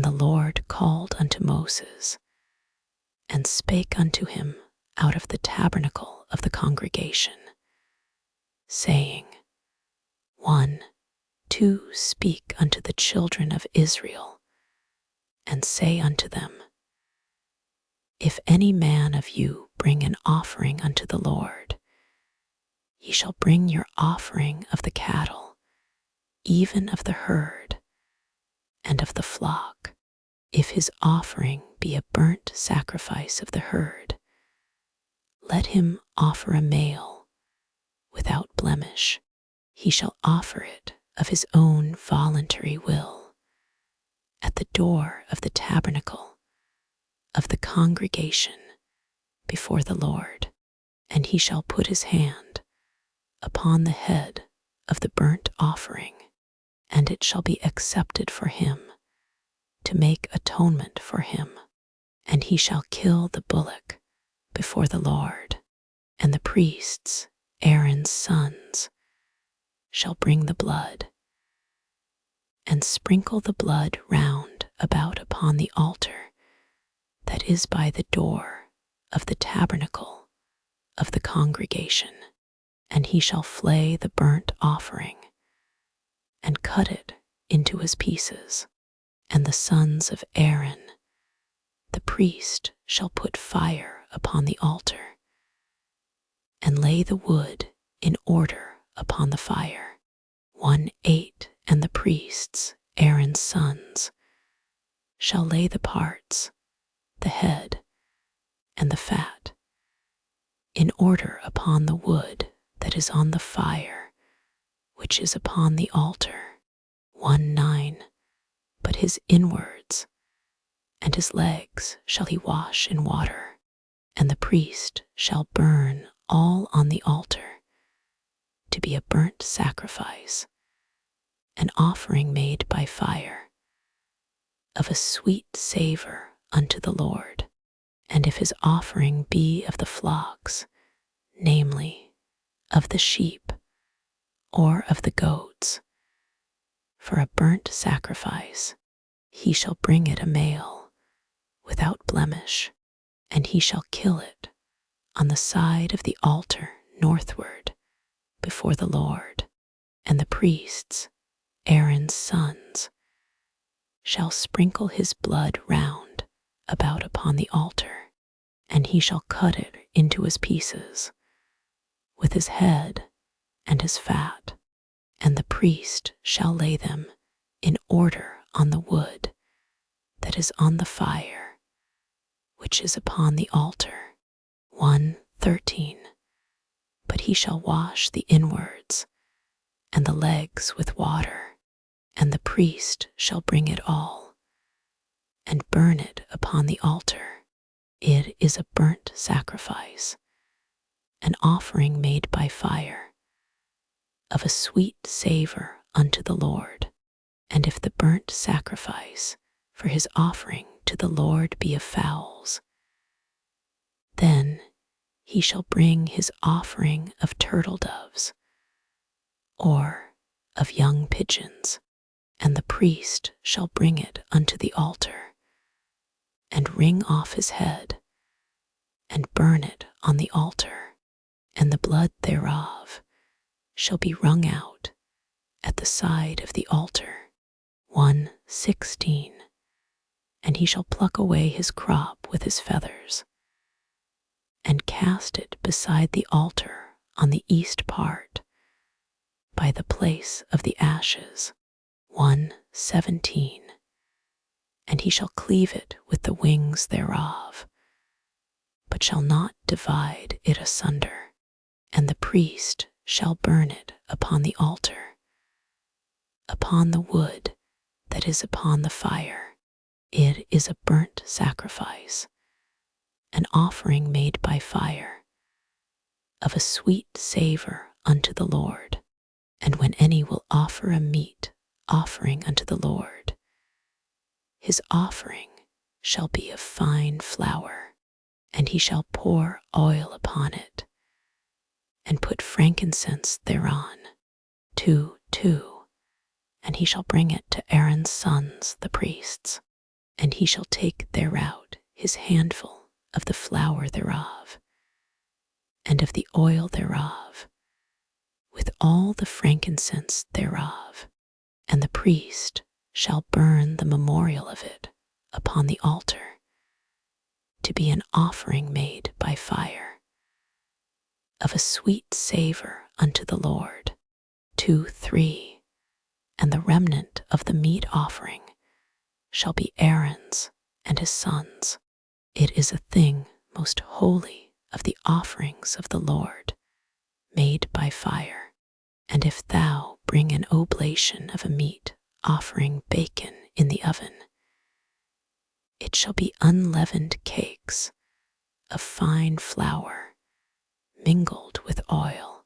the Lord called unto Moses, and spake unto him out of the tabernacle of the congregation, saying, 1, 2, speak unto the children of Israel, and say unto them, If any man of you bring an offering unto the Lord, ye shall bring your offering of the cattle, even of the herd, and of the flock. If his offering be a burnt sacrifice of the herd, let him offer a male, without blemish. He shall offer it of his own voluntary will, at the door of the tabernacle of the congregation before the Lord, and he shall put his hand upon the head of the burnt offering, and it shall be accepted for him to make atonement for him. And he shall kill the bullock before the Lord, and the priests, Aaron's sons, shall bring the blood, and sprinkle the blood round about upon the altar that is by the door of the tabernacle of the congregation. And he shall flay the burnt offering, and cut it into his pieces. And the sons of Aaron, the priest, shall put fire upon the altar, and lay the wood in order upon the fire. 1:8 And the priests, Aaron's sons, shall lay the parts, the head, and the fat, in order upon the wood that is on the fire, which is upon the altar. 1:9 But his inwards and his legs shall he wash in water, and the priest shall burn all on the altar, to be a burnt sacrifice, an offering made by fire, of a sweet savour unto the Lord. And if his offering be of the flocks, namely, of the sheep, or of the goats, for a burnt sacrifice, he shall bring it a male, without blemish, and he shall kill it on the side of the altar northward before the Lord. And the priests, Aaron's sons, shall sprinkle his blood round about upon the altar, and he shall cut it into his pieces, with his head and his fat, and the priest shall lay them in order on the wood that is on the fire, which is upon the altar. 1:13 But he shall wash the inwards and the legs with water, and the priest shall bring it all, and burn it upon the altar. It is a burnt sacrifice, an offering made by fire, of a sweet savour unto the Lord. And if the burnt sacrifice for his offering to the Lord be of fowls, then he shall bring his offering of turtle doves, or of young pigeons, and the priest shall bring it unto the altar, and wring off his head, and burn it on the altar, and the blood thereof shall be wrung out at the side of the altar. 1:16 And he shall pluck away his crop with his feathers, and cast it beside the altar on the east part, by the place of the ashes. 1:17 And he shall cleave it with the wings thereof, but shall not divide it asunder, and the priest shall burn it upon the altar, upon the wood that is upon the fire. It is a burnt sacrifice, an offering made by fire, of a sweet savour unto the Lord. And when any will offer a meat offering unto the Lord, his offering shall be of fine flour, and he shall pour oil upon it, and put frankincense thereon. 2:2 And he shall bring it to Aaron's sons the priests, And he shall take thereout his handful of the flour thereof, and of the oil thereof, with all the frankincense thereof, and the priest shall burn the memorial of it upon the altar, to be an offering made by fire, of a sweet savour unto the Lord. 2, 3. And the remnant of the meat offering shall be Aaron's and his sons. It is a thing most holy of the offerings of the Lord, made by fire. And if thou bring an oblation of a meat offering bacon in the oven, it shall be unleavened cakes of fine flour mingled with oil,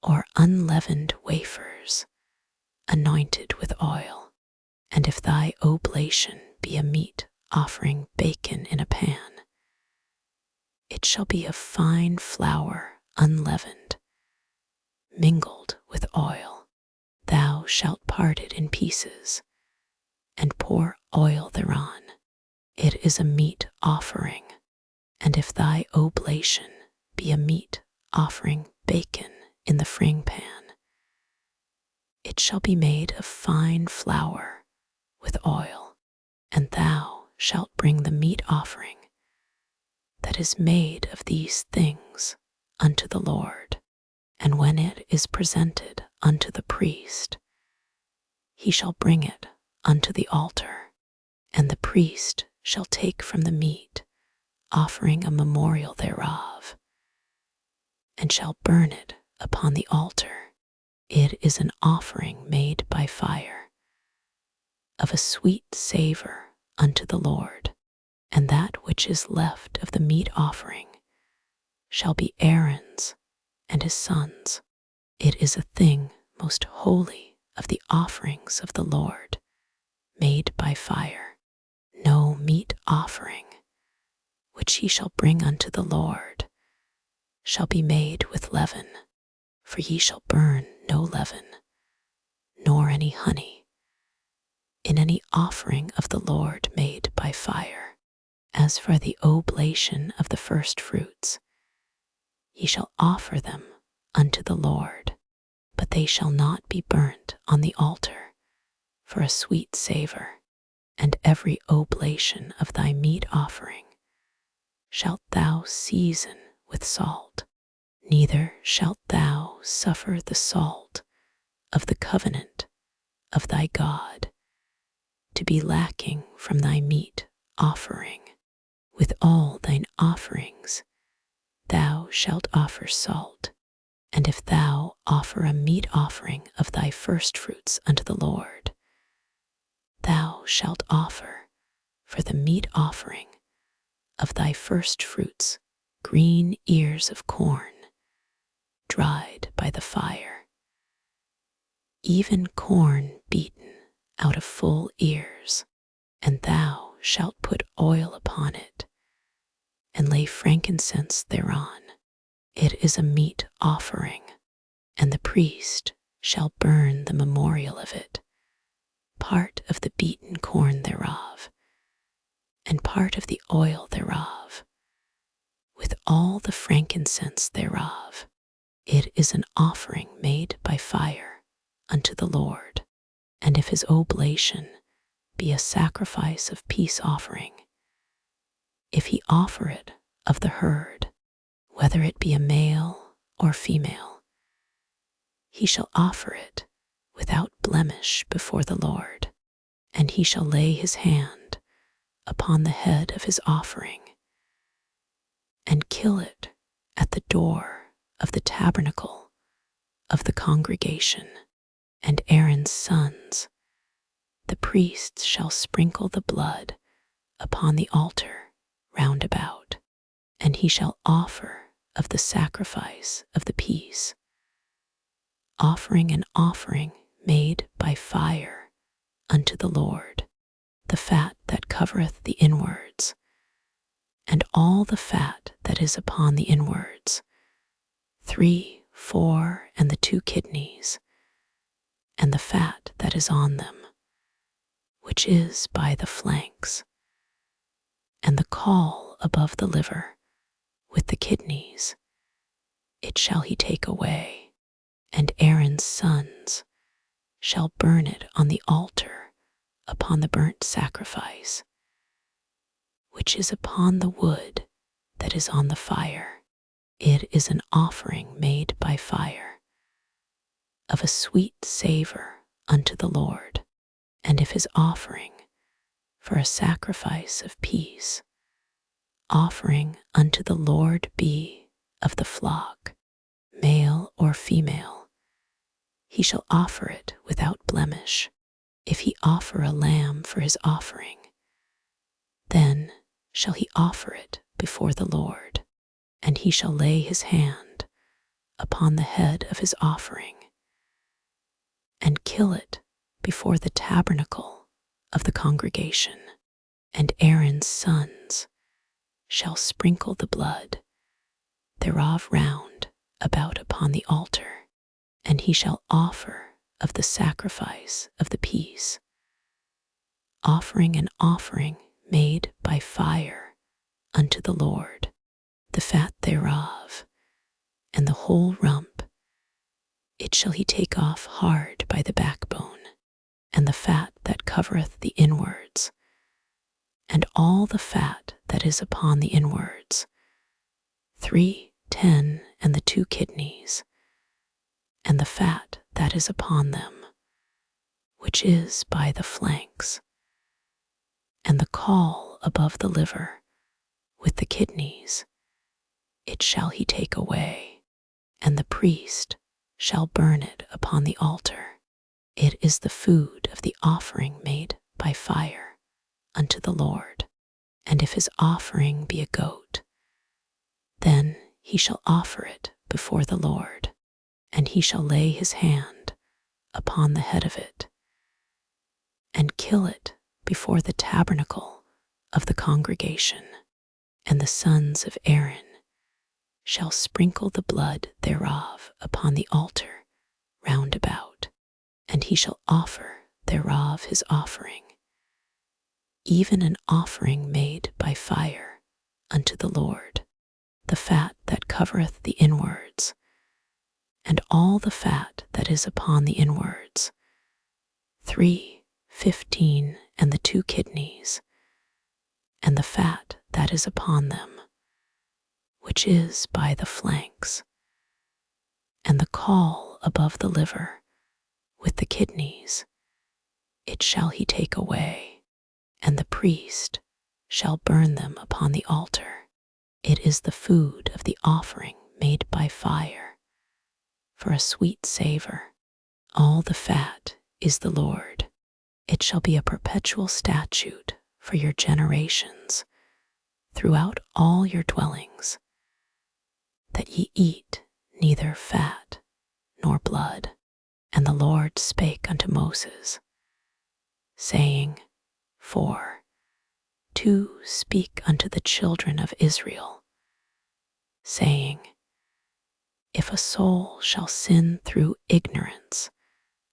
or unleavened wafers anointed with oil. And if thy oblation be a meat offering bacon in a pan, it shall be of fine flour unleavened, mingled with oil. Thou shalt part it in pieces, and pour oil thereon. It is a meat offering. And if thy oblation be a meat offering bacon in the frying pan, it shall be made of fine flour with oil. And thou shalt bring the meat offering that is made of these things unto the Lord. And when it is presented unto the priest, he shall bring it unto the altar, and the priest shall take from the meat, offering a memorial thereof, and shall burn it upon the altar. It is an offering made by fire, of a sweet savour unto the Lord. And that which is left of the meat offering shall be Aaron's and his sons. It is a thing most holy of the offerings of the Lord, made by fire. No meat offering which he shall bring unto the Lord shall be made with leaven, for ye shall burn no leaven, nor any honey, in any offering of the Lord made by fire. As for the oblation of the first fruits, ye shall offer them unto the Lord, but they shall not be burnt on the altar for a sweet savour. And every oblation of thy meat offering shalt thou season with salt, neither shalt thou suffer the salt of the covenant of thy God to be lacking from thy meat offering. With all thine offerings thou shalt offer salt. And if thou offer a meat offering of thy firstfruits unto the Lord, thou shalt offer for the meat offering of thy firstfruits green ears of corn, dried by the fire, even corn beaten out of full ears. And thou shalt put oil upon it, and lay frankincense thereon. It is a meat offering, and the priest shall burn the memorial of it, part of the beaten corn thereof, and part of the oil thereof, with all the frankincense thereof. It is an offering made by fire unto the Lord. And if his oblation be a sacrifice of peace offering, if he offer it of the herd, whether it be a male or female, he shall offer it without blemish before the Lord. And he shall lay his hand upon the head of his offering, and kill it at the door of the tabernacle of the congregation. And Aaron's sons, the priests, shall sprinkle the blood upon the altar round about, and he shall offer of the sacrifice of the peace, offering an offering made by fire unto the Lord, the fat that covereth the inwards, and all the fat that is upon the inwards, 3, 4, and the 2 kidneys, and the fat that is on them, which is by the flanks, and the caul above the liver, with the kidneys, it shall he take away, and Aaron's sons shall burn it on the altar upon the burnt sacrifice, which is upon the wood that is on the fire. It is an offering made by fire, of a sweet savour unto the Lord. And if his offering for a sacrifice of peace, offering unto the Lord be of the flock, male or female, he shall offer it without blemish. If he offer a lamb for his offering, then shall he offer it before the Lord, and he shall lay his hand upon the head of his offering, and kill it before the tabernacle of the congregation. And Aaron's sons shall sprinkle the blood thereof round about upon the altar, and he shall offer of the sacrifice of the peace, offering an offering made by fire unto the Lord, the fat thereof, and the whole rump, it shall he take off hard by the backbone, and the fat that covereth the inwards, and all the fat that is upon the inwards, 10, and the 2 kidneys, and the fat that is upon them, which is by the flanks, and the caul above the liver, with the kidneys, it shall he take away, and the priest shall burn it upon the altar. It is the food of the offering made by fire unto the Lord. And if his offering be a goat, then he shall offer it before the Lord, and he shall lay his hand upon the head of it, and kill it before the tabernacle of the congregation. And the sons of Aaron shall sprinkle the blood thereof upon the altar round about, and he shall offer thereof his offering, even an offering made by fire unto the Lord, the fat that covereth the inwards, and all the fat that is upon the inwards, 15, and the 2 kidneys, and the fat that is upon them, which is by the flanks, and the caul above the liver, with the kidneys, it shall he take away, and the priest shall burn them upon the altar. It is the food of the offering made by fire, for a sweet savour. All the fat is the Lord. It shall be a perpetual statute for your generations throughout all your dwellings, that ye eat neither fat nor blood. And the Lord spake unto Moses, saying, 2 Speak unto the children of Israel, saying, If a soul shall sin through ignorance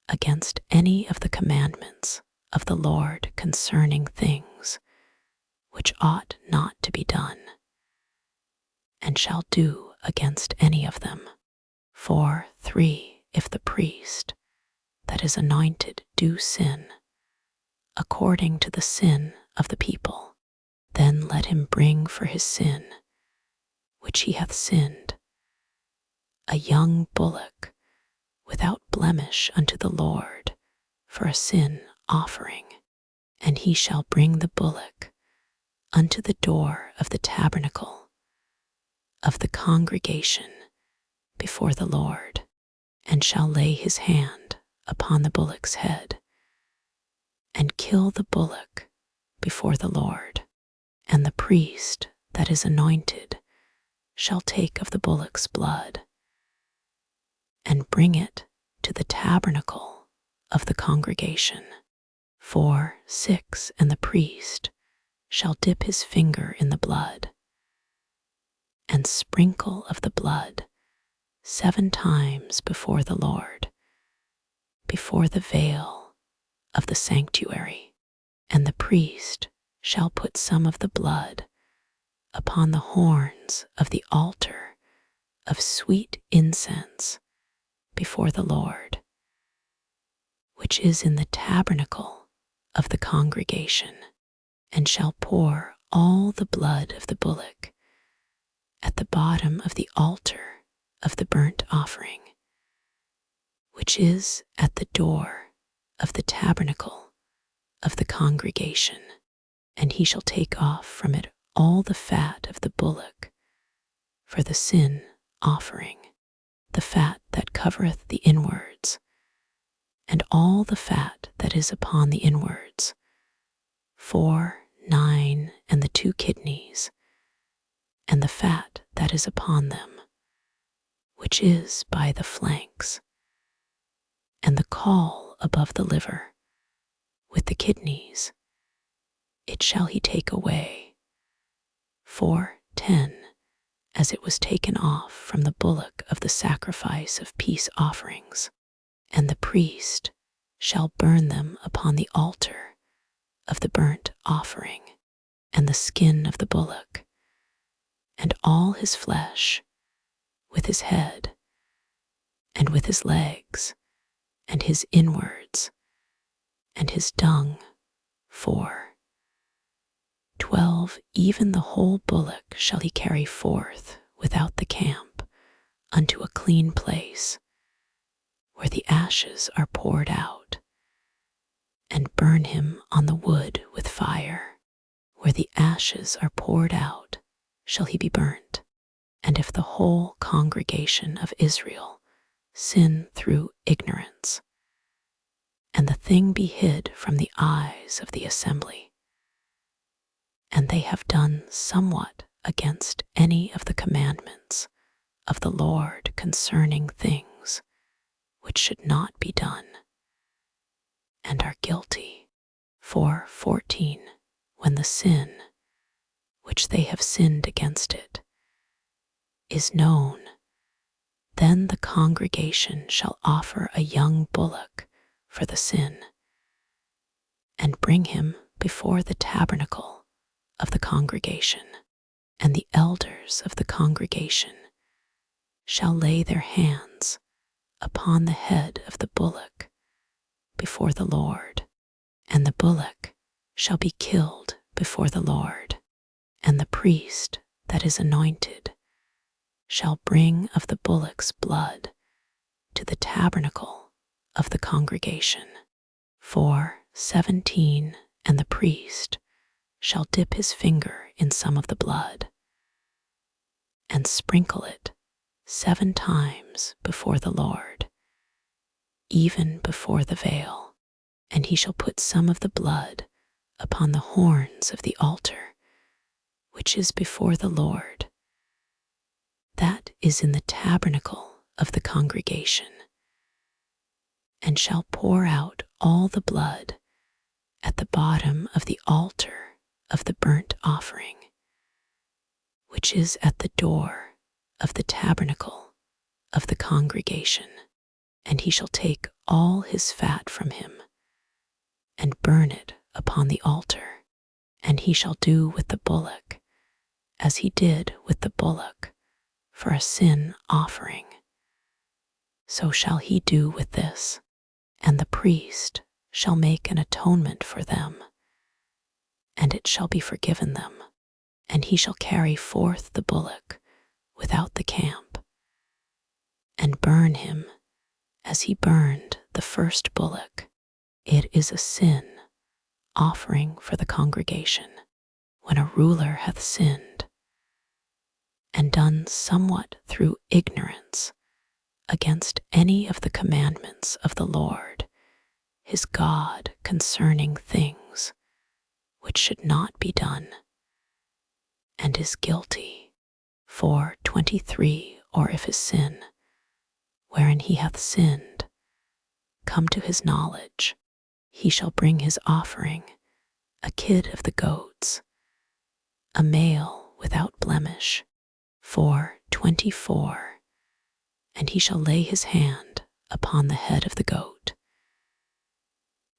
against any of the commandments of the Lord concerning things which ought not to be done, and shall do against any of them, 3 If the priest that is anointed do sin, according to the sin of the people, then let him bring for his sin, which he hath sinned, a young bullock without blemish unto the Lord for a sin offering, and he shall bring the bullock unto the door of the tabernacle of the congregation before the Lord, and shall lay his hand upon the bullock's head, and kill the bullock before the Lord. And the priest that is anointed shall take of the bullock's blood, and bring it to the tabernacle of the congregation. 6 And the priest shall dip his finger in the blood, and sprinkle of the blood 7 times before the Lord, before the veil of the sanctuary. And the priest shall put some of the blood upon the horns of the altar of sweet incense before the Lord, which is in the tabernacle of the congregation, and shall pour all the blood of the bullock at the bottom of the altar of the burnt offering, which is at the door of the tabernacle of the congregation. And he shall take off from it all the fat of the bullock for the sin offering, the fat that covereth the inwards, and all the fat that is upon the inwards, 4, 9, and the 2 kidneys, and the fat that is upon them, which is by the flanks, and the caul above the liver, with the kidneys, it shall he take away, 4, 10, as it was taken off from the bullock of the sacrifice of peace offerings. And the priest shall burn them upon the altar of the burnt offering, and the skin of the bullock, and all his flesh, with his head, and with his legs, and his inwards, and his dung, 4, 12, even the whole bullock shall he carry forth without the camp unto a clean place, where the ashes are poured out, and burn him on the wood with fire. Where the ashes are poured out shall he be burnt. And if the whole congregation of Israel sin through ignorance, and the thing be hid from the eyes of the assembly, and they have done somewhat against any of the commandments of the Lord concerning things which should not be done, and are guilty, 4:14, when the sin, which they have sinned against it, is known, then the congregation shall offer a young bullock for the sin, and bring him before the tabernacle of the congregation, and the elders of the congregation shall lay their hands upon the head of the bullock before the Lord, and the bullock shall be killed before the Lord, and the priest that is anointed shall bring of the bullock's blood to the tabernacle of the congregation, 4:17, and the priest shall dip his finger in some of the blood, and sprinkle it 7 times before the Lord, even before the veil, and he shall put some of the blood upon the horns of the altar, which is before the Lord, that is in the tabernacle of the congregation, and shall pour out all the blood at the bottom of the altar of the burnt offering, which is at the door of the tabernacle of the congregation. And he shall take all his fat from him, and burn it upon the altar. And he shall do with the bullock as he did with the bullock for a sin offering. So shall he do with this, and the priest shall make an atonement for them, and it shall be forgiven them. And he shall carry forth the bullock without the camp, and burn him as he burned the first bullock. It is a sin offering for the congregation, when a ruler hath sinned, and done somewhat through ignorance against any of the commandments of the Lord his God concerning things which should not be done, and is guilty, 4:23, or if his sin, wherein he hath sinned, come to his knowledge, he shall bring his offering, a kid of the goats, a male without blemish, 4:24, and he shall lay his hand upon the head of the goat,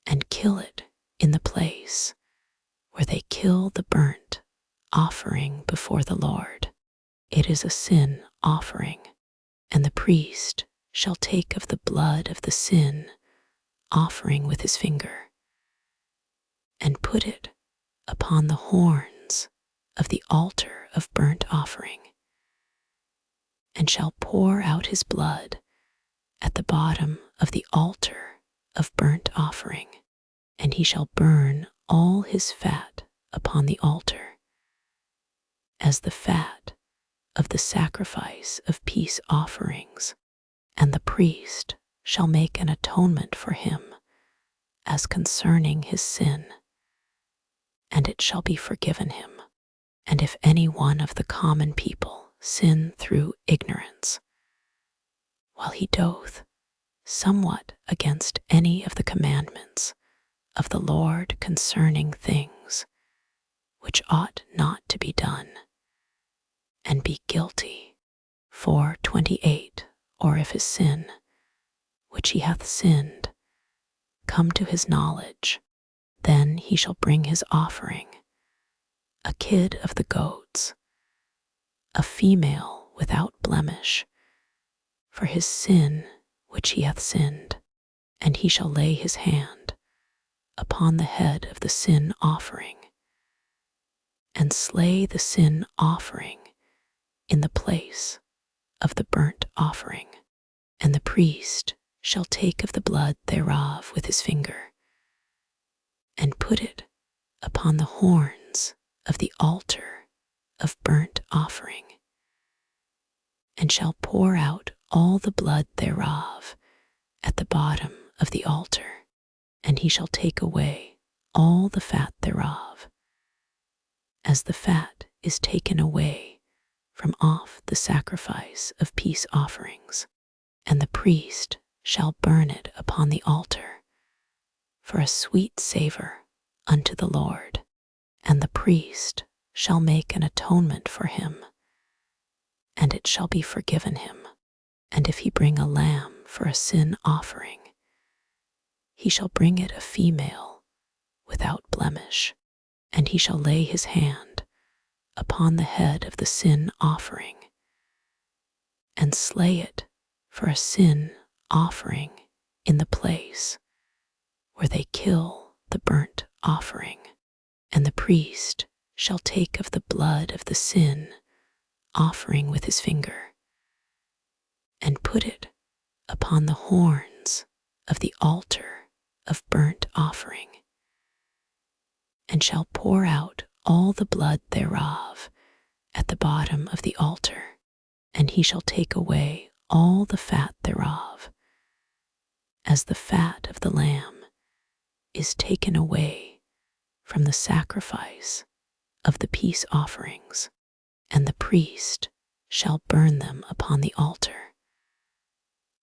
and kill it in the place where they kill the burnt offering before the Lord. It is a sin offering, and the priest shall take of the blood of the sin offering with his finger, and put it upon the horns of the altar of burnt offering, and shall pour out his blood at the bottom of the altar of burnt offering, and he shall burn all his fat upon the altar, as the fat of the sacrifice of peace offerings, and the priest shall make an atonement for him as concerning his sin, and it shall be forgiven him. And if any one of the common people sin through ignorance, while he doth somewhat against any of the commandments of the Lord concerning things which ought not to be done, and be guilty for 28, or if his sin, which he hath sinned, come to his knowledge, then he shall bring his offering, a kid of the goats, a female without blemish, for his sin which he hath sinned, and he shall lay his hand upon the head of the sin offering, and slay the sin offering in the place of the burnt offering. And the priest shall take of the blood thereof with his finger, and put it upon the horns of the altar of burnt offering, and shall pour out all the blood thereof at the bottom of the altar, and he shall take away all the fat thereof, as the fat is taken away from off the sacrifice of peace offerings. And the priest shall burn it upon the altar for a sweet savor unto the Lord, and the priest shall make an atonement for him, and it shall be forgiven him. And if he bring a lamb for a sin offering, he shall bring it a female without blemish, and he shall lay his hand upon the head of the sin offering, and slay it for a sin offering in the place where they kill the burnt offering. And the priest shall take of the blood of the sin offering with his finger, and put it upon the horns of the altar of burnt offering, and shall pour out all the blood thereof at the bottom of the altar, and he shall take away all the fat thereof, as the fat of the lamb is taken away from the sacrifice of the peace offerings, and the priest shall burn them upon the altar,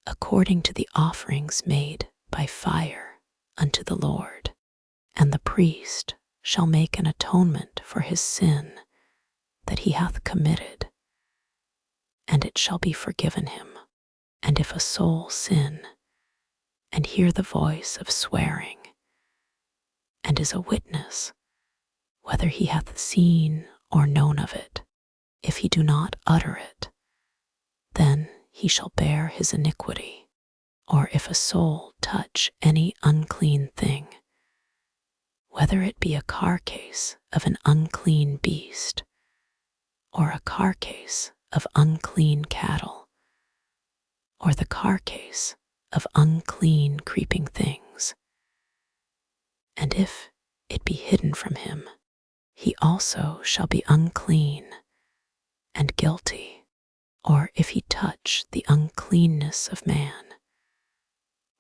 according to the offerings made by fire unto the Lord. And the priest shall make an atonement for his sin that he hath committed, and it shall be forgiven him. And if a soul sin, and hear the voice of swearing, and is a witness, whether he hath seen or known of it, if he do not utter it, then he shall bear his iniquity. Or if a soul touch any unclean thing, whether it be a carcase of an unclean beast, or a carcase of unclean cattle, or the carcase of unclean creeping things, and if it be hidden from him, he also shall be unclean and guilty. Or if he touch the uncleanness of man,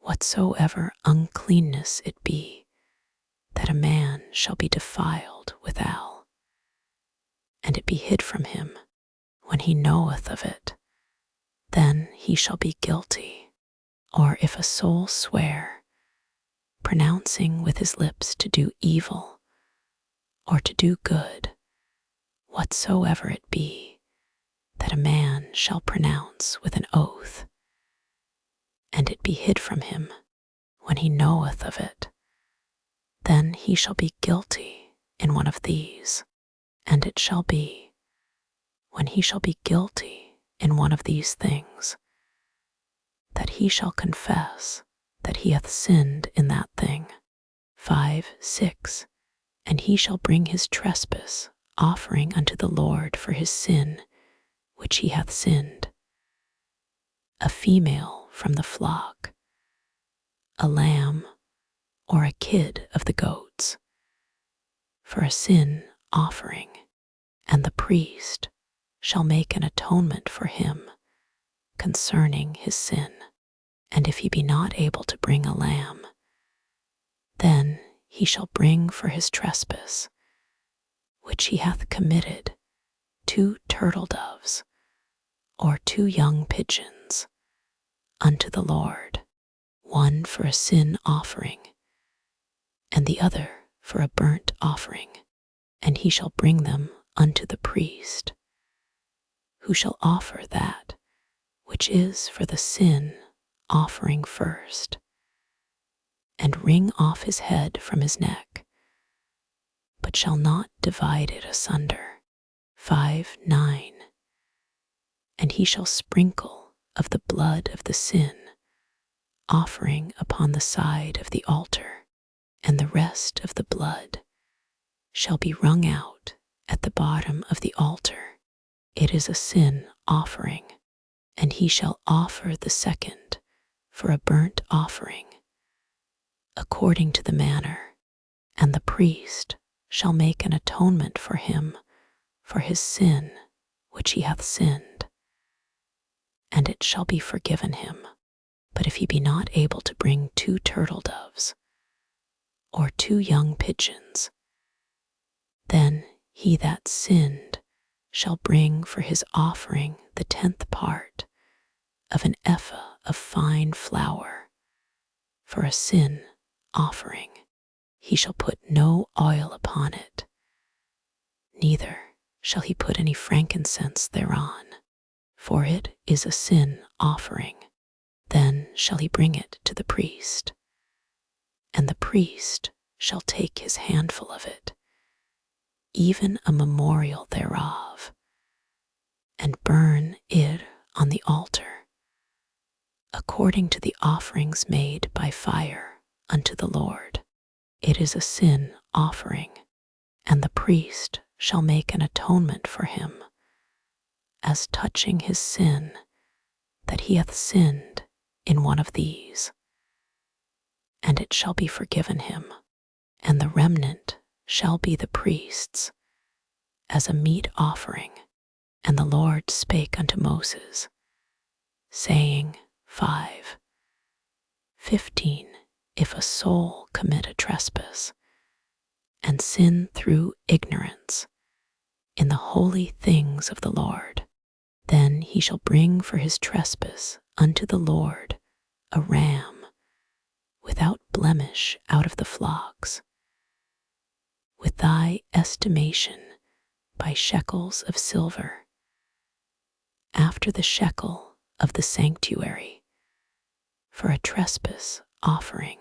whatsoever uncleanness it be, that a man shall be defiled withal, and it be hid from him when he knoweth of it, then he shall be guilty. Or if a soul swear, pronouncing with his lips to do evil, or to do good, whatsoever it be, that a man shall pronounce with an oath, and it be hid from him when he knoweth of it, then he shall be guilty in one of these. And it shall be, when he shall be guilty in one of these things, that he shall confess that he hath sinned in that thing. 5:6 And he shall bring his trespass offering unto the Lord for his sin which he hath sinned, a female from the flock, a lamb or a kid of the goats, for a sin offering, and the priest shall make an atonement for him concerning his sin. And if he be not able to bring a lamb, then he shall bring for his trespass, which he hath committed, 2 turtle doves, or 2 young pigeons, unto the Lord, one for a sin offering, and the other for a burnt offering, and he shall bring them unto the priest, who shall offer that which is for the sin offering first, and wring off his head from his neck, but shall not divide it asunder. 5:9 And he shall sprinkle of the blood of the sin offering upon the side of the altar, and the rest of the blood shall be wrung out at the bottom of the altar. It is a sin offering. And he shall offer the second for a burnt offering, according to the manner, and the priest shall make an atonement for him for his sin which he hath sinned, and it shall be forgiven him. But if he be not able to bring 2 turtle doves, or 2 young pigeons, then he that sinned shall bring for his offering the 10th part of an ephah of fine flour, for a sin offering. He shall put no oil upon it, neither shall he put any frankincense thereon, for it is a sin offering. Then shall he bring it to the priest, and the priest shall take his handful of it, even a memorial thereof, and burn it on the altar, according to the offerings made by fire unto the Lord. It is a sin offering, and the priest shall make an atonement for him, as touching his sin, that he hath sinned in one of these, and it shall be forgiven him, and the remnant shall be the priest's, as a meat offering. And the Lord spake unto Moses, saying, 5:15 If a soul commit a trespass, and sin through ignorance in the holy things of the Lord, then he shall bring for his trespass unto the Lord a ram without blemish out of the flocks, with thy estimation by shekels of silver, after the shekel of the sanctuary, for a trespass offering.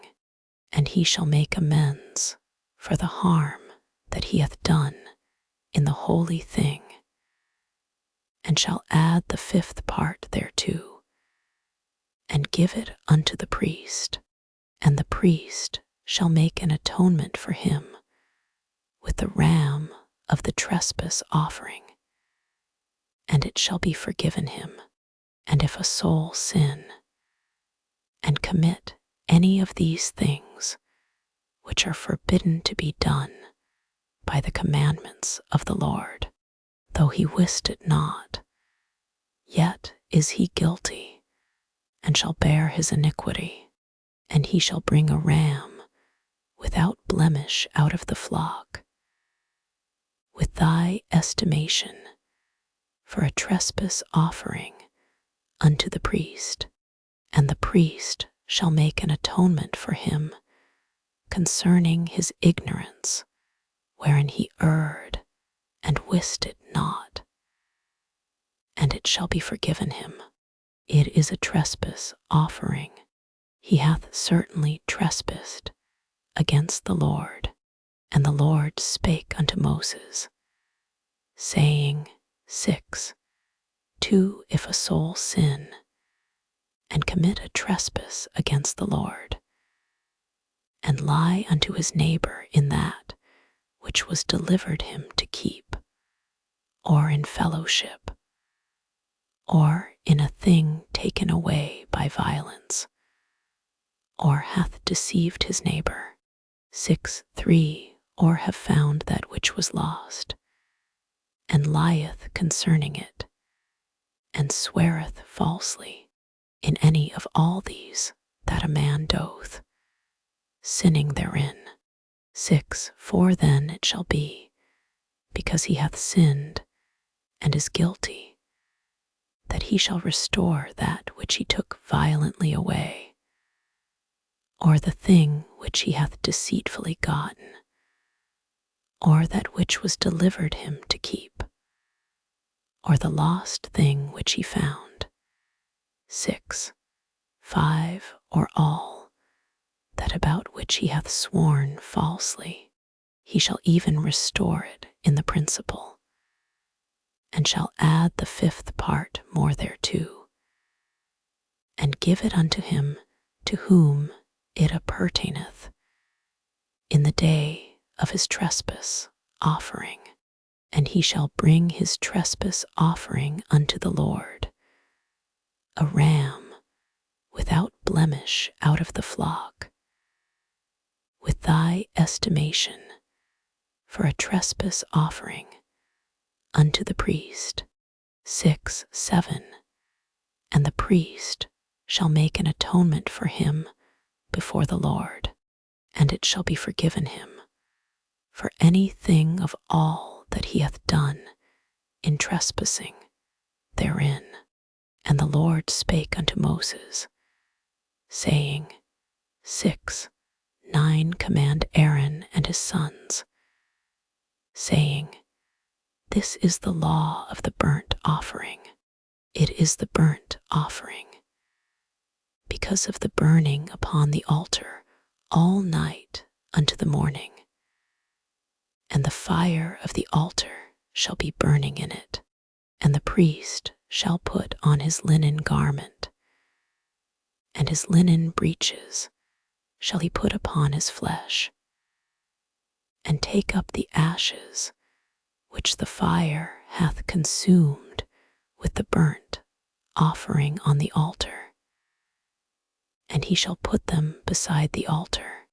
And he shall make amends for the harm that he hath done in the holy thing, and shall add the 5th part thereto, and give it unto the priest, and the priest shall make an atonement for him with the ram of the trespass offering, and it shall be forgiven him. And if a soul sin, and commit any of these things which are forbidden to be done by the commandments of the Lord, though he wist it not, yet is he guilty, and shall bear his iniquity. And he shall bring a ram without blemish out of the flock, with thy estimation, for a trespass offering unto the priest, and the priest shall make an atonement for him concerning his ignorance, wherein he erred and wist it not, and it shall be forgiven him. It is a trespass offering. He hath certainly trespassed against the Lord. And the Lord spake unto Moses, saying, 6. 2. If a soul sin, and commit a trespass against the Lord, and lie unto his neighbour in that which was delivered him to keep, or in fellowship, or in a thing taken away by violence, or hath deceived his neighbour. 6. 3. Or have found that which was lost, and lieth concerning it, and sweareth falsely in any of all these that a man doth, sinning therein. 6. For then it shall be, because he hath sinned and is guilty, that he shall restore that which he took violently away, or the thing which he hath deceitfully gotten, or that which was delivered him to keep, or the lost thing which he found. 6. 5. Or all that about which he hath sworn falsely, he shall even restore it in the principal, and shall add the 5th part more thereto, and give it unto him to whom it appertaineth in the day of his trespass offering. And he shall bring his trespass offering unto the Lord, a ram without blemish out of the flock, with thy estimation for a trespass offering unto the priest. 6. 7. And the priest shall make an atonement for him before the Lord, and it shall be forgiven him for anything of all that he hath done in trespassing therein. And the Lord spake unto Moses, saying, 6. 9. Command Aaron and his sons, saying, This is the law of the burnt offering. It is the burnt offering, because of the burning upon the altar all night unto the morning. And the fire of the altar shall be burning in it, and the priest shall put on his linen garment, and his linen breeches shall he put upon his flesh, and take up the ashes which the fire hath consumed with the burnt offering on the altar, and he shall put them beside the altar,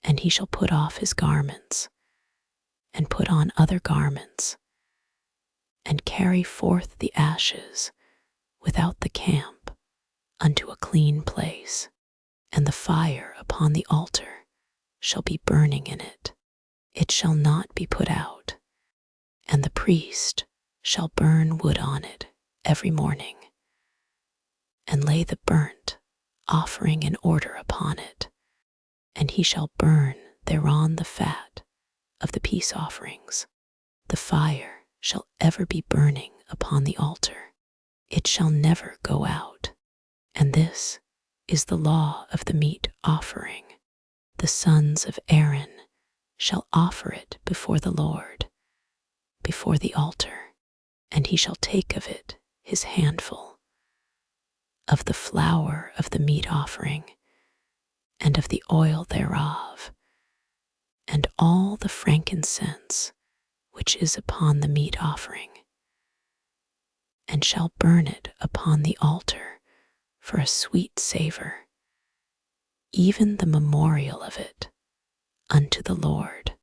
and he shall put off his garments, and put on other garments, and carry forth the ashes without the camp unto a clean place, and the fire upon the altar shall be burning in it. It shall not be put out, and the priest shall burn wood on it every morning, and lay the burnt offering in order upon it, and he shall burn thereon the fat of the peace offerings. The fire shall ever be burning upon the altar. It shall never go out. And this is the law of the meat offering. The sons of Aaron shall offer it before the Lord, before the altar, and he shall take of it his handful, of the flour of the meat offering, and of the oil thereof, and all the frankincense which is upon the meat offering, and shall burn it upon the altar for a sweet savour, even the memorial of it unto the Lord.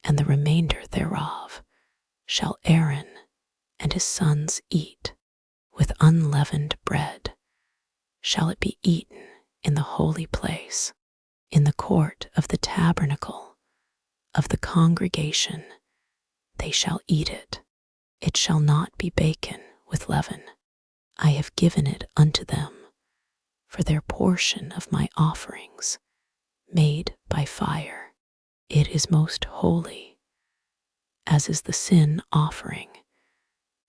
And the remainder thereof shall Aaron and his sons eat with unleavened bread. Shall it be eaten in the holy place, in the court of the tabernacle of the congregation. They shall eat it. It shall not be baken with leaven. I have given it unto them for their portion of my offerings made by fire. It is most holy, as is the sin offering,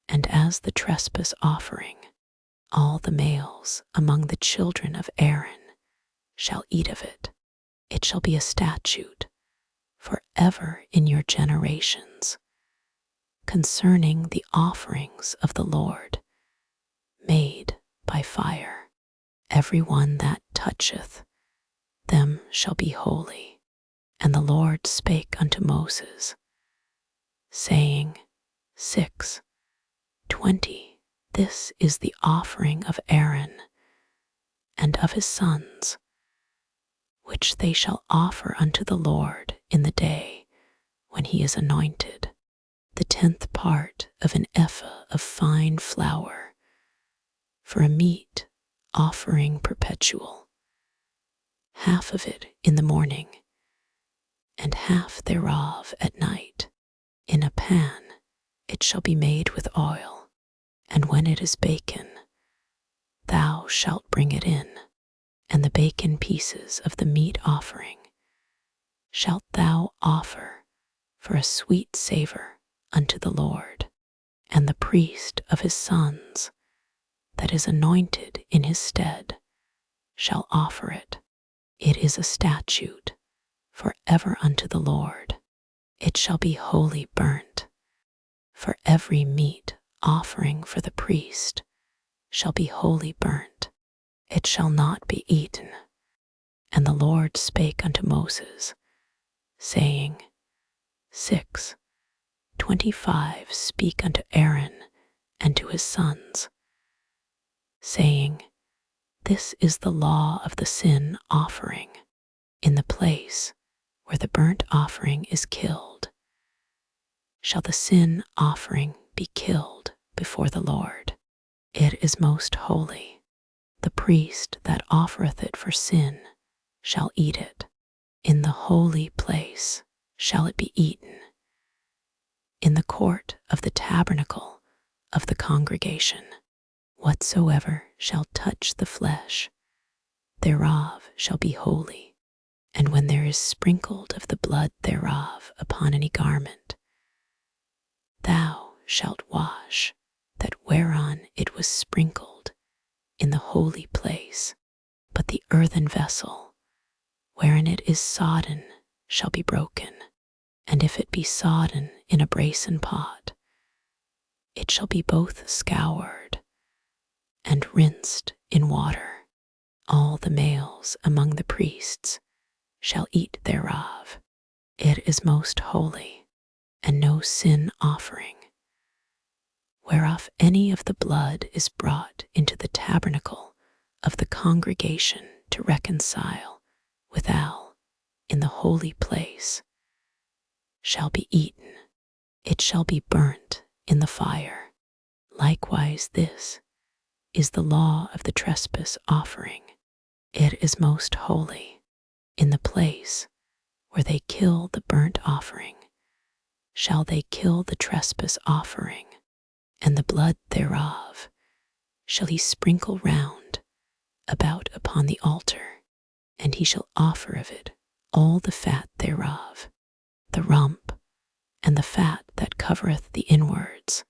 and as the trespass offering. All the males among the children of Aaron shall eat of it. It shall be a statute forever in your generations, concerning the offerings of the Lord, made by fire. Every one that toucheth them shall be holy. And the Lord spake unto Moses, saying, 6:20 This is the offering of Aaron and of his sons, which they shall offer unto the Lord in the day when he is anointed, the 10th part of an ephah of fine flour, for a meat offering perpetual, half of it in the morning, and half thereof at night. In a pan it shall be made with oil, and when it is baken, thou shalt bring it in, and the baken pieces of the meat offering shalt thou offer for a sweet savour unto the Lord. And the priest of his sons that is anointed in his stead shall offer it. It is a statute for ever unto the Lord. It shall be wholly burnt. For every meat offering for the priest shall be wholly burnt. It shall not be eaten. And the Lord spake unto Moses, saying, 6:25 Speak unto Aaron and to his sons, saying, This is the law of the sin offering. In the place where the burnt offering is killed, shall the sin offering be killed before the Lord. It is most holy. The priest that offereth it for sin shall eat it. In the holy place shall it be eaten, in the court of the tabernacle of the congregation. Whatsoever shall touch the flesh thereof shall be holy. And when there is sprinkled of the blood thereof upon any garment, thou shalt wash that whereon it was sprinkled in the holy place, but the earthen vessel wherein it is sodden shall be broken. And if it be sodden in a brasen pot, it shall be both scoured and rinsed in water. All the males among the priests shall eat thereof. It is most holy, and no sin offering, whereof any of the blood is brought into the tabernacle of the congregation to reconcile withal in the holy place, shall be eaten. It shall be burnt in the fire. Likewise this is the law of the trespass offering. It is most holy. In the place where they kill the burnt offering shall they kill the trespass offering, and the blood thereof shall he sprinkle round about upon the altar, and he shall offer of it all the fat thereof, the rump, and the fat that covereth the inwards,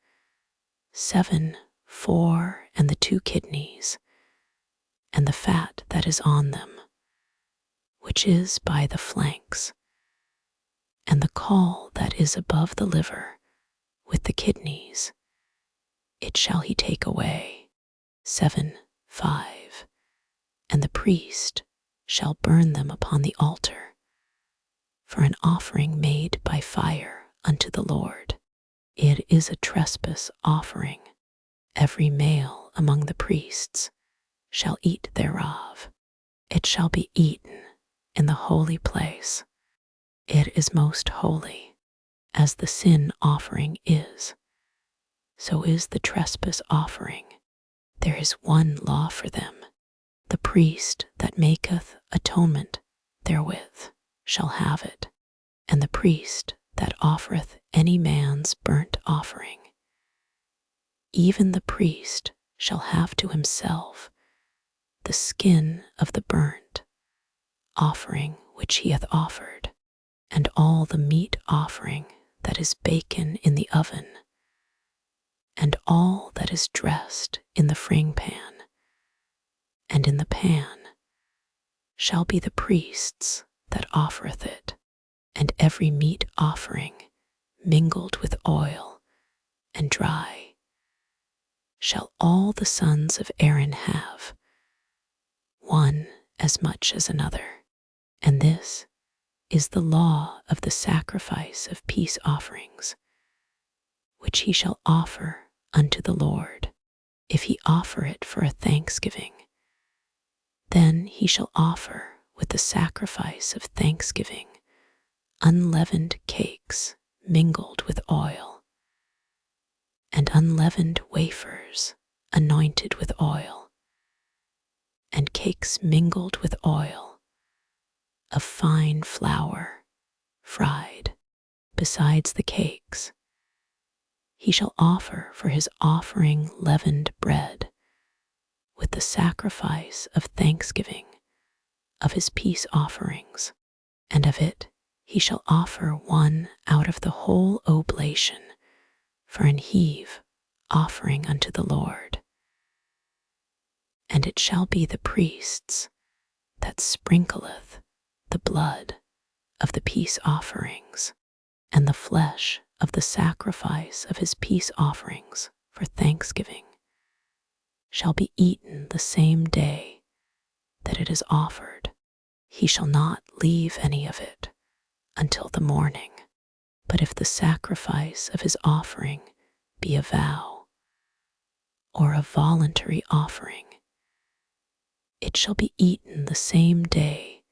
7, 4, and the 2 kidneys, and the fat that is on them, which is by the flanks, and the caul that is above the liver, with the kidneys, it shall he take away. 7, 5, and the priest shall burn them upon the altar, for an offering made by fire unto the Lord. It is a trespass offering. Every male among the priests shall eat thereof. It shall be eaten in the holy place. It is most holy. As the sin offering is, so is the trespass offering. There is one law for them. The priest that maketh atonement therewith shall have it, and the priest that offereth any man's burnt offering, even the priest shall have to himself the skin of the burnt offering which he hath offered, and all the meat offering that is baken in the oven, and all that is dressed in the frying pan, and in the pan shall be the priest's that offereth it. and every meat offering mingled with oil and dry shall all the sons of Aaron have, one as much as another. And this is the law of the sacrifice of peace offerings, which he shall offer unto the Lord, if he offer it for a thanksgiving. Then he shall offer with the sacrifice of thanksgiving unleavened cakes mingled with oil, and unleavened wafers anointed with oil, and cakes mingled with oil of fine flour fried. Besides the cakes, he shall offer for his offering leavened bread with the sacrifice of thanksgiving of his peace offerings, and of it he shall offer one out of the whole oblation for an heave offering unto the Lord. And it shall be the priest's that sprinkleth the blood of the peace offerings and the flesh of the sacrifice of his peace offerings for thanksgiving shall be eaten the same day that it is offered. He shall not leave any of it until the morning. But if the sacrifice of his offering be a vow or a voluntary offering, it shall be eaten the same day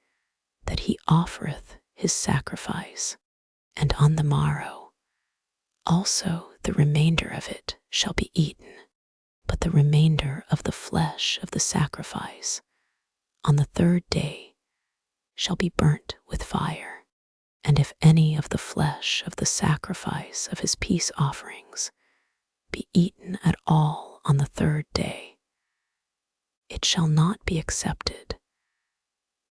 that he offereth his sacrifice, and on the morrow also the remainder of it shall be eaten. But the remainder of the flesh of the sacrifice on the third day shall be burnt with fire. And if any of the flesh of the sacrifice of his peace offerings be eaten at all on the third day, it shall not be accepted,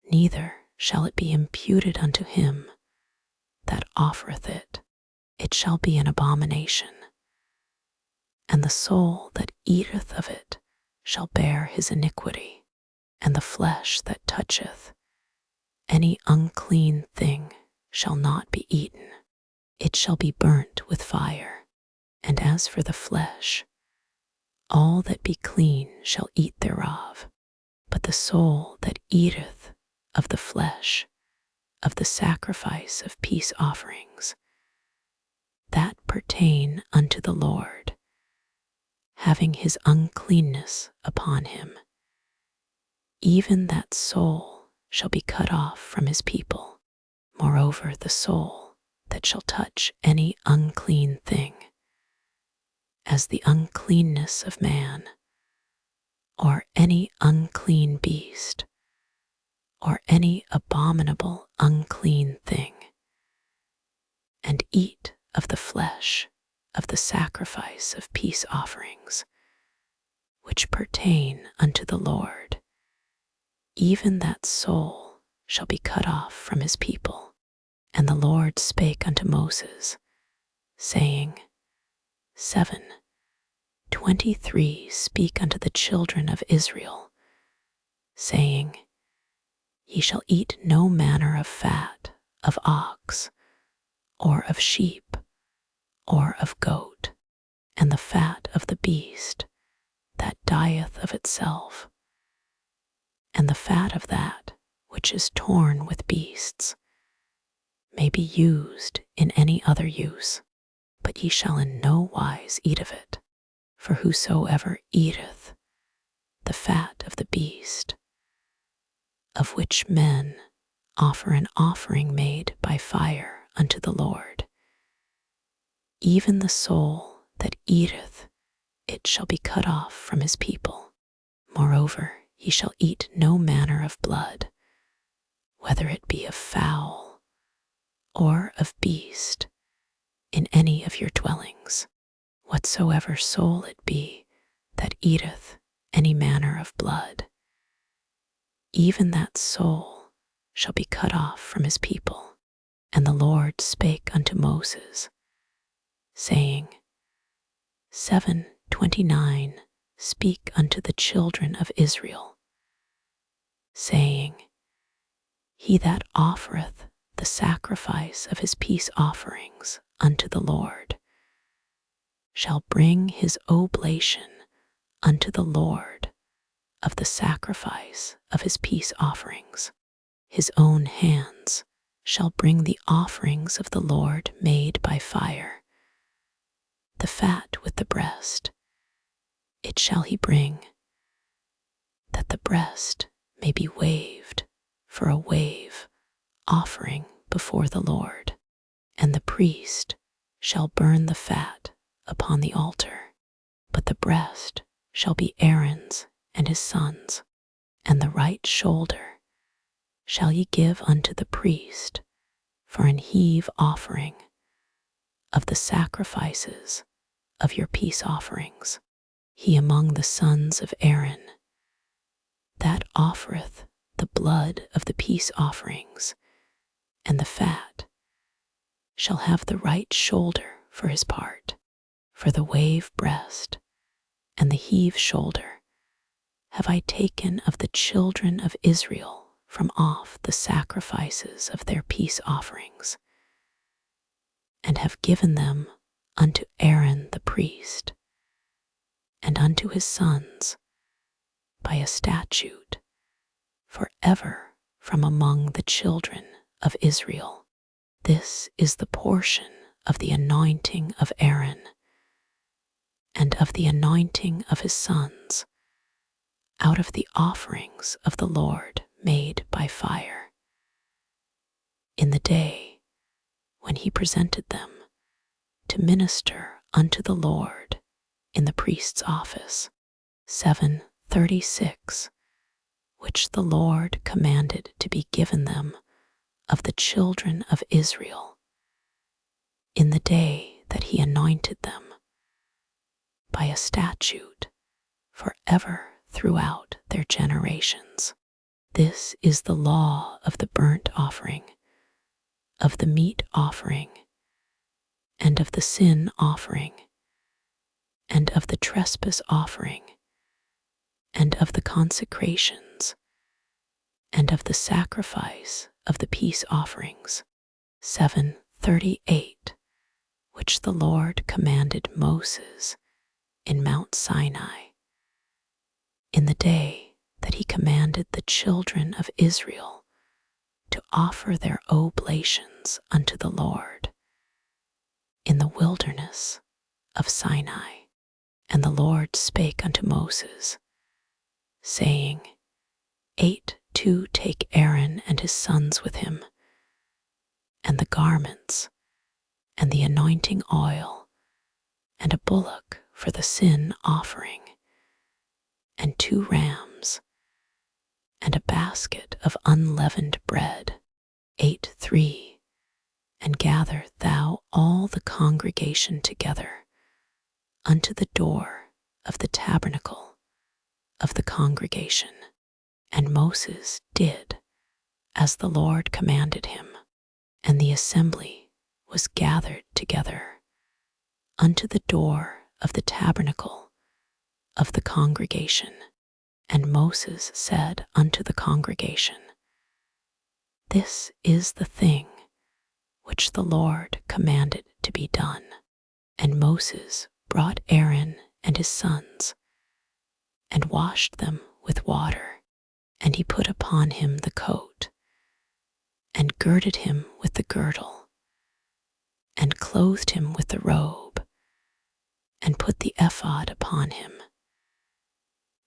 neither shall it be imputed unto him that offereth it. It shall be an abomination, and the soul that eateth of it shall bear his iniquity, and the flesh that toucheth any unclean thing shall not be eaten. It shall be burnt with fire. And as for the flesh, all that be clean shall eat thereof. But the soul that eateth of the flesh of the sacrifice of peace offerings, that pertain unto the Lord, having his uncleanness upon him, even that soul shall be cut off from his people. Moreover, the soul that shall touch any unclean thing, as the uncleanness of man, or any unclean beast, or any abominable unclean thing, and eat of the flesh of the sacrifice of peace offerings, which pertain unto the Lord, even that soul shall be cut off from his people. And the Lord spake unto Moses, saying, 7:23 Speak unto the children of Israel, saying, Ye shall eat no manner of fat of ox, or of sheep, or of goat, and the fat of the beast that dieth of itself, and the fat of that which is torn with beasts, may be used in any other use, but ye shall in no wise eat of it. For whosoever eateth the fat of the beast, of which men offer an offering made by fire unto the Lord, even the soul that eateth it shall be cut off from his people. Moreover, ye shall eat no manner of blood, whether it be of fowl or of beast, in any of your dwellings. Whatsoever soul it be that eateth any manner of blood, even that soul shall be cut off from his people. And the Lord spake unto Moses, saying, 7:29 Speak unto the children of Israel, saying, He that offereth the sacrifice of his peace offerings unto the Lord, shall bring his oblation unto the Lord of the sacrifice of his peace offerings. His own hands shall bring the offerings of the Lord made by fire. The fat with the breast, it shall he bring, that the breast may be waved for a wave offering before the Lord. And the priest shall burn the fat upon the altar, but the breast shall be Aaron's and his sons', and the right shoulder shall ye give unto the priest for an heave offering of the sacrifices of your peace offerings. He among the sons of Aaron that offereth the blood of the peace offerings and the fat shall have the right shoulder for his part, for the wave breast and the heave shoulder have I taken of the children of Israel from off the sacrifices of their peace offerings, and have given them unto Aaron the priest, and unto his sons by a statute forever from among the children of Israel. This is the portion of the anointing of Aaron, and of the anointing of his sons, out of the offerings of the Lord made by fire. In the day when he presented them to minister unto the Lord in the priest's office, 7:36, which the Lord commanded to be given them of the children of Israel, in the day that he anointed them, by a statute forever throughout their generations. This is the law of the burnt offering, of the meat offering, and of the sin offering, and of the trespass offering, and of the consecrations, and of the sacrifice of the peace offerings, 7:38, which the Lord commanded Moses in Mount Sinai, in the day that he commanded the children of Israel to offer their oblations unto the Lord in the wilderness of Sinai. And the Lord spake unto Moses, saying, 8:2 Take Aaron and his sons with him, and the garments, and the anointing oil, and a bullock for the sin offering, and 2 rams, and a basket of unleavened bread, 8:3 And gather thou all the congregation together unto the door of the tabernacle of the congregation. And Moses did as the Lord commanded him, and the assembly was gathered together unto the door of the tabernacle of the congregation. And Moses said unto the congregation, This is the thing which the Lord commanded to be done. And Moses brought Aaron and his sons, and washed them with water, and he put upon him the coat, and girded him with the girdle, and clothed him with the robe, and put the ephod upon him.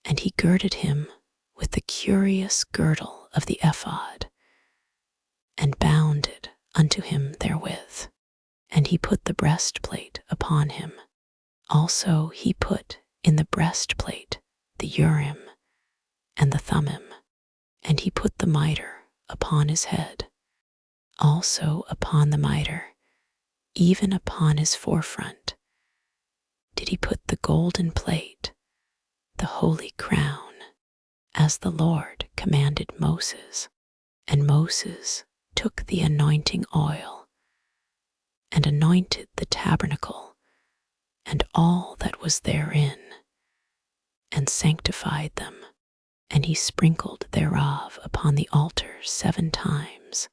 And he girded him with the curious girdle of the ephod, and bound it unto him therewith. And he put the breastplate upon him. Also he put in the breastplate the Urim and the Thummim, and he put the mitre upon his head. Also upon the mitre, even upon his forefront, did he put the golden plate, the holy crown, as the Lord commanded Moses. And Moses took the anointing oil, and anointed the tabernacle, and all that was therein, and sanctified them. And he sprinkled thereof upon the altar 7 times,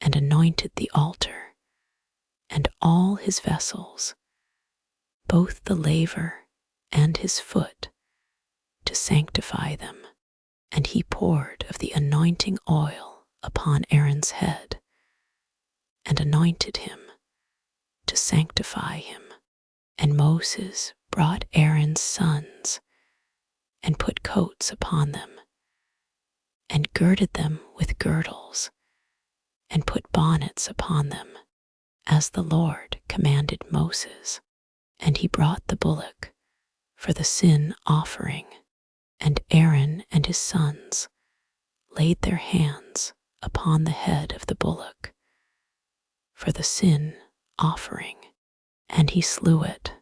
and anointed the altar and all his vessels, both the laver and his foot, to sanctify them. And he poured of the anointing oil upon Aaron's head, and anointed him to sanctify him. And Moses brought Aaron's sons, and put coats upon them, and girded them with girdles, and put bonnets upon them, as the Lord commanded Moses. And he brought the bullock for the sin offering, and Aaron and his sons laid their hands upon the head of the bullock for the sin offering, and he slew it.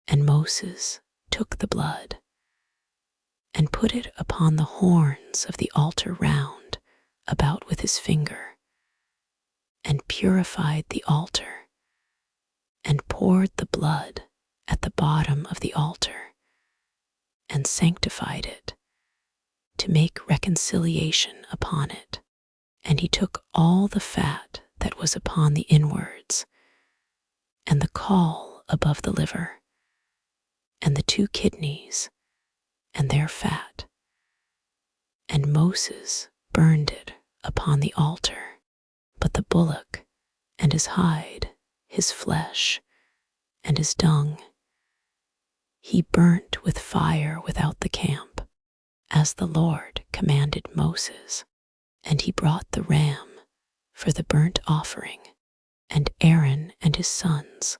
And Moses took the blood and put it upon the horns of the altar round about with his finger, and purified the altar, and poured the blood at the bottom of the altar, and sanctified it, to make reconciliation upon it. And he took all the fat that was upon the inwards, and the caul above the liver, and the 2 kidneys, and their fat. And Moses burned it upon the altar, but the bullock and his hide, his flesh, and his dung, he burnt with fire without the camp, as the Lord commanded Moses. And he brought the ram for the burnt offering, and Aaron and his sons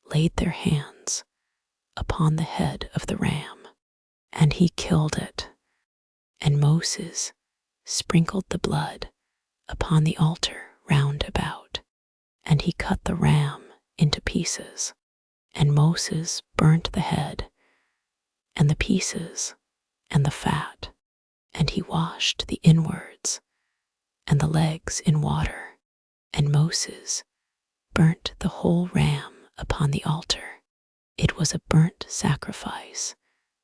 laid their hands upon the head of the ram, and he killed it. And Moses sprinkled the blood upon the altar round about, and he cut the ram into pieces. And Moses burnt the head, and the pieces, and the fat, and he washed the inwards and the legs in water. And Moses burnt the whole ram upon the altar. It was a burnt sacrifice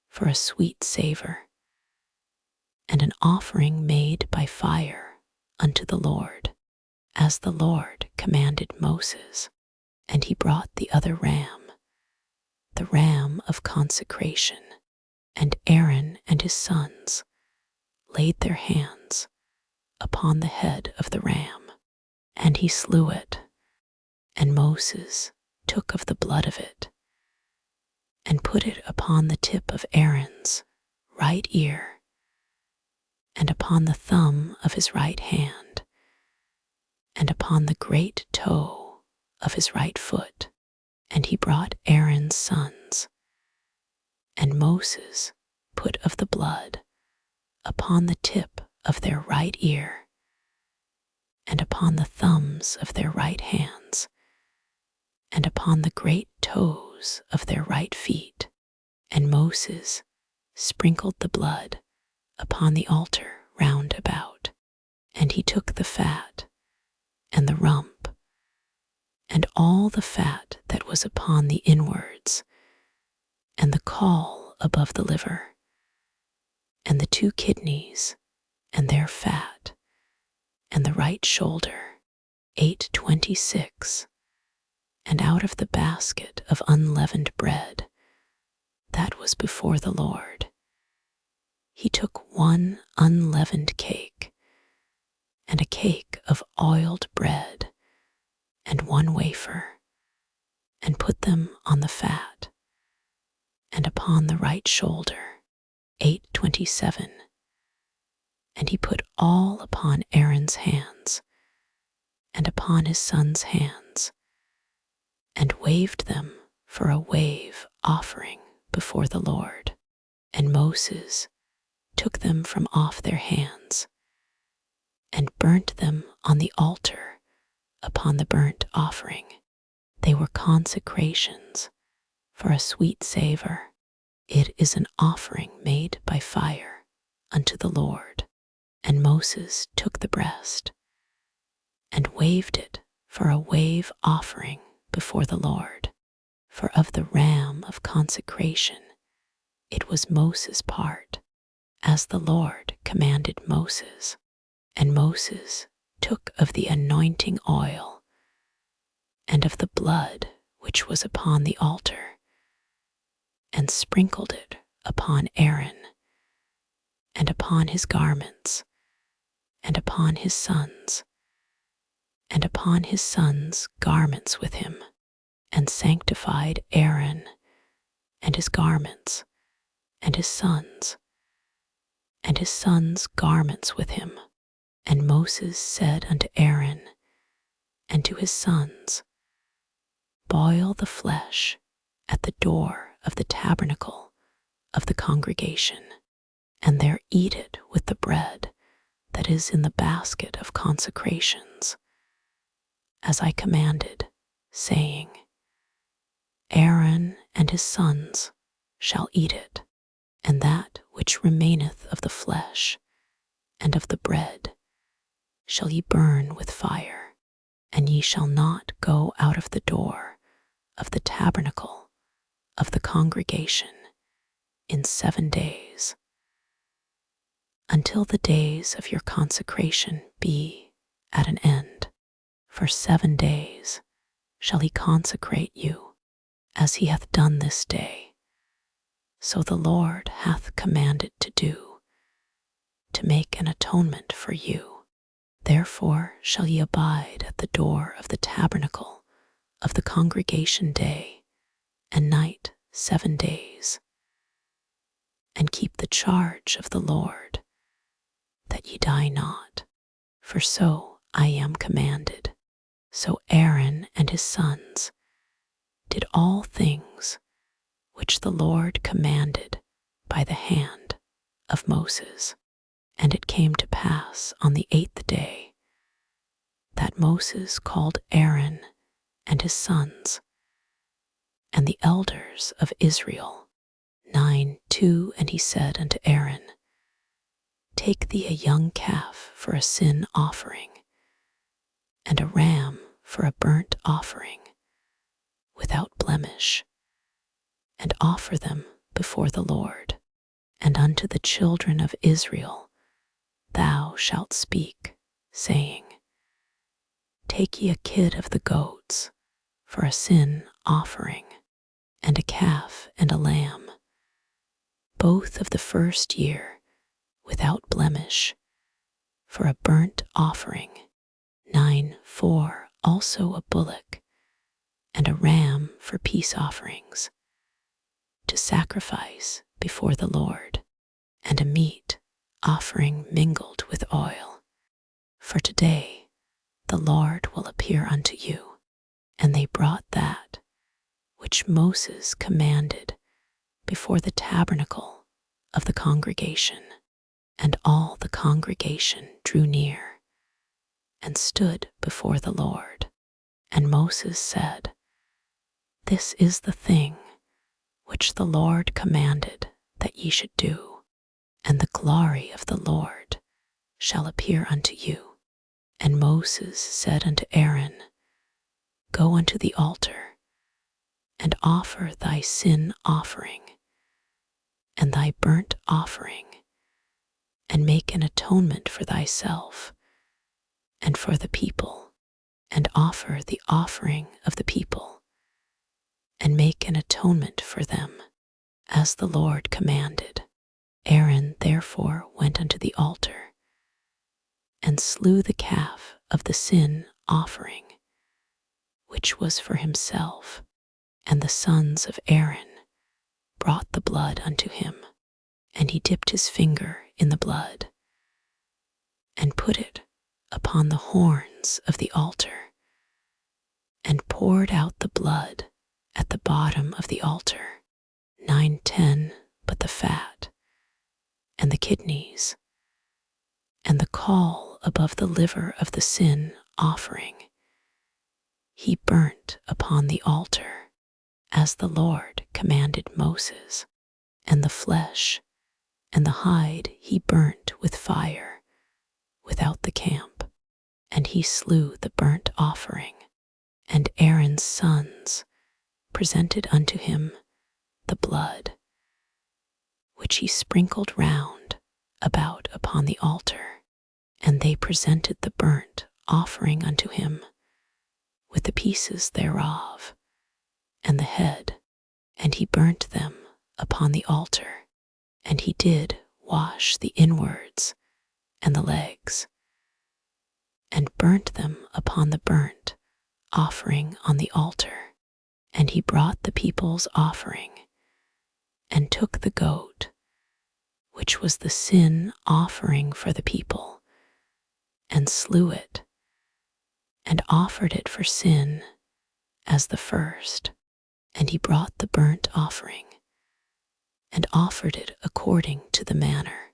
for a sweet savor, and an offering made by fire unto the Lord, as the Lord commanded Moses. And he brought the other ram, the ram of consecration, and Aaron and his sons laid their hands upon the head of the ram, and he slew it. And Moses took of the blood of it, and put it upon the tip of Aaron's right ear, and upon the thumb of his right hand, and upon the great toe of his right foot. And he brought Aaron's sons, and Moses put of the blood upon the tip of their right ear, and upon the thumbs of their right hands, and upon the great toes of their right feet. And Moses sprinkled the blood upon the altar round about. And he took the fat, and the rump, and all the fat that was upon the inwards, and the caul above the liver, and the 2 kidneys, and their fat, and the right shoulder, 826, and out of the basket of unleavened bread that was before the Lord, he took 1 unleavened cake, and a cake of oiled bread, and 1 wafer, and put them on the fat, and upon the right shoulder, 827. And he put all upon Aaron's hands, and upon his sons' hands, and waved them for a wave offering before the Lord. And Moses took them from off their hands, and burnt them on the altar upon the burnt offering. They were consecrations for a sweet savor. It is an offering made by fire unto the Lord. And Moses took the breast, and waved it for a wave offering before the Lord. For of the ram of consecration it was Moses' part, as the Lord commanded Moses. And Moses took of the anointing oil and of the blood which was upon the altar, and sprinkled it upon Aaron, and upon his garments, and upon his sons, and upon his sons' garments with him, and sanctified Aaron, and his garments, and his sons garments with him. And Moses said unto Aaron and to his sons, Boil the flesh at the door of the tabernacle of the congregation, and there eat it with the bread that is in the basket of consecrations, as I commanded, saying, Aaron and his sons shall eat it, and that which remaineth of the flesh and of the bread shall ye burn with fire, and ye shall not go out of the door of the tabernacle of the congregation in 7 days, until the days of your consecration be at an end. For 7 days shall he consecrate you, as he hath done this day. So the Lord hath commanded to do, to make an atonement for you. Therefore shall ye abide at the door of the tabernacle of the congregation day and night 7 days, and keep the charge of the Lord, that ye die not, for so I am commanded. So Aaron and his sons did all things which the Lord commanded by the hand of Moses. And it came to pass on the 8th day that Moses called Aaron and his sons and the elders of Israel 9:2, and he said unto Aaron, Take thee a young calf for a sin offering, and a ram for a burnt offering, without blemish, and offer them before the Lord. And unto the children of Israel thou shalt speak, saying, Take ye a kid of the goats for a sin offering, and a calf and a lamb, both of the first year, without blemish, for a burnt offering. 9:4, also a bullock, and a ram for peace offerings, to sacrifice before the Lord, and a meat offering mingled with oil. For today the Lord will appear unto you. And they brought that which Moses commanded before the tabernacle of the congregation. And all the congregation drew near and stood before the Lord. And Moses said, This is the thing which the Lord commanded that ye should do, and the glory of the Lord shall appear unto you. And Moses said unto Aaron, Go unto the altar, and offer thy sin offering, and thy burnt offering, and make an atonement for thyself, and for the people, and offer the offering of the people, and make an atonement for them, as the Lord commanded. Aaron therefore went unto the altar, and slew the calf of the sin offering, which was for himself, and the sons of Aaron brought the blood unto him, and he dipped his finger in the blood, and put it upon the horns of the altar, and poured out the blood at the bottom of the altar. 9:10, but the fat, and the kidneys, and the caul above the liver of the sin offering, he burnt upon the altar, as the Lord commanded Moses. And the flesh and the hide he burnt with fire without the camp. And he slew the burnt offering. And Aaron's sons presented unto him the blood, which he sprinkled round about upon the altar. And they presented the burnt offering unto him, with the pieces thereof, and the head, and he burnt them upon the altar, and he did wash the inwards and the legs, and burnt them upon the burnt offering on the altar. And he brought the people's offering, and took the goat, which was the sin offering for the people, and slew it, and offered it for sin as the first. And he brought the burnt offering, and offered it according to the manner.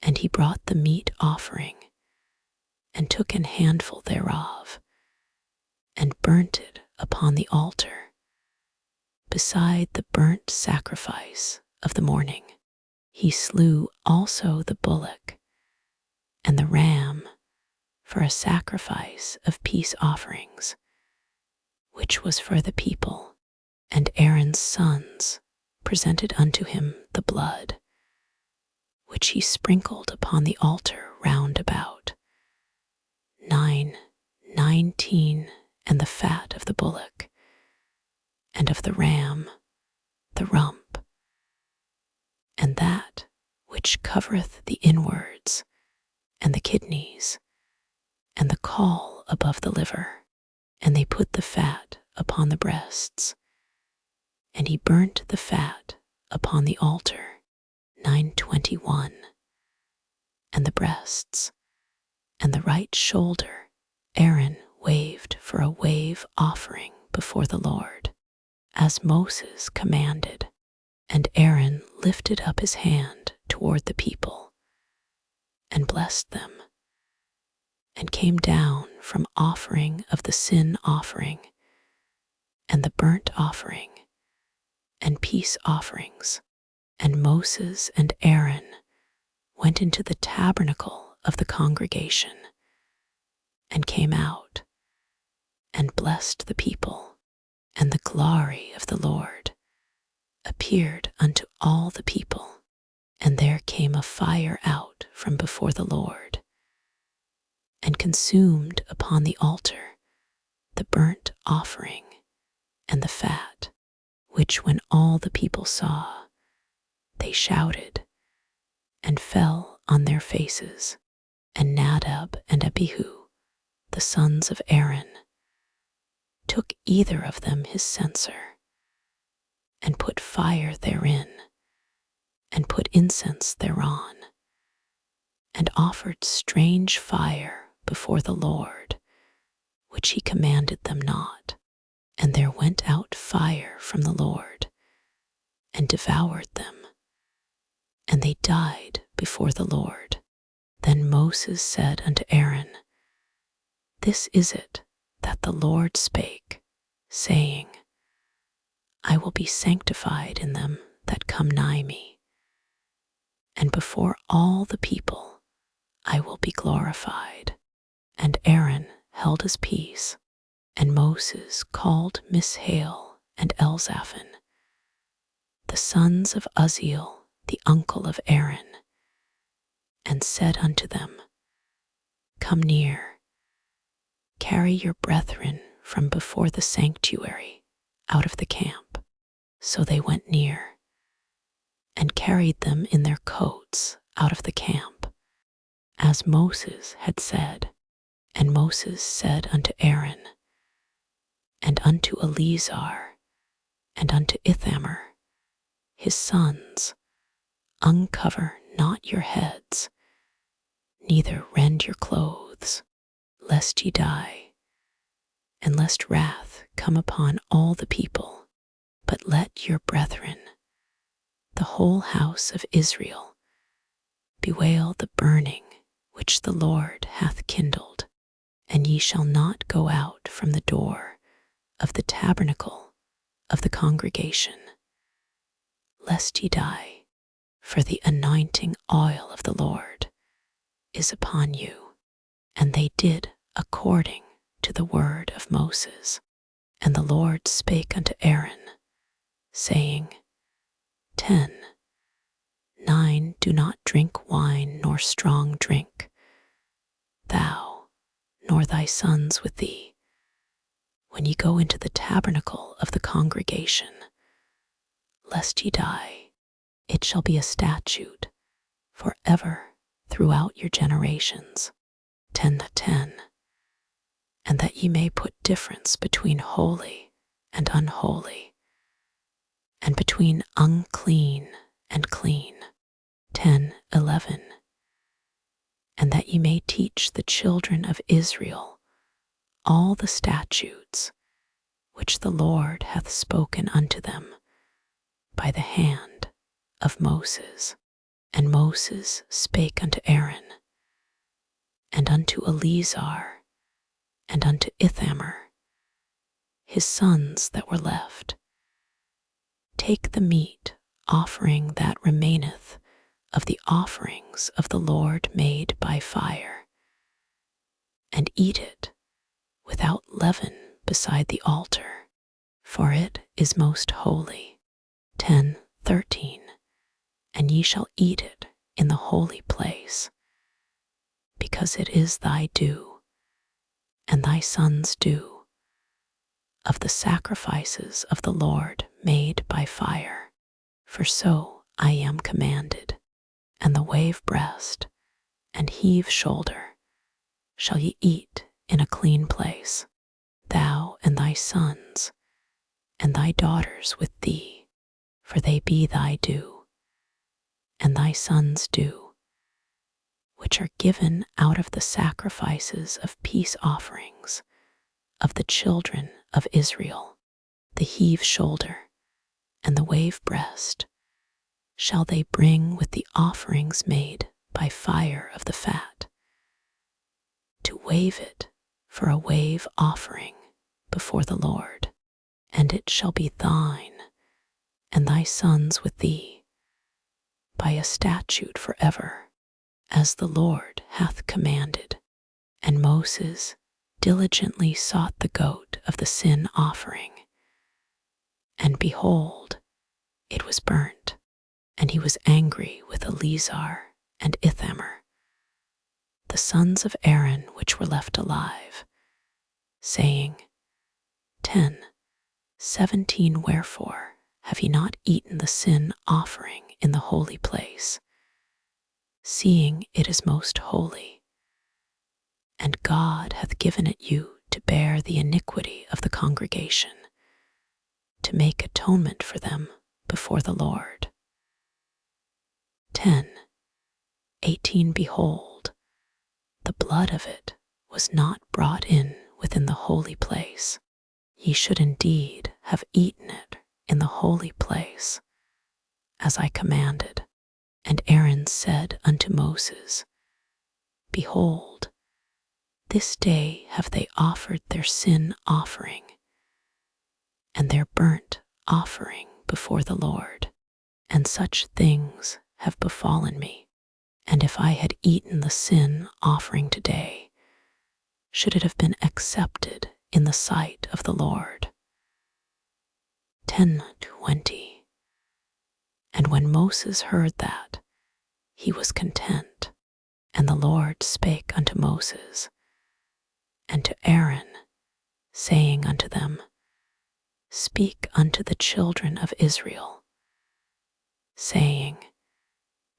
And he brought the meat offering, and took an handful thereof, and burnt it upon the altar, beside the burnt sacrifice of the morning. He slew also the bullock and the ram for a sacrifice of peace offerings, which was for the people. And Aaron's sons presented unto him the blood, which he sprinkled upon the altar round about. 19, and the fat of the bullock, and of the ram, the rump, and that which covereth the inwards, and the kidneys, and the caul above the liver. And they put the fat upon the breasts, and he burnt the fat upon the altar. 9:21. And the breasts, and the right shoulder, Aaron waved for a wave offering before the Lord, as Moses commanded. And Aaron lifted up his hand toward the people, and blessed them, and came down from offering of the sin offering, and the burnt offering, and peace offerings. And Moses and Aaron went into the tabernacle of the congregation, and came out, and blessed the people. And the glory of the Lord appeared unto all the people. And there came a fire out from before the Lord, and consumed upon the altar the burnt offering and the fat, which when all the people saw, they shouted, and fell on their faces. And Nadab and Abihu, the sons of Aaron, took either of them his censer, and put fire therein, and put incense thereon, and offered strange fire before the Lord, which he commanded them not. And there went out fire from the Lord, and devoured them, and they died before the Lord. Then Moses said unto Aaron, This is it that the Lord spake, saying, I will be sanctified in them that come nigh me, and before all the people I will be glorified. And Aaron held his peace, and Moses called Mishael and Elzaphan, the sons of Uzziel, the uncle of Aaron, and said unto them, Come near, carry your brethren from before the sanctuary out of the camp. So they went near, and carried them in their coats out of the camp, as Moses had said. And Moses said unto Aaron, and unto Eleazar, and unto Ithamar, his sons, Uncover not your heads, neither rend your clothes, lest ye die, and lest wrath come upon all the people. But let your brethren, the whole house of Israel, bewail the burning which the Lord hath kindled. And ye shall not go out from the door of the tabernacle of the congregation, lest ye die, for the anointing oil of the Lord is upon you. And they did according to the word of Moses. And the Lord spake unto Aaron, saying, 10. 9. Do not drink wine nor strong drink, thou, nor thy sons with thee, when ye go into the tabernacle of the congregation, lest ye die. It shall be a statute forever throughout your generations. 10:10. And that ye may put difference between holy and unholy, and between unclean and clean. 10:11. And that ye may teach the children of Israel all the statutes which the Lord hath spoken unto them by the hand of Moses. And Moses spake unto Aaron, and unto Eleazar, and unto Ithamar, his sons that were left, take the meat offering that remaineth of the offerings of the Lord made by fire, and eat it without leaven beside the altar, for it is most holy. 10:13. And ye shall eat it in the holy place, because it is thy due, and thy sons' due, of the sacrifices of the Lord made by fire, for so I am commanded. And the wave breast and heave shoulder shall ye eat in a clean place, thou and thy sons, and thy daughters with thee, for they be thy due, and thy sons' due, which are given out of the sacrifices of peace offerings of the children of Israel. The heave shoulder and the wave breast shall they bring with the offerings made by fire of the fat, to wave it for a wave offering before the Lord. And it shall be thine and thy sons with thee by a statute forever, as the Lord hath commanded. And Moses diligently sought the goat of the sin offering, and behold, it was burnt, and he was angry with Eleazar and Ithamar, the sons of Aaron which were left alive, saying, 10:17. Wherefore have ye not eaten the sin offering in the holy place, seeing it is most holy? And God hath given it you to bear the iniquity of the congregation, to make atonement for them before the Lord. 10:18. Behold, the blood of it was not brought in within the holy place. Ye should indeed have eaten it in the holy place, as I commanded. And Aaron said unto Moses, Behold, this day have they offered their sin offering and their burnt offering before the Lord, and such things have befallen me. And if I had eaten the sin offering today, should it have been accepted in the sight of the Lord? 10:20. And when Moses heard that, he was content. And the Lord spake unto Moses and to Aaron, saying unto them, Speak unto the children of Israel, saying,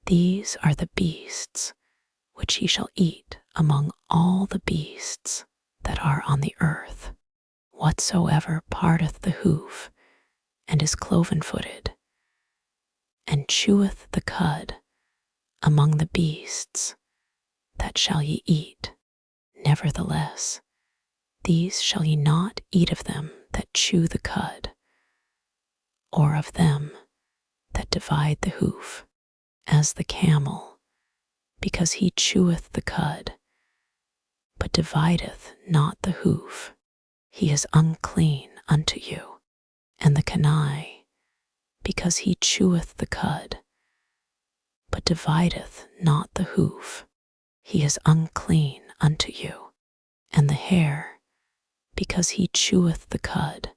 These are the beasts which ye shall eat among all the beasts that are on the earth. Whatsoever parteth the hoof, and is cloven-footed, and cheweth the cud among the beasts, that shall ye eat. Nevertheless, these shall ye not eat of them that chew the cud, or of them that divide the hoof, as the camel, because he cheweth the cud, but divideth not the hoof, he is unclean unto you. And the canaille, because he cheweth the cud, but divideth not the hoof, he is unclean unto you. And the hare, because he cheweth the cud,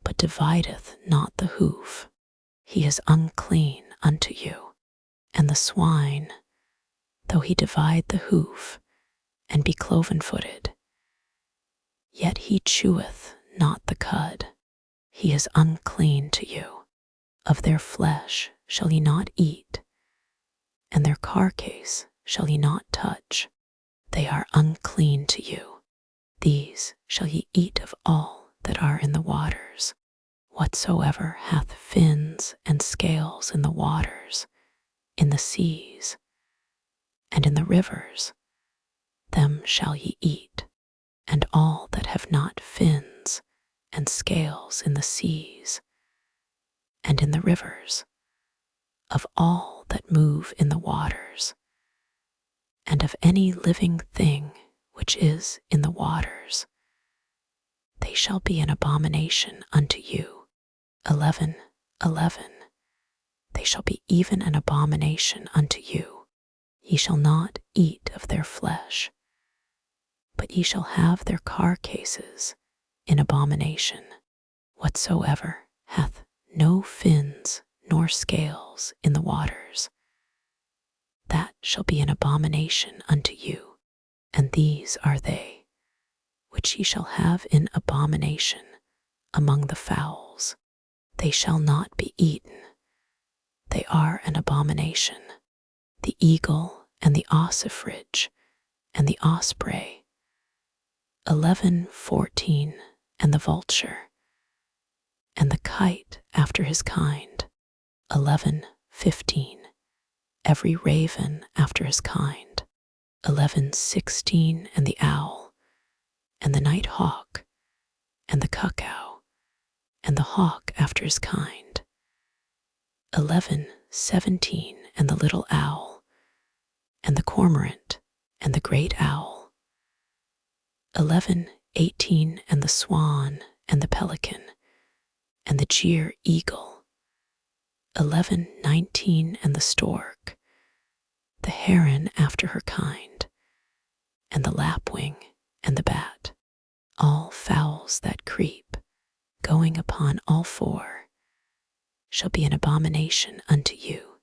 but divideth not the hoof, he is unclean unto you. And the swine, though he divide the hoof, and be cloven-footed. Yet he cheweth not the cud. He is unclean to you. Of their flesh shall ye not eat, and their carcase shall ye not touch. They are unclean to you. These shall ye eat of all that are in the waters. Whatsoever hath fins and scales in the waters, in the seas, and in the rivers, them shall ye eat. And all that have not fins and scales in the seas, and in the rivers, of all that move in the waters, and of any living thing which is in the waters, they shall be an abomination unto you. 11:11. They shall be even an abomination unto you. Ye shall not eat of their flesh, but ye shall have their carcases in abomination. Whatsoever hath no fins nor scales in the waters, that shall be an abomination unto you. And these are they which ye shall have in abomination among the fowls. They shall not be eaten. They are an abomination. The eagle and the ossifrage and the osprey. 11:14. And the vulture, and the kite after his kind. 11:15. Every raven after his kind. 11:16. And the owl, and the night hawk, and the cuckoo, and the hawk after his kind. 11:17. And the little owl, and the cormorant, and the great owl. 11:18. And the swan, and the pelican, and the jeer eagle. 11:19. And the stork, the heron after her kind, and the lapwing, and the bat. All fowls that creep, going upon all four, shall be an abomination unto you.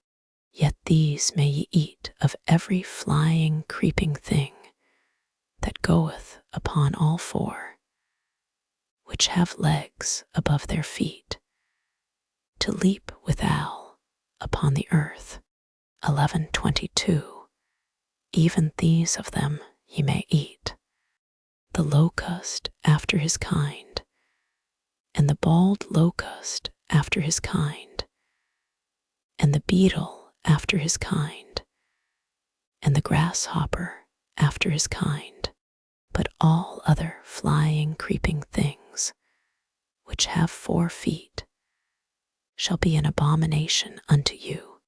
Yet these may ye eat of every flying, creeping thing that goeth upon all four, which have legs above their feet, to leap withal upon the earth. 11:22. Even these of them ye may eat. The locust after his kind, and the bald locust after his kind, and the beetle after his kind, and the grasshopper after his kind. But all other flying, creeping things, which have 4 feet, shall be an abomination unto you,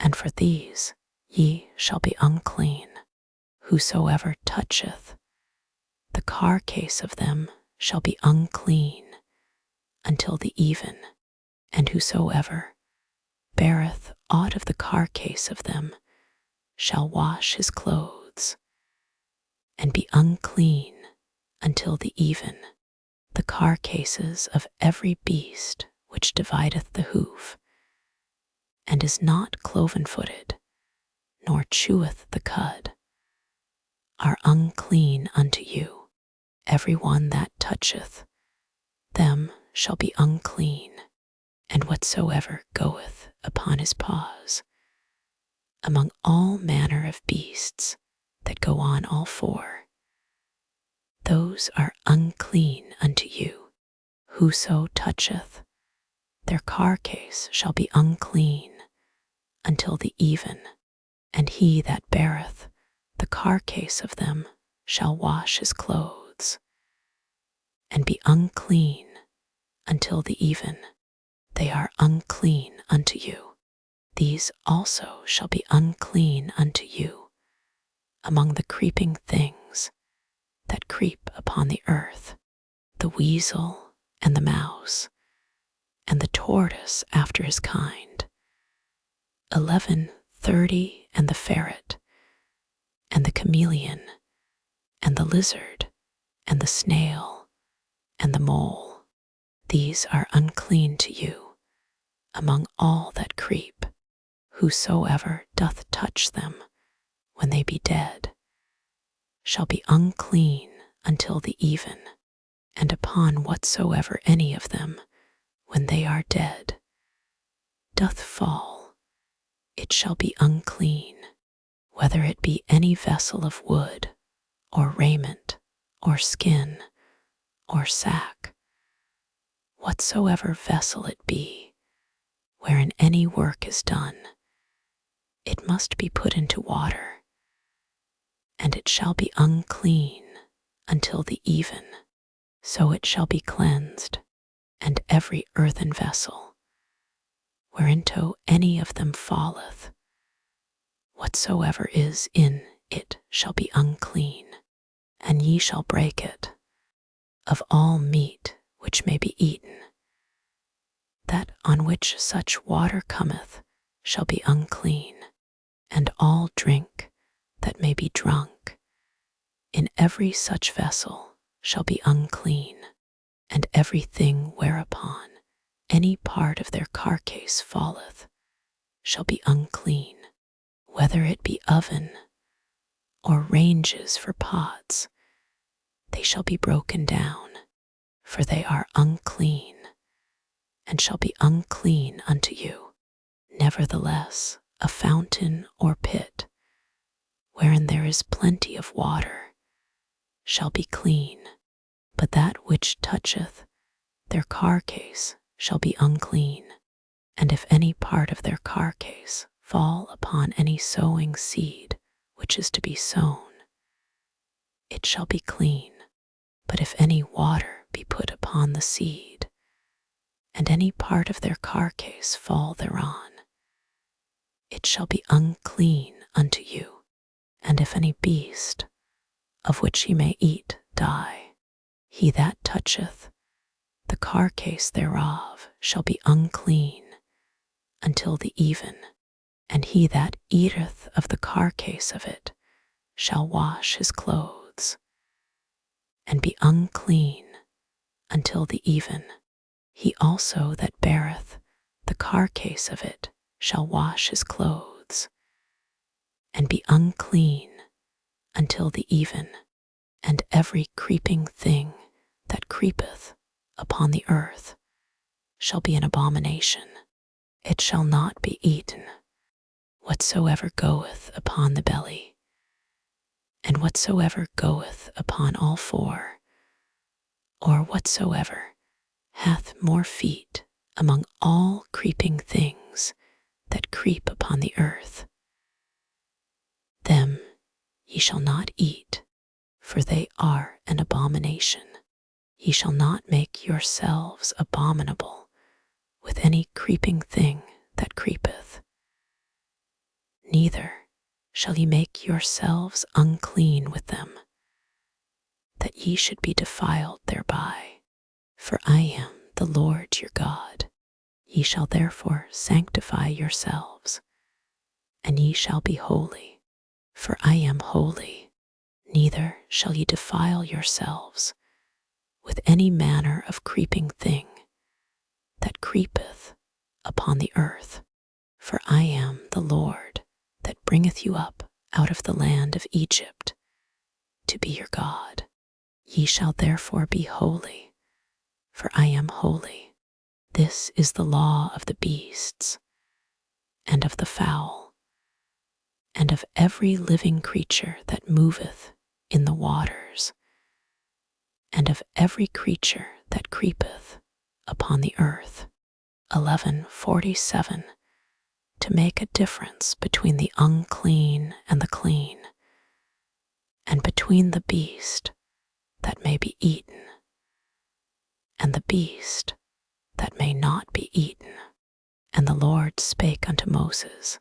and for these ye shall be unclean. Whosoever toucheth the carcase of them shall be unclean until the even, and whosoever beareth aught of the carcase of them shall wash his clothes, and be unclean until the even. The carcases of every beast which divideth the hoof, and is not cloven-footed, nor cheweth the cud, are unclean unto you. Every one that toucheth them shall be unclean, and whatsoever goeth upon his paws. Among all manner of beasts that go on all four, those are unclean unto you. Whoso toucheth their carcase shall be unclean until the even, and he that beareth the carcase of them shall wash his clothes, and be unclean until the even. They are unclean unto you. These also shall be unclean unto you among the creeping things that creep upon the earth, the weasel and the mouse, and the tortoise after his kind. 11:30. And the ferret, and the chameleon, and the lizard, and the snail, and the mole. These are unclean to you among all that creep. Whosoever doth touch them when they be dead shall be unclean until the even, and upon whatsoever any of them, when they are dead, doth fall, it shall be unclean, whether it be any vessel of wood, or raiment, or skin, or sack, whatsoever vessel it be, wherein any work is done, it must be put into water, and it shall be unclean until the even, so it shall be cleansed, and every earthen vessel, whereinto any of them falleth, whatsoever is in it shall be unclean, and ye shall break it. Of all meat which may be eaten, that on which such water cometh shall be unclean, and all drink that may be drunk in every such vessel shall be unclean, and everything whereupon any part of their carcase falleth shall be unclean, whether it be oven or ranges for pots, they shall be broken down, for they are unclean, and shall be unclean unto you. Nevertheless, a fountain or pit, wherein there is plenty of water, shall be clean, but that which toucheth their carcase shall be unclean. And if any part of their carcase fall upon any sowing seed which is to be sown, it shall be clean. But if any water be put upon the seed, and any part of their carcase fall thereon, it shall be unclean unto you. And if any beast, of which ye may eat, die, he that toucheth the carcase thereof shall be unclean until the even, and he that eateth of the carcase of it shall wash his clothes, and be unclean until the even. He also that beareth the carcase of it shall wash his clothes, and be unclean until the even. And every creeping thing that creepeth upon the earth shall be an abomination. It shall not be eaten. Whatsoever goeth upon the belly, and whatsoever goeth upon all four, or whatsoever hath more feet among all creeping things that creep upon the earth, them ye shall not eat, for they are an abomination. Ye shall not make yourselves abominable with any creeping thing that creepeth, neither shall ye make yourselves unclean with them, that ye should be defiled thereby. For I am the Lord your God. Ye shall therefore sanctify yourselves, and ye shall be holy, for I am holy. Neither shall ye defile yourselves with any manner of creeping thing that creepeth upon the earth, for I am the Lord that bringeth you up out of the land of Egypt to be your God. Ye shall therefore be holy, for I am holy. This is the law of the beasts, and of the fowl, and of every living creature that moveth in the waters, and of every creature that creepeth upon the earth. 1147. To make a difference between the unclean and the clean, and between the beast that may be eaten and the beast that may not be eaten. And the Lord spake unto Moses,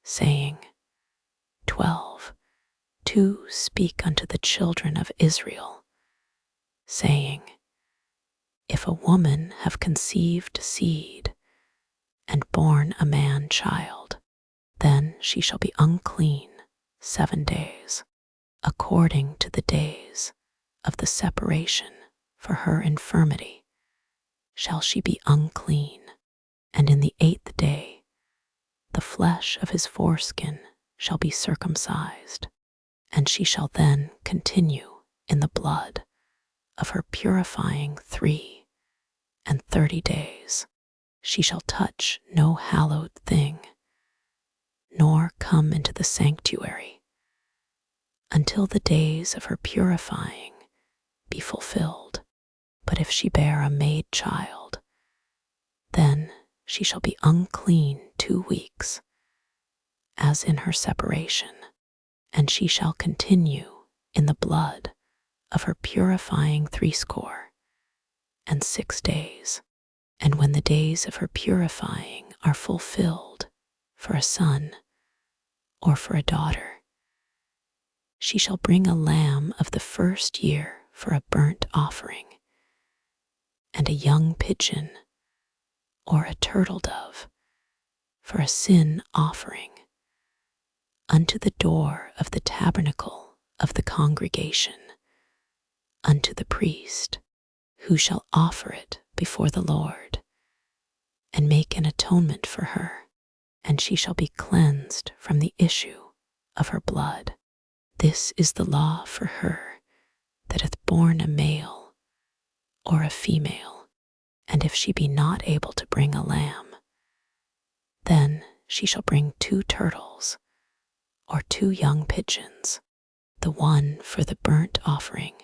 saying, 12. To speak unto the children of Israel, saying, if a woman have conceived seed, and born a man child, then she shall be unclean 7 days, according to the days of the separation for her infirmity shall she be unclean. And in the 8th day the flesh of his foreskin shall be circumcised, and she shall then continue in the blood of her purifying 33 days. She shall touch no hallowed thing, nor come into the sanctuary, until the days of her purifying be fulfilled. But if she bear a maid child, then she shall be unclean 2 weeks, as in her separation, and she shall continue in the blood of her purifying 66 days. And when the days of her purifying are fulfilled for a son or for a daughter, she shall bring a lamb of the first year for a burnt offering, and a young pigeon or a turtle dove for a sin offering unto the door of the tabernacle of the congregation, unto the priest, who shall offer it before the Lord, and make an atonement for her, and she shall be cleansed from the issue of her blood. This is the law for her that hath borne a male or a female, and if she be not able to bring a lamb, then she shall bring 2 turtles or 2 young pigeons, the one for the burnt offering,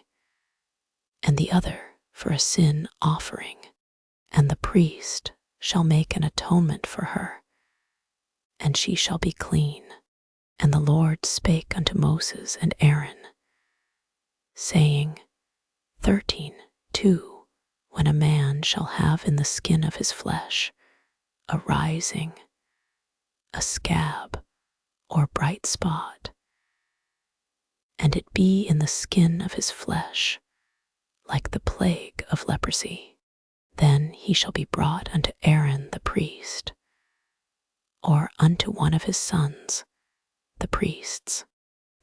and the other for a sin offering, and the priest shall make an atonement for her, and she shall be clean. And the Lord spake unto Moses and Aaron, saying, 13:2 When a man shall have in the skin of his flesh a rising, a scab, or bright spot, and it be in the skin of his flesh, like the plague of leprosy, then he shall be brought unto Aaron the priest, or unto one of his sons, the priests.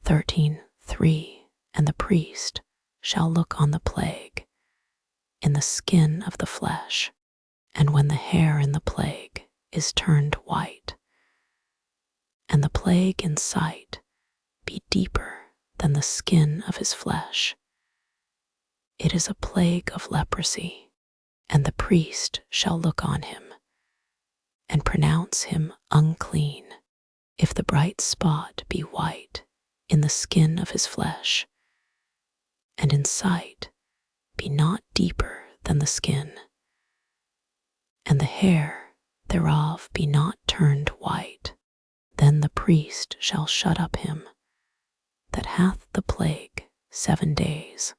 13:3 And the priest shall look on the plague in the skin of the flesh, and when the hair in the plague is turned white, and the plague in sight be deeper than the skin of his flesh, it is a plague of leprosy, and the priest shall look on him and pronounce him unclean. If the bright spot be white in the skin of his flesh, and in sight be not deeper than the skin, and the hair thereof be not turned white, then the priest shall shut up him that hath the plague 7 days.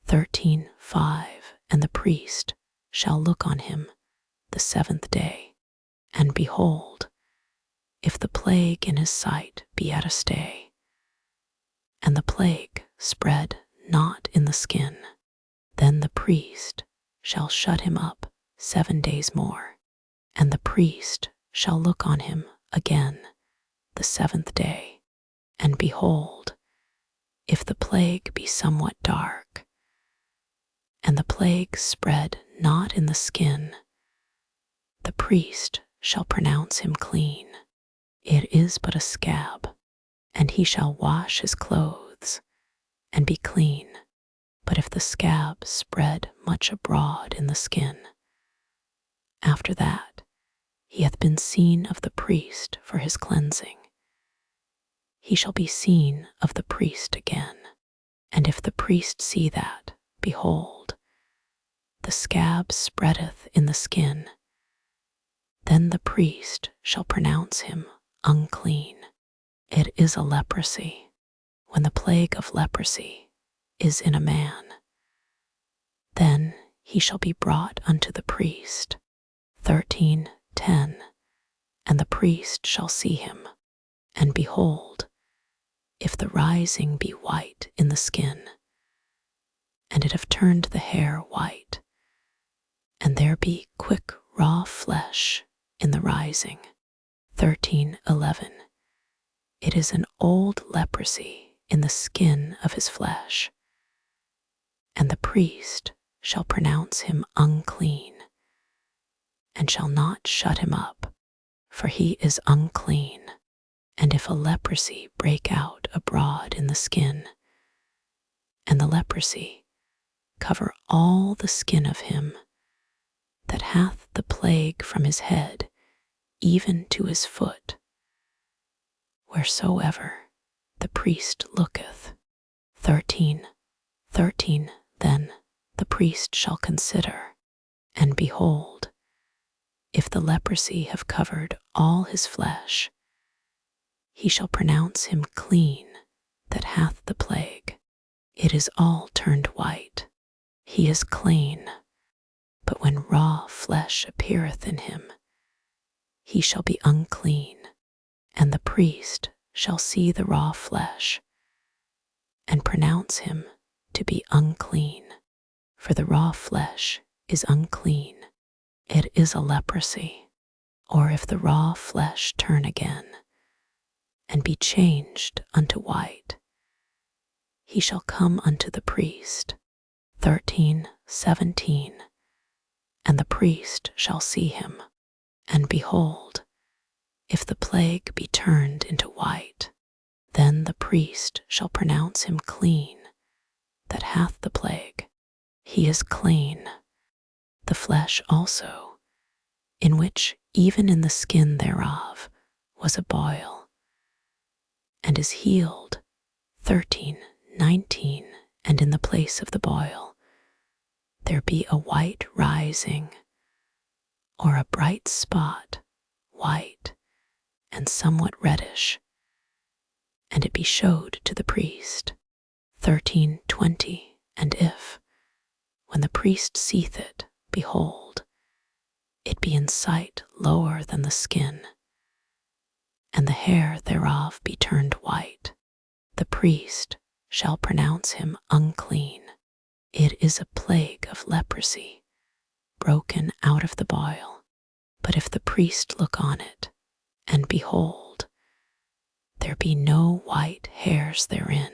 13:5 And the priest shall look on him the 7th day, and behold, if the plague in his sight be at a stay, and the plague spread not in the skin, then the priest shall shut him up 7 days more, and the priest shall look on him again the 7th day, and behold, if the plague be somewhat dark, and the plague spread not in the skin, the priest shall pronounce him clean. It is but a scab, and he shall wash his clothes and be clean. But if the scab spread much abroad in the skin, after that he hath been seen of the priest for his cleansing, he shall be seen of the priest again. And if the priest see that, behold, the scab spreadeth in the skin, then the priest shall pronounce him unclean. It is a leprosy, when the plague of leprosy is in a man. Then he shall be brought unto the priest. 13:10 And the priest shall see him, and behold, if the rising be white in the skin, and it have turned the hair white, and there be quick raw flesh in the rising. 13:11 It is an old leprosy in the skin of his flesh, and the priest shall pronounce him unclean, and shall not shut him up, for he is unclean. And if a leprosy break out abroad in the skin, and the leprosy cover all the skin of him that hath the plague from his head even to his foot, wheresoever the priest looketh. 13. Then the priest shall consider, and behold, if the leprosy have covered all his flesh, he shall pronounce him clean that hath the plague. It is all turned white. He is clean. But when raw flesh appeareth in him, he shall be unclean, and the priest shall see the raw flesh, and pronounce him to be unclean. For the raw flesh is unclean. It is a leprosy. Or if the raw flesh turn again, and be changed unto white, he shall come unto the priest. 17. And the priest shall see him, and behold, if the plague be turned into white, then the priest shall pronounce him clean that hath the plague. He is clean. The flesh also, in which even in the skin thereof was a boil, and is healed. 19. And in the place of the boil there be a white rising, or a bright spot, white and somewhat reddish, and it be showed to the priest. 20. And if, when the priest seeth it, behold, it be in sight lower than the skin, and the hair thereof be turned white, the priest shall pronounce him unclean. It is a plague of leprosy, broken out of the boil. But if the priest look on it, and behold, there be no white hairs therein,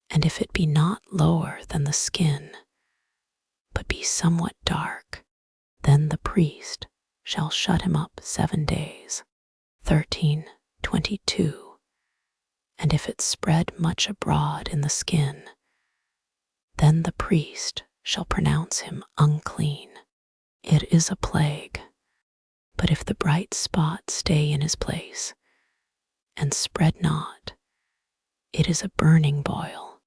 and if it be not lower than the skin, but be somewhat dark, then the priest shall shut him up 7 days. 22. And if it spread much abroad in the skin, then the priest shall pronounce him unclean. It is a plague. But if the bright spot stay in his place, and spread not, it is a burning boil,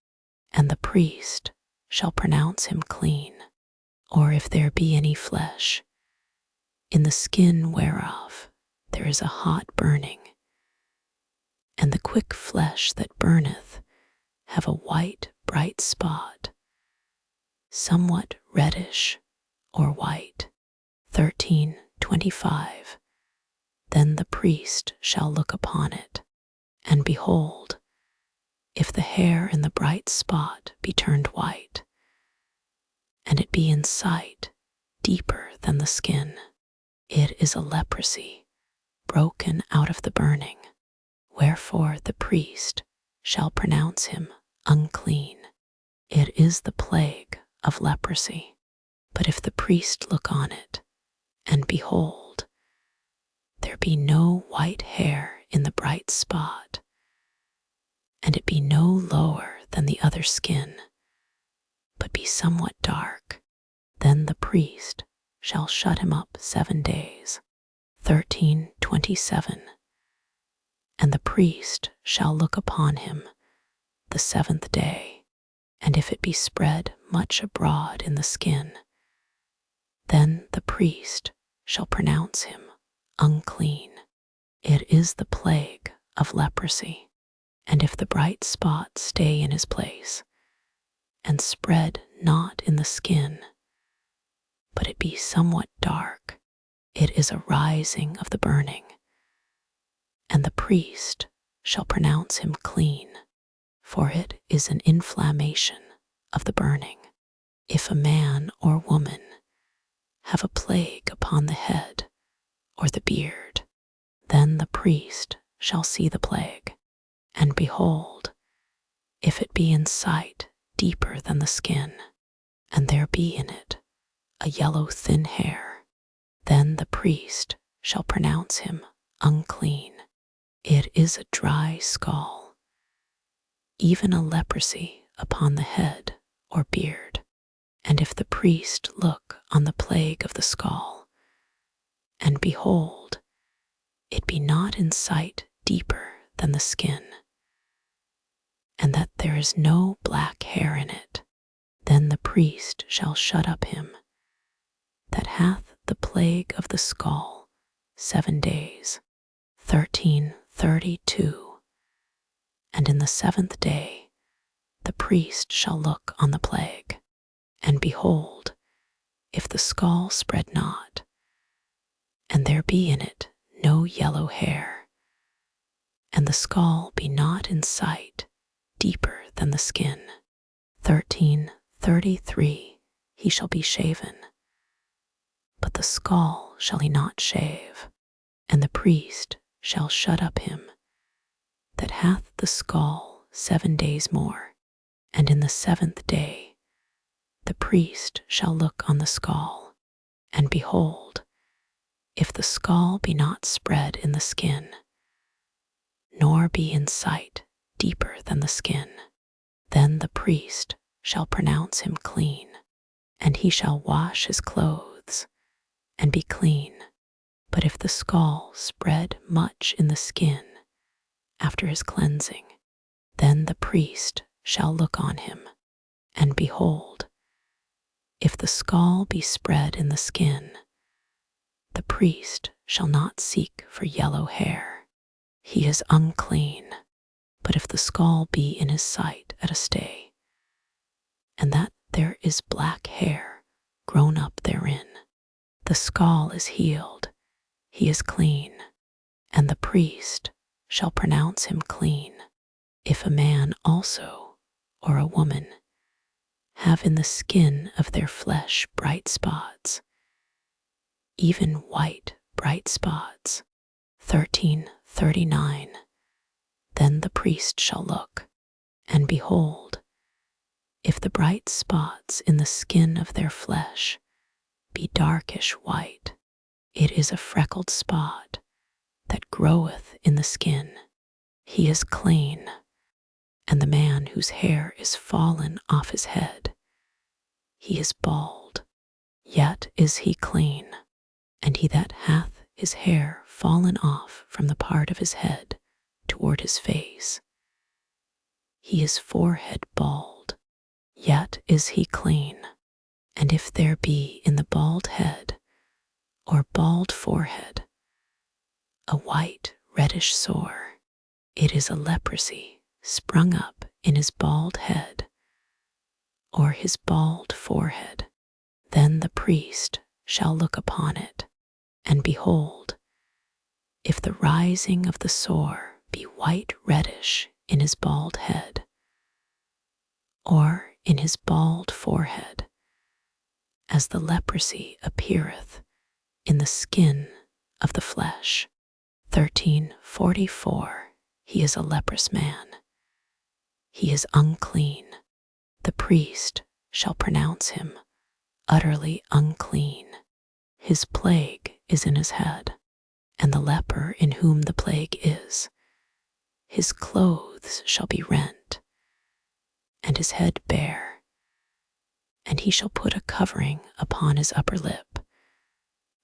and the priest shall pronounce him clean. Or if there be any flesh, in the skin whereof there is a hot burning, and the quick flesh that burneth have a white bright spot, somewhat reddish or white. 25. Then the priest shall look upon it, and behold, if the hair in the bright spot be turned white, and it be in sight deeper than the skin, it is a leprosy, broken out of the burning, wherefore the priest shall pronounce him unclean. It is the plague of leprosy. But if the priest look on it, and behold, there be no white hair in the bright spot, and it be no lower than the other skin, but be somewhat dark, then the priest shall shut him up 7 days. 27. And the priest shall look upon him the 7th day, and if it be spread much abroad in the skin, then the priest shall pronounce him unclean. It is the plague of leprosy. And if the bright spot stay in his place, and spread not in the skin, but it be somewhat dark, it is a rising of the burning, and the priest shall pronounce him clean, for it is an inflammation of the burning. If a man or woman have a plague upon the head or the beard, then the priest shall see the plague, and behold, if it be in sight deeper than the skin, and there be in it a yellow thin hair, then the priest shall pronounce him unclean. It is a dry scall, even a leprosy upon the head or beard. And if the priest look on the plague of the scall, and behold, it be not in sight deeper than the skin, and that there is no black hair in it, then the priest shall shut up him that hath the plague of the scall 7 days. 13:32. And in the 7th day the priest shall look on the plague, and behold, if the scall spread not, and there be in it no yellow hair, and the scall be not in sight deeper than the skin, 13:33, he shall be shaven, but the scall shall he not shave, and the priest shall shut up him that hath the scall 7 days more, and in the 7th day the priest shall look on the scall, and behold, if the scall be not spread in the skin, nor be in sight deeper than the skin, then the priest shall pronounce him clean, and he shall wash his clothes and be clean. But if the scall spread much in the skin after his cleansing, then the priest shall look on him, and behold, if the scall be spread in the skin, the priest shall not seek for yellow hair. He is unclean. But if the scall be in his sight at a stay, and that there is black hair grown up therein, the scall is healed, he is clean, and the priest shall pronounce him clean. If a man also, or a woman, have in the skin of their flesh bright spots, even white bright spots, 13:39, then the priest shall look, and behold, if the bright spots in the skin of their flesh be darkish white, it is a freckled spot that groweth in the skin, he is clean. And the man whose hair is fallen off his head, he is bald, yet is he clean. And he that hath his hair fallen off from the part of his head toward his face, he is forehead bald, yet is he clean. And if there be in the bald head or bald forehead a white reddish sore, it is a leprosy sprung up in his bald head or his bald forehead. Then the priest shall look upon it, and behold, if the rising of the sore be white reddish in his bald head or in his bald forehead, as the leprosy appeareth in the skin of the flesh, 13:44, he is a leprous man. He is unclean. The priest shall pronounce him utterly unclean. His plague is in his head, and the leper in whom the plague is, his clothes shall be rent, and his head bare, and he shall put a covering upon his upper lip,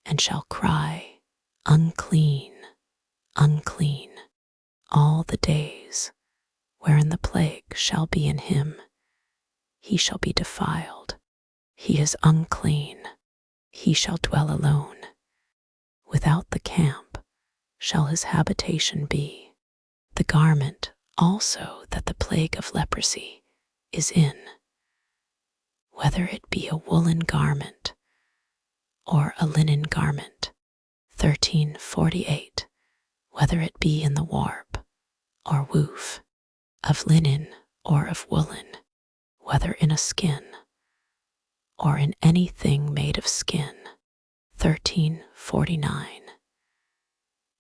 and shall cry, unclean, unclean, all the days wherein the plague shall be in him. He shall be defiled. He is unclean. He shall dwell alone. Without the camp shall his habitation be. The garment also that the plague of leprosy is in, whether it be a woolen garment or a linen garment, 13:48, whether it be in the warp or woof, of linen or of woolen, whether in a skin or in anything made of skin, 13:49.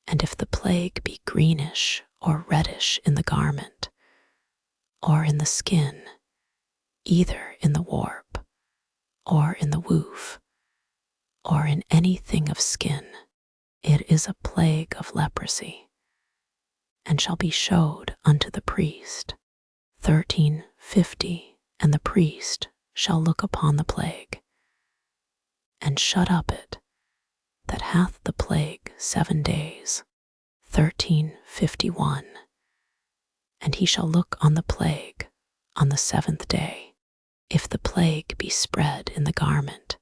And if the plague be greenish or reddish in the garment or in the skin, either in the warp or in the woof or in anything of skin, it is a plague of leprosy, and shall be showed unto the priest. 1350. And the priest shall look upon the plague, and shut up it that hath the plague 7 days. 1351. And he shall look on the plague on the 7th day. If the plague be spread in the garment,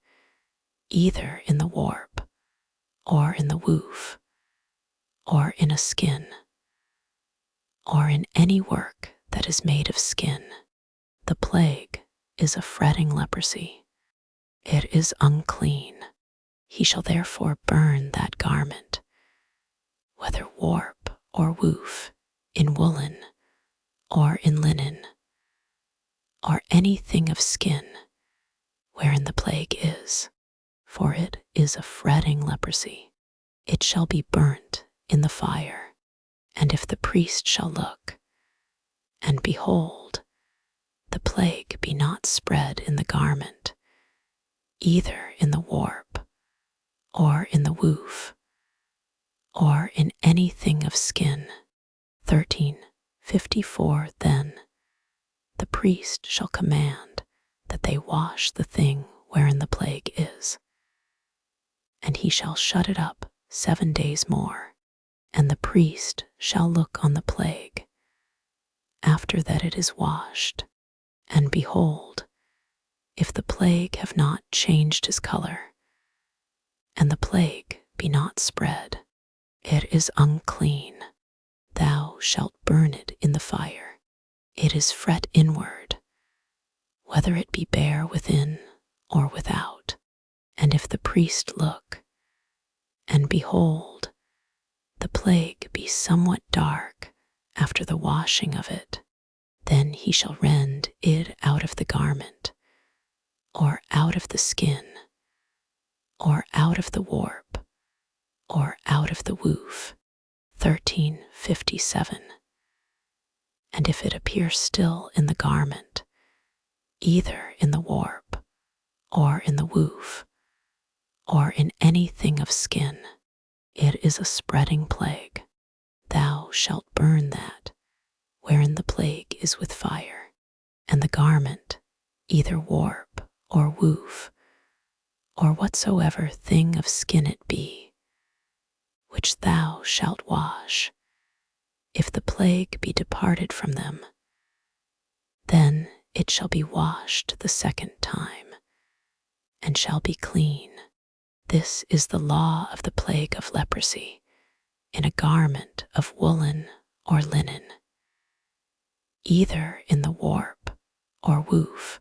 either in the warp, or in the woof, or in a skin, or in any work that is made of skin, the plague is a fretting leprosy. It is unclean. He shall therefore burn that garment, whether warp or woof, in woolen, or in linen, or anything of skin, wherein the plague is, for it is a fretting leprosy. It shall be burnt in the fire. And if the priest shall look, and behold, the plague be not spread in the garment, either in the warp, or in the woof, or in anything of skin. 1354. Then the priest shall command that they wash the thing wherein the plague is, and he shall shut it up 7 days more. And the priest shall look on the plague after that it is washed, and behold, if the plague have not changed his color, and the plague be not spread, it is unclean. Thou shalt burn it in the fire. It is fret inward, whether it be bare within or without. And if the priest look, and behold, the plague be somewhat dark after the washing of it, then he shall rend it out of the garment, or out of the skin, or out of the warp, or out of the woof. 1357. And if it appear still in the garment, either in the warp, or in the woof, or in anything of skin, it is a spreading plague. Thou shalt burn that wherein the plague is with fire, and the garment, either warp or woof, or whatsoever thing of skin it be, which thou shalt wash, if the plague be departed from them, then it shall be washed the 2nd time, and shall be clean. This is the law of the plague of leprosy, in a garment of woolen or linen, either in the warp or woof,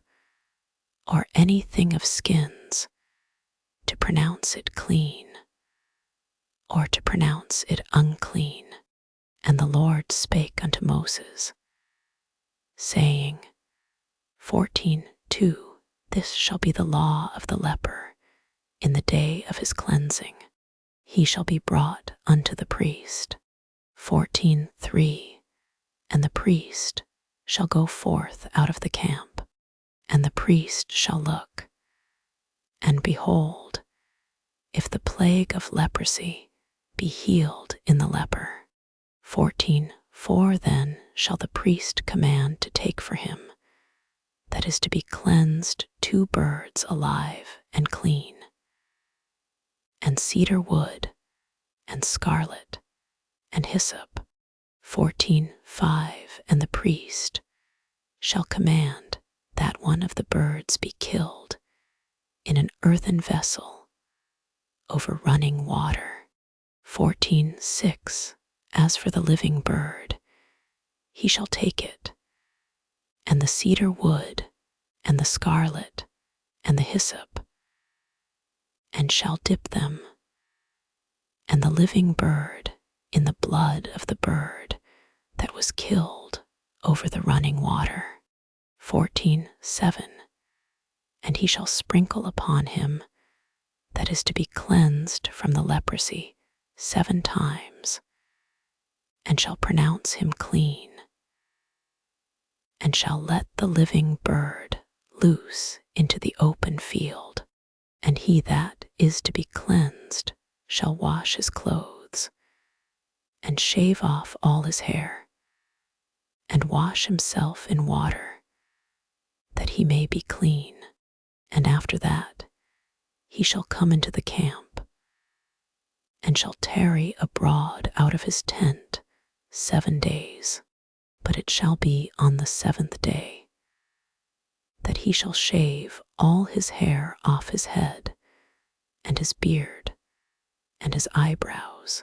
or anything of skins, to pronounce it clean, or to pronounce it unclean. And the Lord spake unto Moses, saying, 14:2. This shall be the law of the leper in the day of his cleansing. He shall be brought unto the priest. 14:3. And the priest shall go forth out of the camp, and the priest shall look, and behold, if the plague of leprosy be healed in the leper. 14:4. Then shall the priest command to take for him, that is to be cleansed, 2 birds alive and clean, and cedar wood, and scarlet, and hyssop. 14:5. And the priest shall command that one of the birds be killed in an earthen vessel over running water. 14:6. As for the living bird, he shall take it, and the cedar wood, and the scarlet, and the hyssop, and shall dip them, and the living bird in the blood of the bird that was killed over the running water. 14:7. And he shall sprinkle upon him that is to be cleansed from the leprosy 7 times, and shall pronounce him clean, and shall let the living bird loose into the open field, and he that is to be cleansed shall wash his clothes, and shave off all his hair, and wash himself in water, that he may be clean. And after that he shall come into the camp, and shall tarry abroad out of his tent 7 days. But it shall be on the 7th day that he shall shave all his hair off his head, and his beard, and his eyebrows,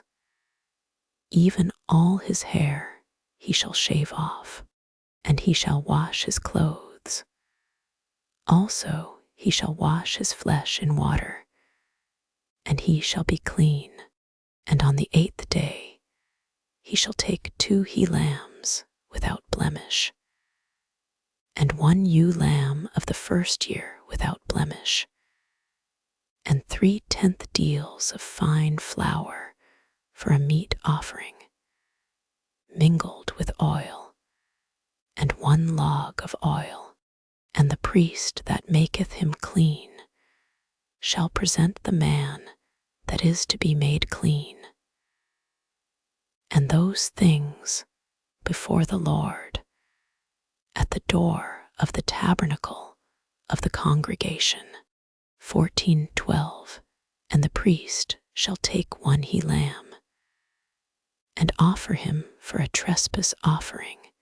even all his hair he shall shave off, and he shall wash his clothes. Also he shall wash his flesh in water, and he shall be clean. And on the 8th day he shall take 2 he-lambs without blemish, and 1 ewe lamb of the first year without blemish, and 3/10 deals of fine flour for a meat offering, mingled with oil, and 1 log of oil. And the priest that maketh him clean shall present the man that is to be made clean, and those things before the Lord at the door of the tabernacle of the congregation. 14:12. And the priest shall take 1 he-lamb, and offer him for a trespass offering,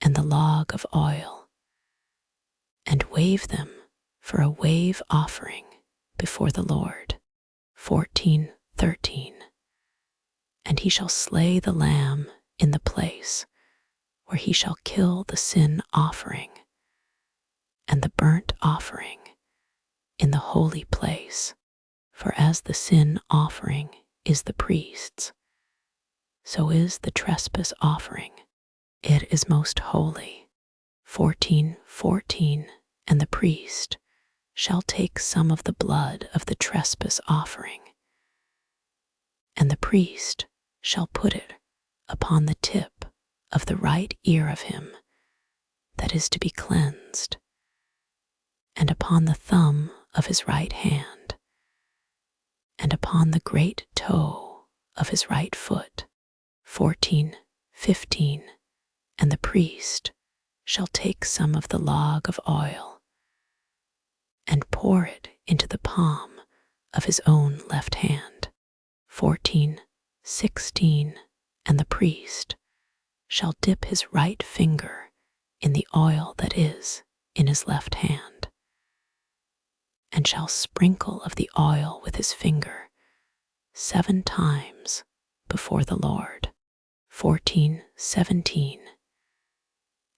and the log of oil, and wave them for a wave offering before the Lord. 14:13. And he shall slay the lamb in the place where he shall kill the sin offering, and the burnt offering in the holy place. For as the sin offering is the priest's, so is the trespass offering. It is most holy. 14:14. And the priest shall take some of the blood of the trespass offering, and the priest shall put it upon the tip of the right ear of him that is to be cleansed, and upon the thumb of his right hand, and upon the great toe of his right foot. 14:15. And the priest shall take some of the log of oil, and pour it into the palm of his own left hand. 14:16. And the priest shall dip his right finger in the oil that is in his left hand, and shall sprinkle of the oil with his finger 7 times before the Lord. 14:17.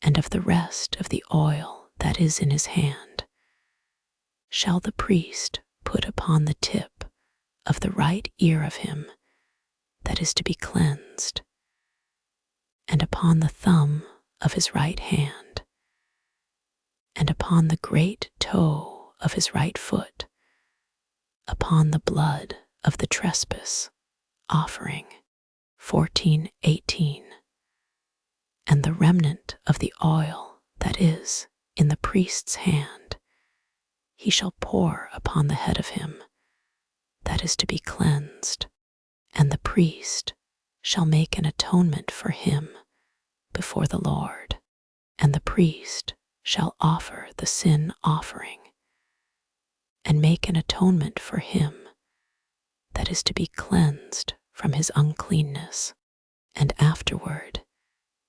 And of the rest of the oil that is in his hand shall the priest put upon the tip of the right ear of him that is to be cleansed, and upon the thumb of his right hand, and upon the great toe of his right foot, upon the blood of the trespass offering. 14:18. And the remnant of the oil that is in the priest's hand he shall pour upon the head of him that is to be cleansed, and the priest shall make an atonement for him before the Lord. And the priest shall offer the sin offering, and make an atonement for him that is to be cleansed from his uncleanness, and afterward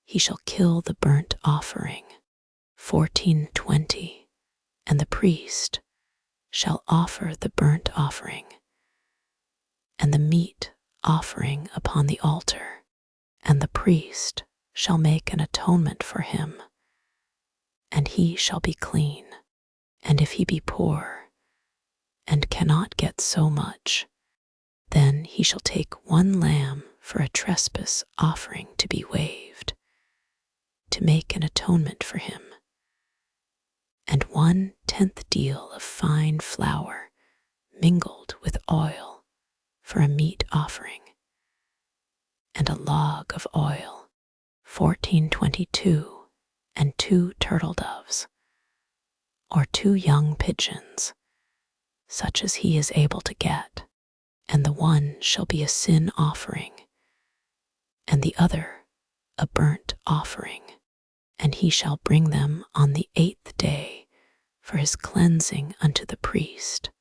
he shall kill the burnt offering. 14:20. And the priest shall offer the burnt offering and the meat offering upon the altar, and the priest shall make an atonement for him, and he shall be clean. And if he be poor and cannot get so much, then he shall take 1 lamb for a trespass offering to be waved, to make an atonement for him, and 1/10 deal of fine flour mingled with oil for a meat offering, and a log of oil. 14:22. And 2 turtle doves, or 2 young pigeons, such as he is able to get, and the one shall be a sin offering, and the other a burnt offering. And he shall bring them on the 8th day for his cleansing unto the priest,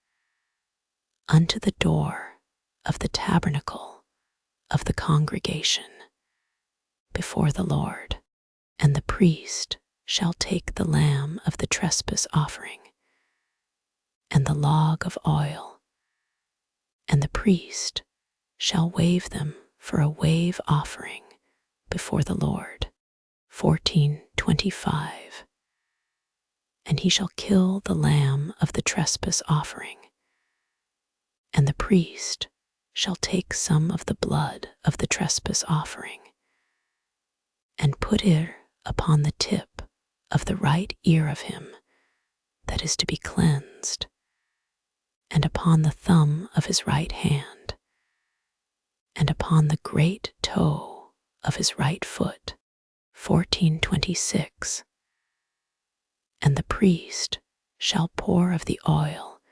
unto the door of the tabernacle of the congregation before the Lord. And the priest shall take the lamb of the trespass offering, and the log of oil, and the priest shall wave them for a wave offering before the Lord. 14:25. And he shall kill the lamb of the trespass offering, and the priest shall take some of the blood of the trespass offering, and put it upon the tip of the right ear of him that is to be cleansed, and upon the thumb of his right hand, and upon the great toe of his right foot. 14:26. And the priest shall pour of the oil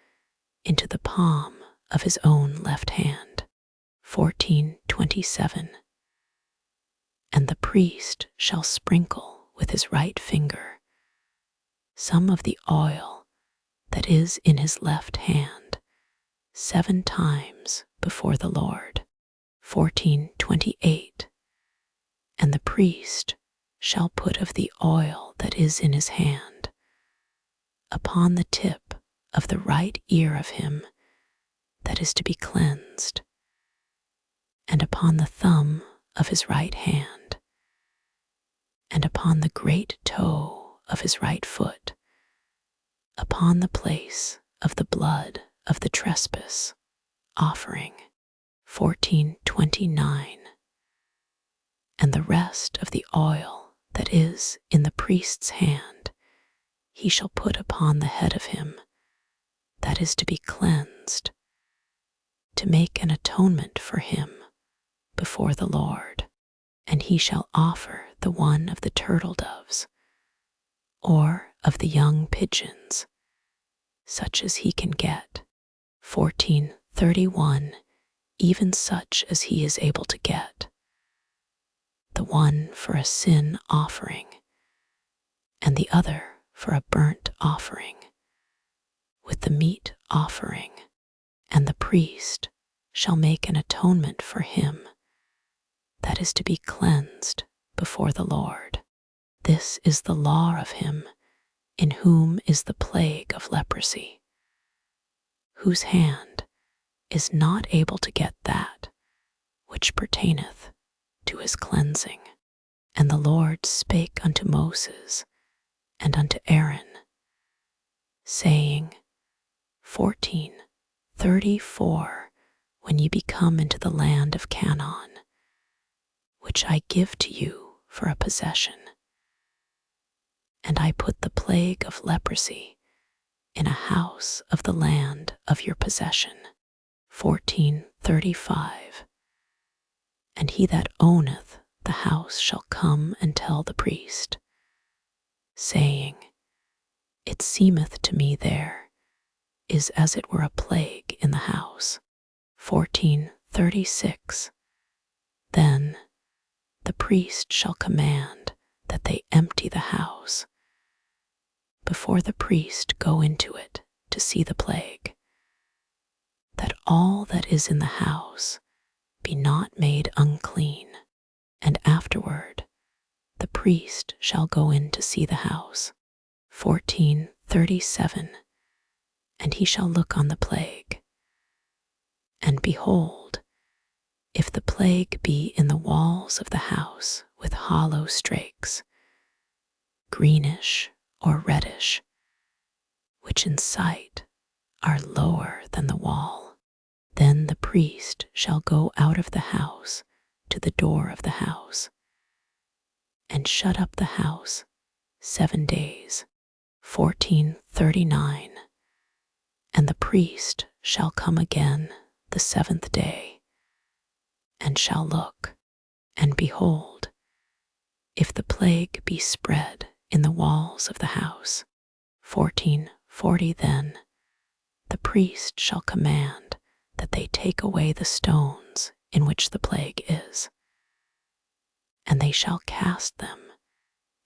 into the palm of his own left hand. 14:27. And the priest shall sprinkle with his right finger some of the oil that is in his left hand 7 times before the Lord. 14:28. And the priest shall put of the oil that is in his hand upon the tip of the right ear of him that is to be cleansed, and upon the thumb of his right hand, and upon the great toe of his right foot, upon the place of the blood of the trespass offering. 14:29. And the rest of the oil that is in the priest's hand he shall put upon the head of him that is to be cleansed, to make an atonement for him before the Lord. And he shall offer the one of the turtle doves, or of the young pigeons, such as he can get. 14:31. Even such as he is able to get, the one for a sin offering, and the other for a burnt offering, with the meat offering. And the priest shall make an atonement for him that is to be cleansed before the Lord. This is the law of him in whom is the plague of leprosy, whose hand is not able to get that which pertaineth to his cleansing. And the Lord spake unto Moses and unto Aaron, saying, 14:34. When ye be come into the land of Canaan, which I give to you for a possession, and I put the plague of leprosy in a house of the land of your possession. 14:35. And he that owneth the house shall come and tell the priest, saying, It seemeth to me there is as it were a plague in the house. 14:36. Then the priest shall command that they empty the house before the priest go into it to see the plague, that all that is in the house be not made unclean. And afterward the priest shall go in to see the house. 14:37. And he shall look on the plague, and behold, if the plague be in the walls of the house with hollow strakes, greenish or reddish, which in sight are lower than the wall, then the priest shall go out of the house to the door of the house, and shut up the house 7 days. 14:39. And the priest shall come again the 7th day, and shall look, and behold, if the plague be spread in the walls of the house. 14:40. Then the priest shall command that they take away the stones in which the plague is, and they shall cast them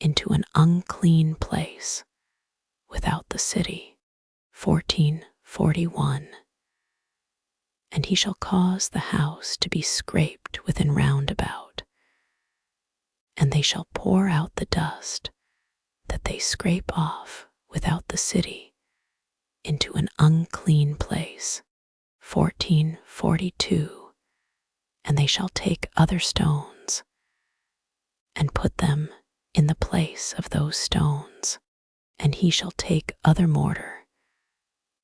into an unclean place without the city. 1441. And he shall cause the house to be scraped within round about, and they shall pour out the dust that they scrape off without the city into an unclean place. 1442. And they shall take other stones and put them in the place of those stones, and he shall take other mortar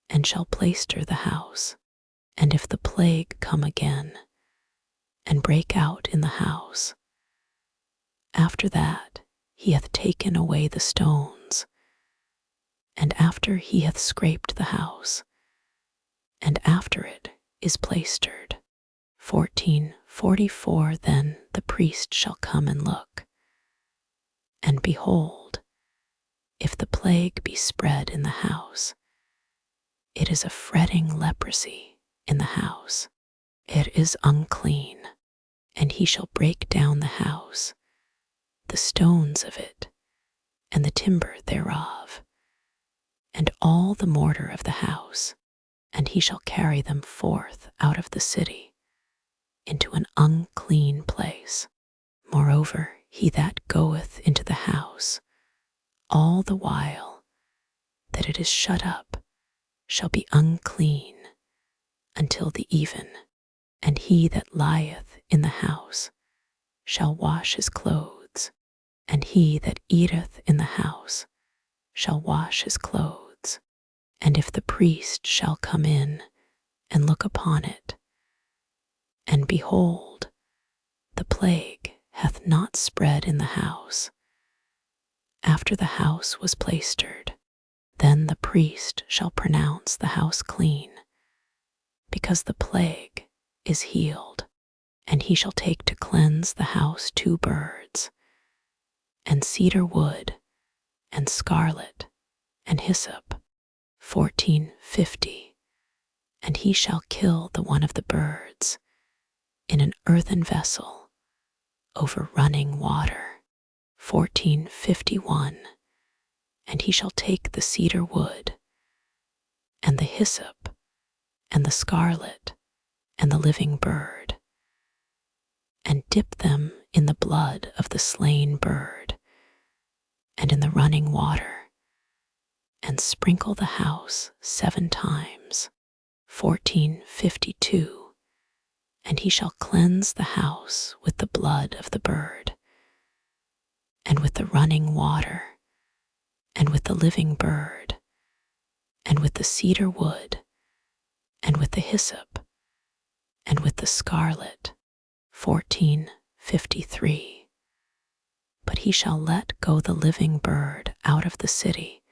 and shall plaister the house. And if the plague come again and break out in the house, after that he hath taken away the stones, and after he hath scraped the house, and after it is plaistered. 1444. Then the priest shall come and look, and behold, if the plague be spread in the house, it is a fretting leprosy in the house, it is unclean, and he shall break down the house, the stones of it, and the timber thereof, and all the mortar of the house, and he shall carry them forth out of the city into an unclean place. Moreover, he that goeth into the house all the while that it is shut up shall be unclean until the even, and he that lieth in the house shall wash his clothes, and he that eateth in the house shall wash his clothes. And if the priest shall come in and look upon it, and behold, the plague hath not spread in the house, after the house was plaistered, then the priest shall pronounce the house clean, because the plague is healed. And he shall take to cleanse the house 2 birds, and cedar wood, and scarlet, and hyssop. 1450. And he shall kill the one of the birds in an earthen vessel over running water. 1451. And he shall take the cedar wood, and the hyssop, and the scarlet, and the living bird, and dip them in the blood of the slain bird, and in the running water, and sprinkle the house 7 times. 1452. And he shall cleanse the house with the blood of the bird, and with the running water, and with the living bird, and with the cedar wood, and with the hyssop, and with the scarlet. 1453. But he shall let go the living bird out of the city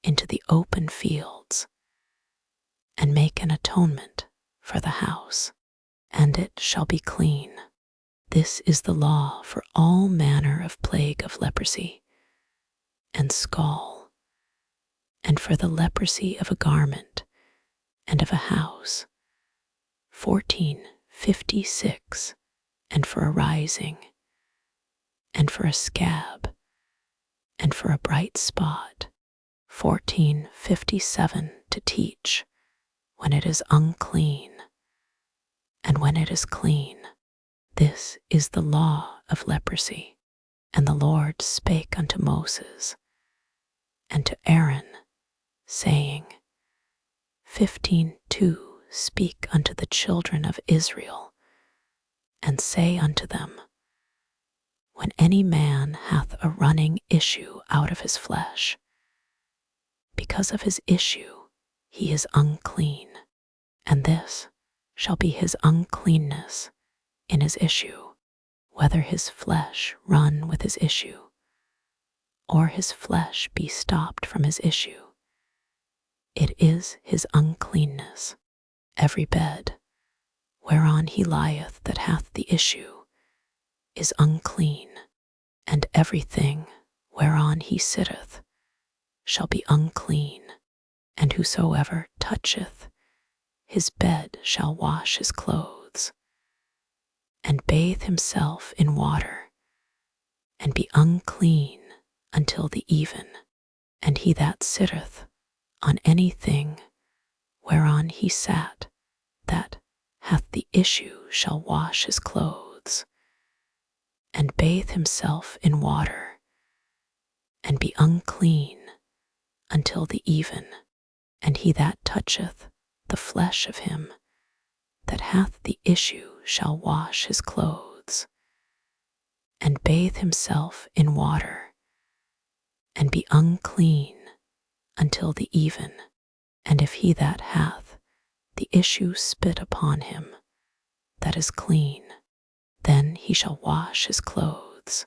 into the open fields, and make an atonement for the house, and it shall be clean. This is the law for all manner of plague of leprosy, and scall, and for the leprosy of a garment, and of a house. 1456. And for a rising, and for a scab, and for a bright spot. 1457. To teach when it is unclean, and when it is clean. This is the law of leprosy. And the Lord spake unto Moses and to Aaron, saying, 15:2. Speak unto the children of Israel, and say unto them, when any man hath a running issue out of his flesh, because of his issue he is unclean, and this shall be his uncleanness in his issue, whether his flesh run with his issue, or his flesh be stopped from his issue. It is his uncleanness. Every bed whereon he lieth that hath the issue is unclean, and everything whereon he sitteth shall be unclean, and whosoever toucheth his bed shall wash his clothes, and bathe himself in water, and be unclean until the even. And he that sitteth on anything whereon he sat, that hath the issue, shall wash his clothes, and bathe himself in water, and be unclean until the even. And he that toucheth the flesh of him that hath the issue shall wash his clothes, and bathe himself in water, and be unclean until the even. And if he that hath the issue spit upon him that is clean, then he shall wash his clothes,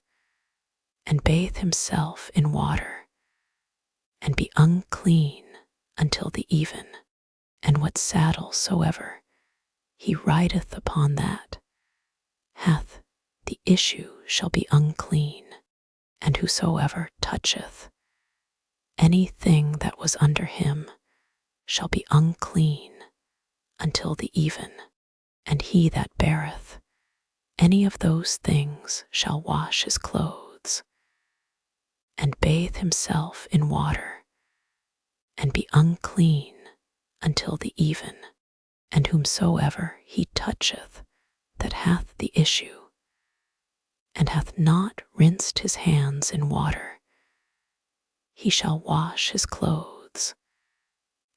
and bathe himself in water, and be unclean until the even. And what saddle soever he rideth upon that hath the issue shall be unclean. And whosoever toucheth anything that was under him shall be unclean until the even. And he that beareth any of those things shall wash his clothes, and bathe himself in water, and be unclean until the even. And whomsoever he toucheth that hath the issue, and hath not rinsed his hands in water, he shall wash his clothes,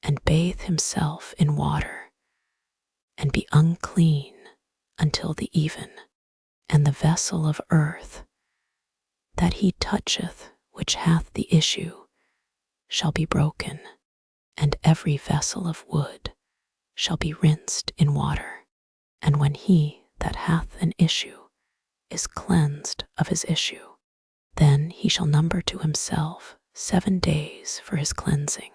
and bathe himself in water, and be unclean until the even. And the vessel of earth that he toucheth which hath the issue shall be broken, and every vessel of wood shall be rinsed in water. And when he that hath an issue is cleansed of his issue, then he shall number to himself 7 days for his cleansing,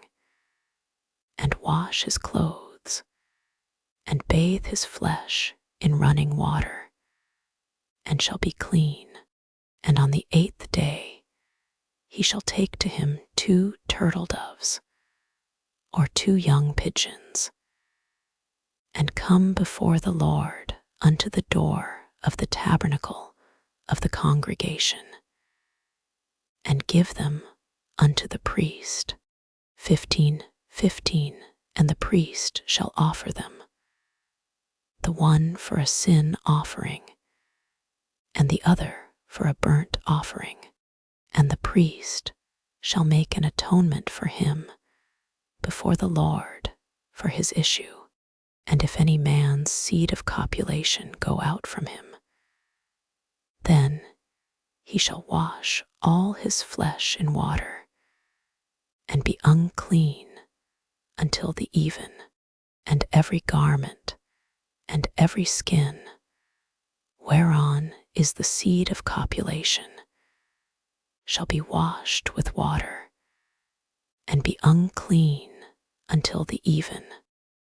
and wash his clothes, and bathe his flesh in running water, and shall be clean. And on the 8th day he shall take to him 2 turtle doves, or 2 young pigeons, and come before the Lord unto the door of the tabernacle of the congregation, and give them unto the priest, 15, and the priest shall offer them, the one for a sin offering, and the other for a burnt offering. And the priest shall make an atonement for him before the Lord for his issue. And if any man's seed of copulation go out from him, then he shall wash all his flesh in water, and be unclean until the even. And every garment and every skin whereon is the seed of copulation shall be washed with water, and be unclean until the even.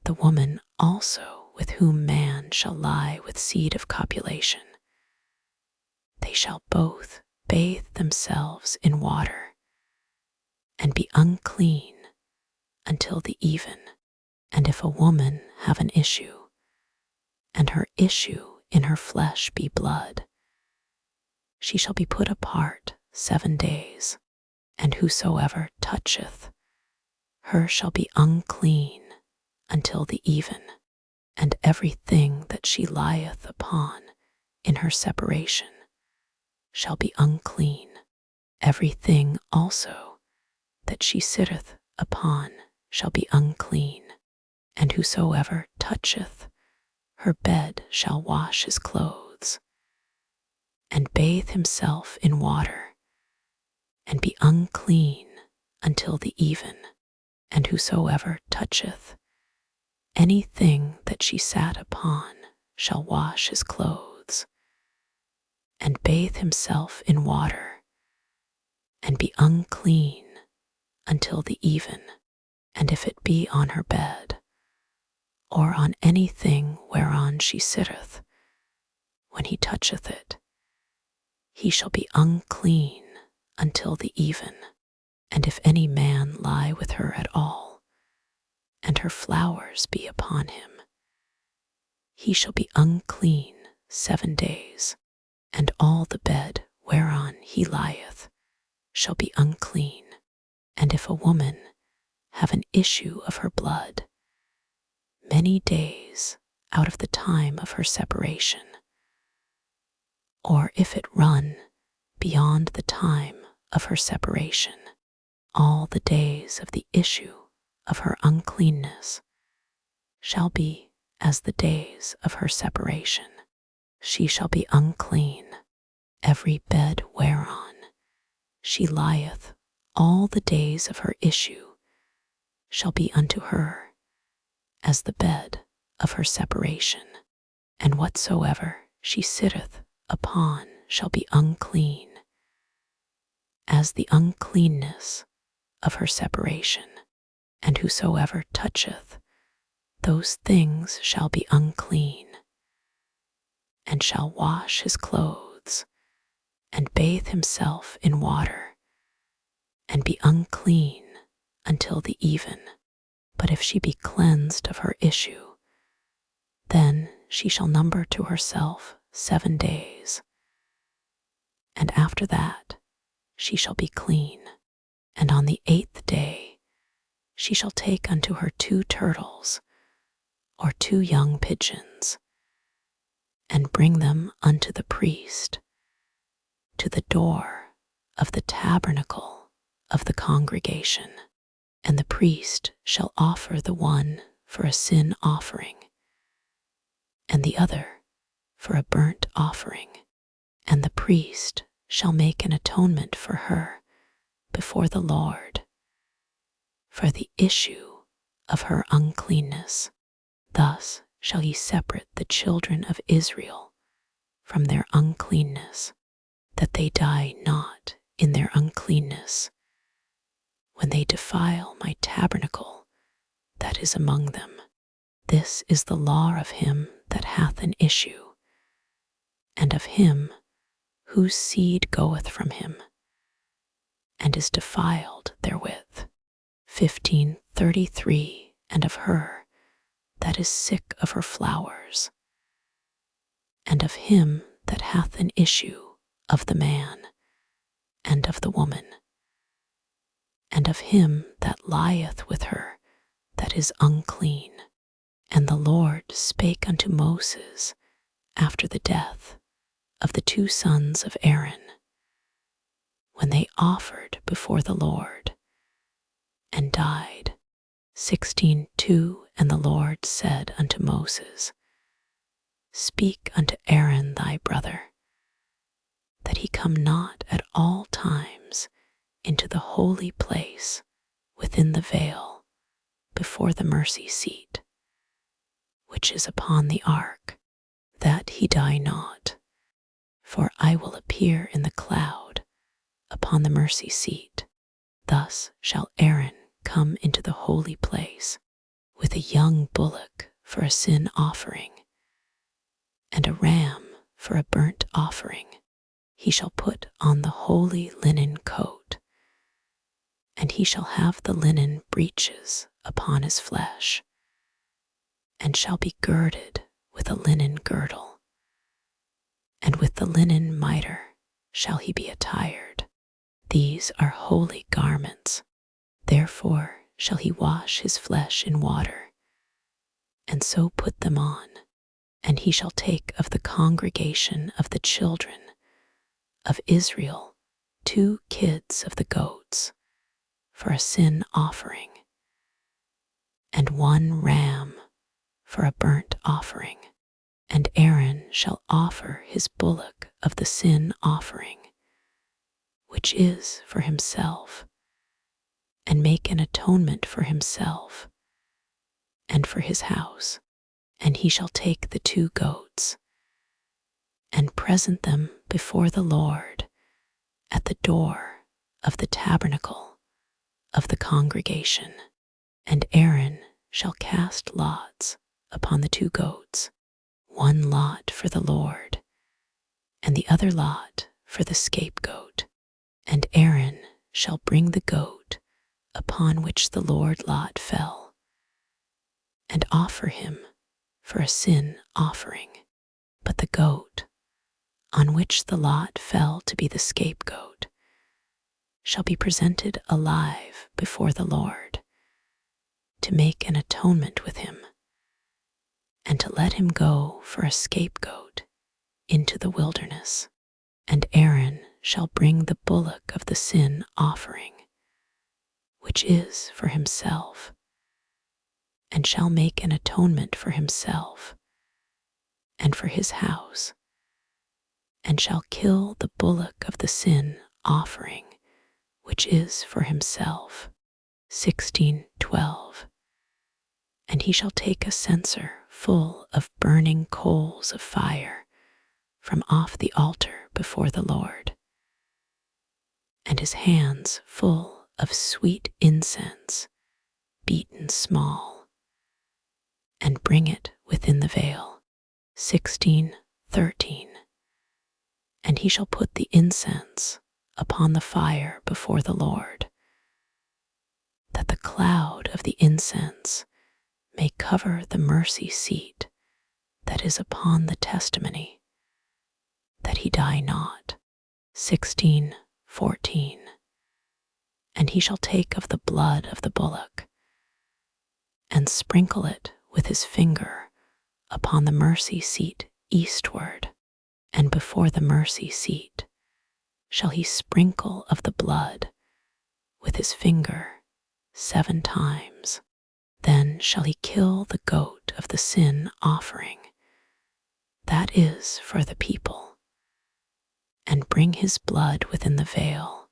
The woman also with whom man shall lie with seed of copulation, they shall both bathe themselves in water, and be unclean until the even. And if a woman have an issue, and her issue in her flesh be blood, she shall be put apart 7 days, and whosoever toucheth her shall be unclean until the even. And everything that she lieth upon in her separation shall be unclean. Everything also that she sitteth upon shall be unclean. And whosoever toucheth her bed shall wash his clothes, and bathe himself in water, and be unclean until the even. And whosoever toucheth anything that she sat upon shall wash his clothes, and bathe himself in water, and be unclean until the even. And if it be on her bed, or on anything whereon she sitteth, when he toucheth it, he shall be unclean until the even. And if any man lie with her at all, and her flowers be upon him, he shall be unclean 7 days. And all the bed whereon he lieth shall be unclean. And if a woman have an issue of her blood many days out of the time of her separation, or if it run beyond the time of her separation, all the days of the issue of her uncleanness shall be as the days of her separation. She shall be unclean. Every bed whereon she lieth all the days of her issue shall be unto her as the bed of her separation, and whatsoever she sitteth upon shall be unclean, as the uncleanness of her separation. And whosoever toucheth those things shall be unclean, and shall wash his clothes, and bathe himself in water, and be unclean until the even. But if she be cleansed of her issue, then she shall number to herself 7 days, and after that she shall be clean. And on the 8th day she shall take unto her 2 turtles, or 2 young pigeons, and bring them unto the priest to the door of the tabernacle of the congregation. And the priest shall offer the one for a sin offering, and the other for a burnt offering. And the priest shall make an atonement for her before the Lord for the issue of her uncleanness. Thus shall ye separate the children of Israel from their uncleanness, that they die not in their uncleanness, when they defile my tabernacle that is among them. This is the law of him that hath an issue, and of him whose seed goeth from him, and is defiled therewith. 15:33. And of her that is sick of her flowers, and of him that hath an issue of the man, and of the woman, and of him that lieth with her that is unclean. And the Lord spake unto Moses after the death of the 2 sons of Aaron, when they offered before the Lord, and died. 16:2. And the Lord said unto Moses, Speak unto Aaron thy brother, that he come not at all times into the holy place within the veil before the mercy seat, which is upon the ark, that he die not. For I will appear in the cloud upon the mercy seat. Thus shall Aaron come into the holy place with a young bullock for a sin offering, and a ram for a burnt offering. He shall put on the holy linen coat, and he shall have the linen breeches upon his flesh, and shall be girded with a linen girdle, and with the linen mitre shall he be attired. These are holy garments. Therefore shall he wash his flesh in water, and so put them on. And he shall take of the congregation of the children of Israel 2 kids of the goats for a sin offering, and 1 ram for a burnt offering. And Aaron shall offer his bullock of the sin offering, which is for himself, and make an atonement for himself and for his house. And he shall take the 2 goats, and present them before the Lord at the door of the tabernacle of the congregation. And Aaron shall cast lots upon the 2 goats, 1 lot for the Lord, and the other lot for the scapegoat. And Aaron shall bring the goat upon which the Lord lot fell, and offer him for a sin offering. But the goat on which the lot fell to be the scapegoat, shall be presented alive before the Lord, to make an atonement with him, and to let him go for a scapegoat into the wilderness. And Aaron shall bring the bullock of the sin offering, which is for himself, and shall make an atonement for himself and for his house, and shall kill the bullock of the sin offering, which is for himself. 16:12. And he shall take a censer full of burning coals of fire from off the altar before the Lord, and his hands full of sweet incense beaten small, and bring it within the veil. 16:13. And he shall put the incense upon the fire before the Lord, that the cloud of the incense may cover the mercy seat that is upon the testimony, that he die not. 16:14. And he shall take of the blood of the bullock, and sprinkle it with his finger upon the mercy seat eastward, and before the mercy seat shall he sprinkle of the blood with his finger 7 times. Then shall he kill the goat of the sin offering, that is for the people, and bring his blood within the veil,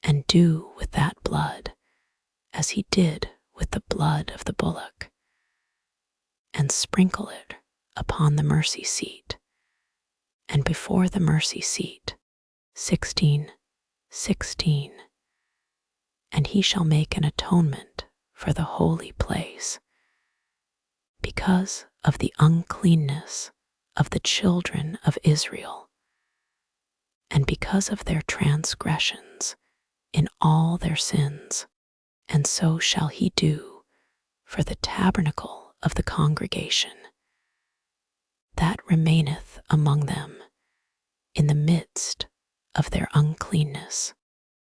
and do with that blood as he did with the blood of the bullock, and sprinkle it upon the mercy seat, and before the mercy seat. 16:16. And he shall make an atonement for the holy place, because of the uncleanness of the children of Israel, and because of their transgressions in all their sins. And so shall he do for the tabernacle of the congregation, that remaineth among them in the midst of their uncleanness.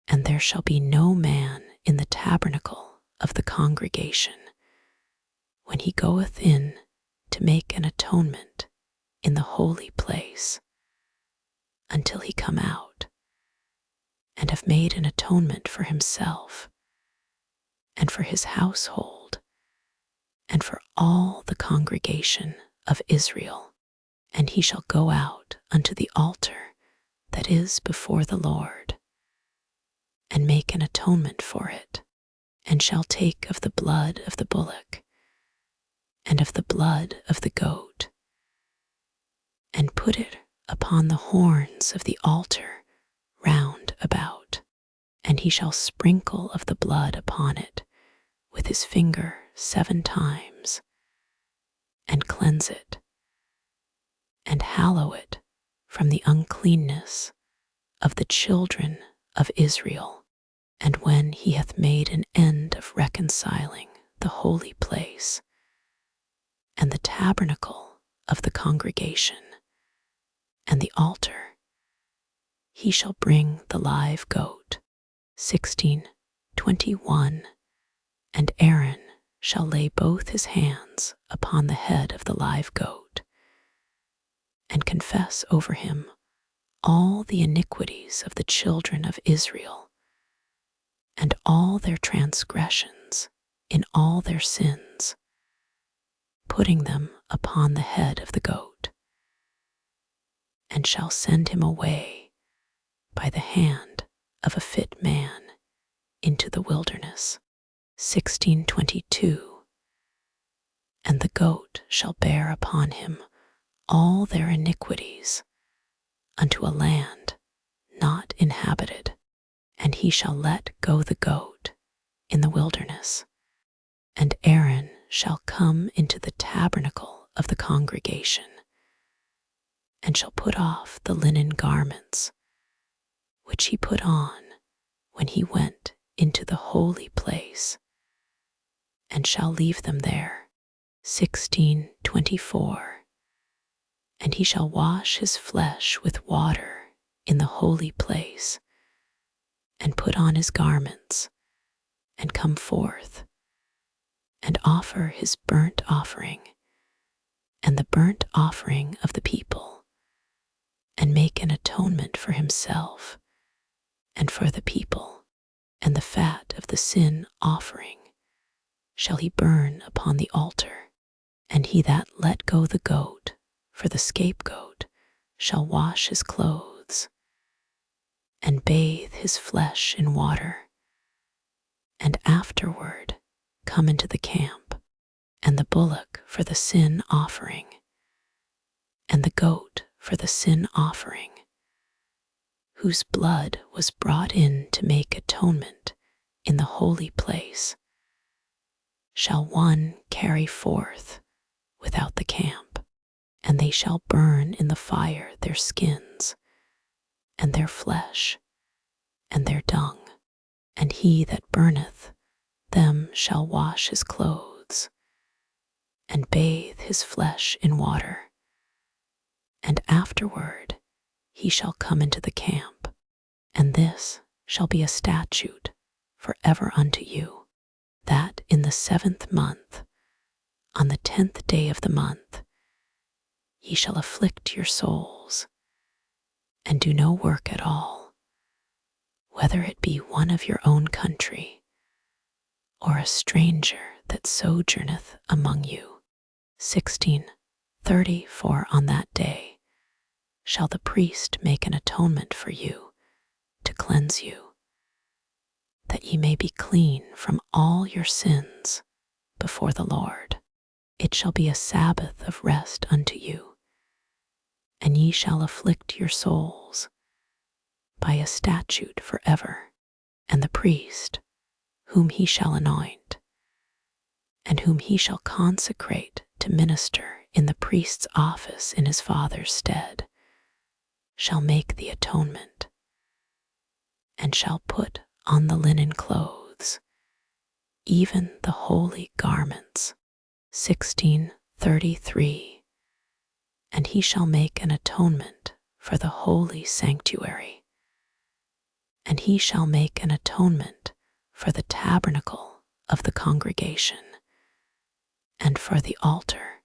And there shall be no man in the tabernacle of the congregation when he goeth in to make an atonement in the holy place, until he come out, and have made an atonement for himself, and for his household, and for all the congregation of Israel. And he shall go out unto the altar that is before the Lord, and make an atonement for it, and shall take of the blood of the bullock, and of the blood of the goat, and put it upon the horns of the altar round about, and he shall sprinkle of the blood upon it with his finger 7 times, and cleanse it, and hallow it from the uncleanness of the children of Israel. And when he hath made an end of reconciling the holy place, and the tabernacle of the congregation, and the altar, he shall bring the live goat. 16:21. And Aaron shall lay both his hands upon the head of the live goat, and confess over him all the iniquities of the children of Israel, and all their transgressions in all their sins, putting them upon the head of the goat, and shall send him away by the hand of a fit man into the wilderness. 16:22. And the goat shall bear upon him all their iniquities unto a land not inhabited, and he shall let go the goat in the wilderness. And Aaron shall come into the tabernacle of the congregation, and shall put off the linen garments which he put on when he went into the holy place, and shall leave them there. 16:24. And he shall wash his flesh with water in the holy place, and put on his garments, and come forth, and offer his burnt offering, and the burnt offering of the people, and make an atonement for himself, and for the people, and the fat of the sin offering shall he burn upon the altar. And he that let go the goat for the scapegoat shall wash his clothes, and bathe his flesh in water, and afterward come into the camp, and the bullock for the sin offering, and the goat for the sin offering, whose blood was brought in to make atonement in the holy place, shall one carry forth without the camp, and they shall burn in the fire their skins, and their flesh, and their dung. And he that burneth them shall wash his clothes, and bathe his flesh in water, and afterward he shall come into the camp. And this shall be a statute forever unto you, that in the 7th month, on the 10th day of the month, ye shall afflict your souls, and do no work at all, whether it be one of your own country, or a stranger that sojourneth among you. 16:30 For on that day shall the priest make an atonement for you, to cleanse you, that ye may be clean from all your sins before the Lord. It shall be a Sabbath of rest unto you, and ye shall afflict your souls by a statute forever. And the priest, whom he shall anoint, and whom he shall consecrate to minister in the priest's office in his father's stead, shall make the atonement, and shall put on the linen clothes, even the holy garments. 16:33 And he shall make an atonement for the holy sanctuary, and he shall make an atonement for the tabernacle of the congregation, and for the altar,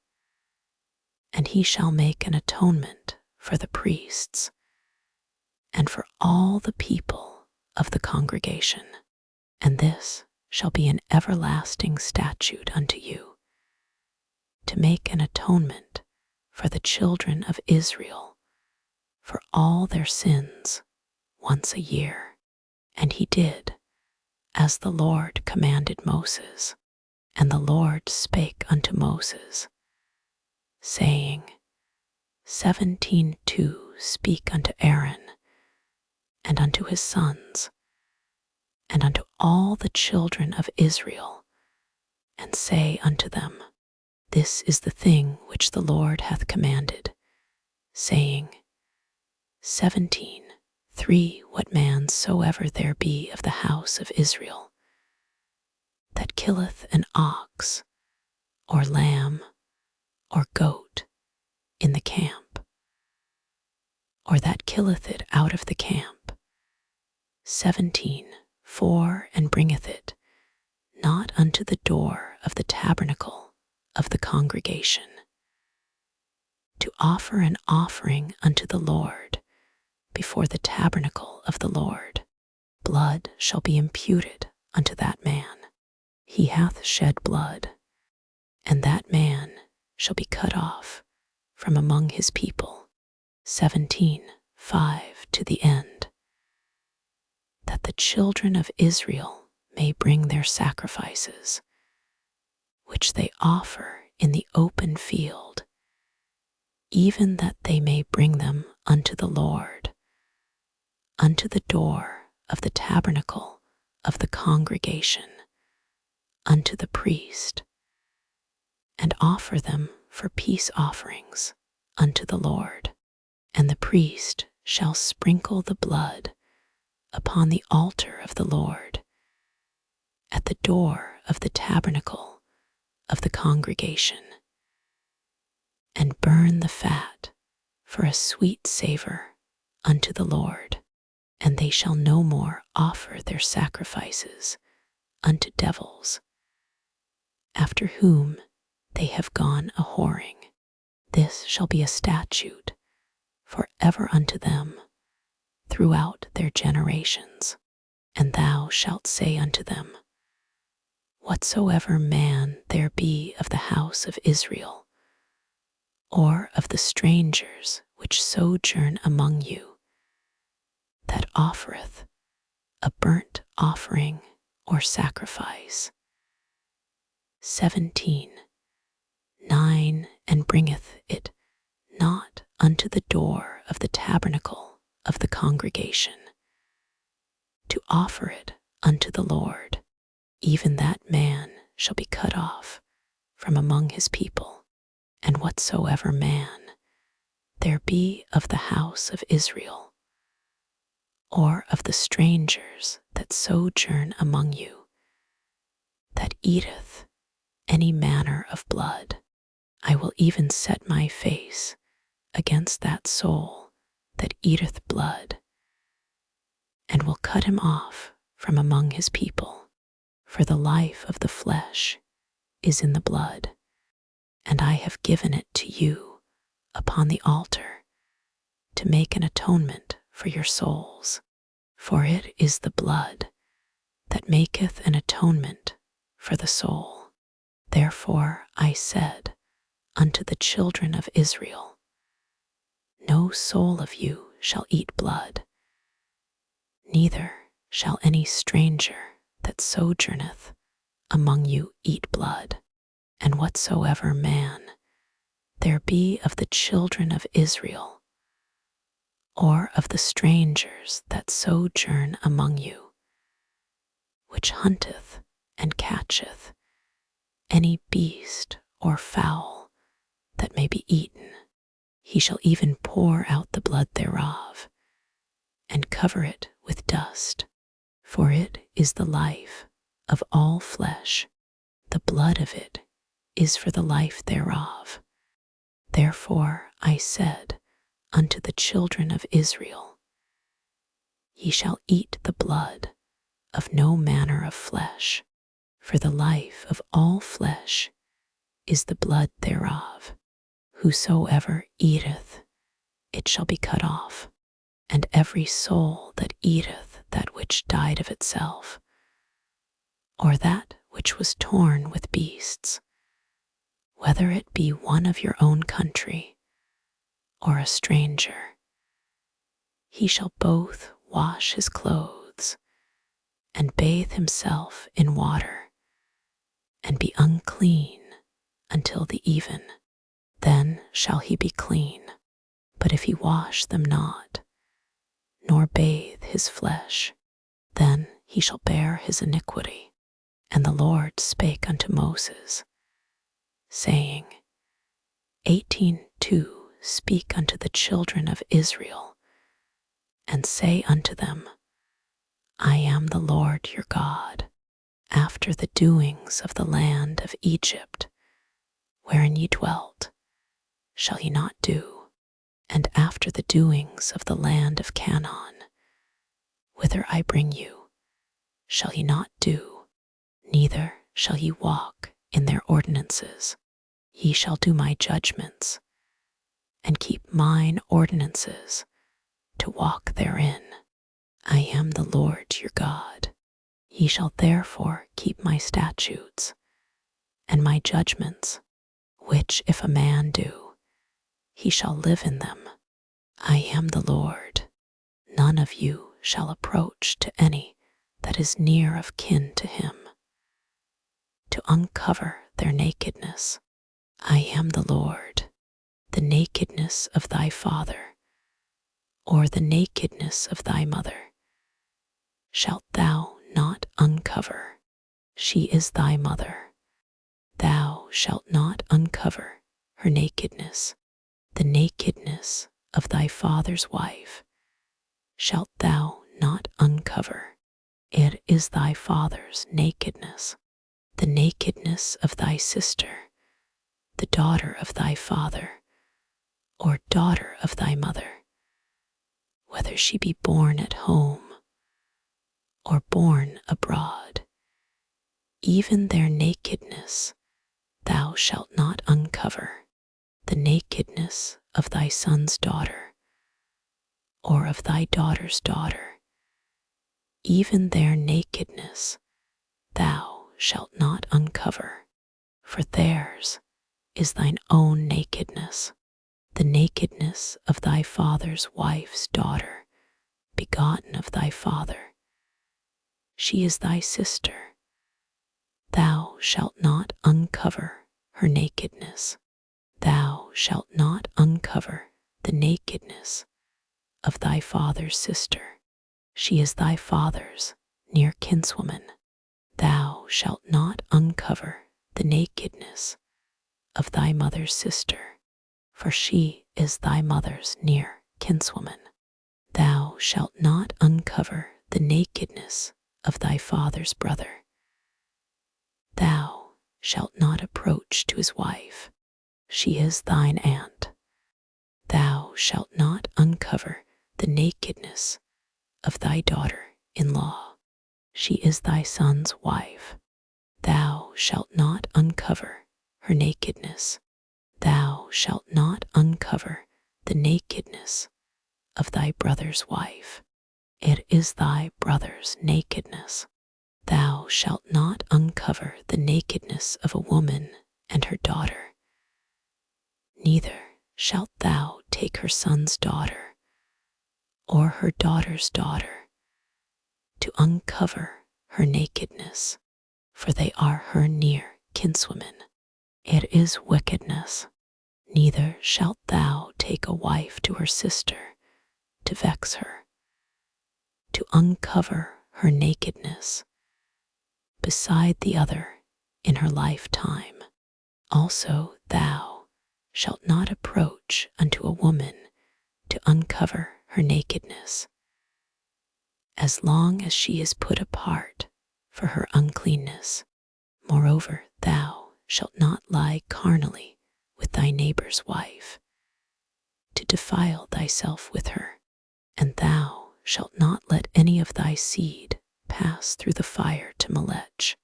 and he shall make an atonement for the priests, and for all the people of the congregation. And this shall be an everlasting statute unto you, to make an atonement for the children of Israel for all their sins once a year. And he did as the Lord commanded Moses. And the Lord spake unto Moses, saying, 17:2 Speak unto Aaron, and unto his sons, and unto all the children of Israel, and say unto them, This is the thing which the Lord hath commanded, saying, 17:3 What man soever there be of the house of Israel, that killeth an ox, or lamb, or goat in the camp, or that killeth it out of the camp, 17:4 And bringeth it not unto the door of the tabernacle of the congregation, to offer an offering unto the Lord before the tabernacle of the Lord, blood shall be imputed unto that man. He hath shed blood, and that man shall be cut off from among his people. 17:5 To the end, that the children of Israel may bring their sacrifices, which they offer in the open field, even that they may bring them unto the Lord, unto the door of the tabernacle of the congregation, unto the priest, and offer them for peace offerings unto the Lord. And the priest shall sprinkle the blood upon the altar of the Lord, at the door of the tabernacle of the congregation, and burn the fat for a sweet savour unto the Lord, and they shall no more offer their sacrifices unto devils, after whom they have gone a whoring. This shall be a statute for ever unto them throughout their generations. And thou shalt say unto them, whatsoever man there be of the house of Israel, or of the strangers which sojourn among you, that offereth a burnt offering or sacrifice, 17:9, and bringeth it not unto the door of the tabernacle of the congregation, to offer it unto the Lord, even that man shall be cut off from among his people. And whatsoever man there be of the house of Israel, or of the strangers that sojourn among you, that eateth any manner of blood, I will even set my face against that soul that eateth blood, and will cut him off from among his people. For the life of the flesh is in the blood, and I have given it to you upon the altar to make an atonement for your souls. For it is the blood that maketh an atonement for the soul. Therefore I said unto the children of Israel, no soul of you shall eat blood, neither shall any stranger that sojourneth among you eat blood. And whatsoever man there be of the children of Israel, or of the strangers that sojourn among you, which hunteth and catcheth any beast or fowl that may be eaten, he shall even pour out the blood thereof, and cover it with dust. For it is the life of all flesh, the blood of it is for the life thereof. Therefore I said unto the children of Israel, ye shall eat the blood of no manner of flesh, for the life of all flesh is the blood thereof. Whosoever eateth, it shall be cut off, and every soul that eateth that which died of itself, or that which was torn with beasts, whether it be one of your own country or a stranger, he shall both wash his clothes and bathe himself in water, and be unclean until the even. Then shall he be clean. But if he wash them not, nor bathe his flesh, then he shall bear his iniquity. And the Lord spake unto Moses, saying, 18:2, speak unto the children of Israel, and say unto them, I am the Lord your God. After the doings of the land of Egypt, wherein ye dwelt, shall ye not do, and after the doings of the land of Canaan, whither I bring you, shall ye not do, neither shall ye walk in their ordinances. Ye shall do my judgments, and keep mine ordinances, to walk therein. I am the Lord your God. Ye shall therefore keep my statutes and my judgments, which if a man do, he shall live in them. I am the Lord. None of you shall approach to any that is near of kin to him, to uncover their nakedness. I am the Lord. The nakedness of thy father, or the nakedness of thy mother, shalt thou not uncover. She is thy mother. Thou shalt not uncover her nakedness. The nakedness of thy father's wife shalt thou not uncover. It is thy father's nakedness. The nakedness of thy sister, the daughter of thy father, or daughter of thy mother, whether she be born at home or born abroad, even their nakedness thou shalt not uncover, the nakedness of thy son's daughter, or of thy daughter's daughter, even their nakedness thou shalt not uncover, for theirs is thine own nakedness, the nakedness of thy father's wife's daughter, begotten of thy father. She is thy sister. Thou shalt not uncover her nakedness. Thou shalt not uncover the nakedness of thy father's sister. She is thy father's near kinswoman. Thou shalt not uncover the nakedness of thy mother's sister, for she is thy mother's near kinswoman. Thou shalt not uncover the nakedness of thy father's brother. Thou shalt not approach to his wife. She is thine aunt. Thou shalt not uncover the nakedness of thy daughter-in-law. She is thy son's wife. Thou shalt not uncover her nakedness. Thou shalt not uncover the nakedness of thy brother's wife. It is thy brother's nakedness. Thou shalt not uncover the nakedness of a woman and her daughter. Neither shalt thou take her son's daughter or her daughter's daughter to uncover her nakedness, for they are her near kinswomen. It is wickedness. Neither shalt thou take a wife to her sister to vex her, to uncover her nakedness beside the other in her lifetime. Also thou shalt not approach unto a woman to uncover her nakedness, as long as she is put apart for her uncleanness. Moreover, thou shalt not lie carnally with thy neighbor's wife, to defile thyself with her, and thou shalt not let any of thy seed pass through the fire to Melech.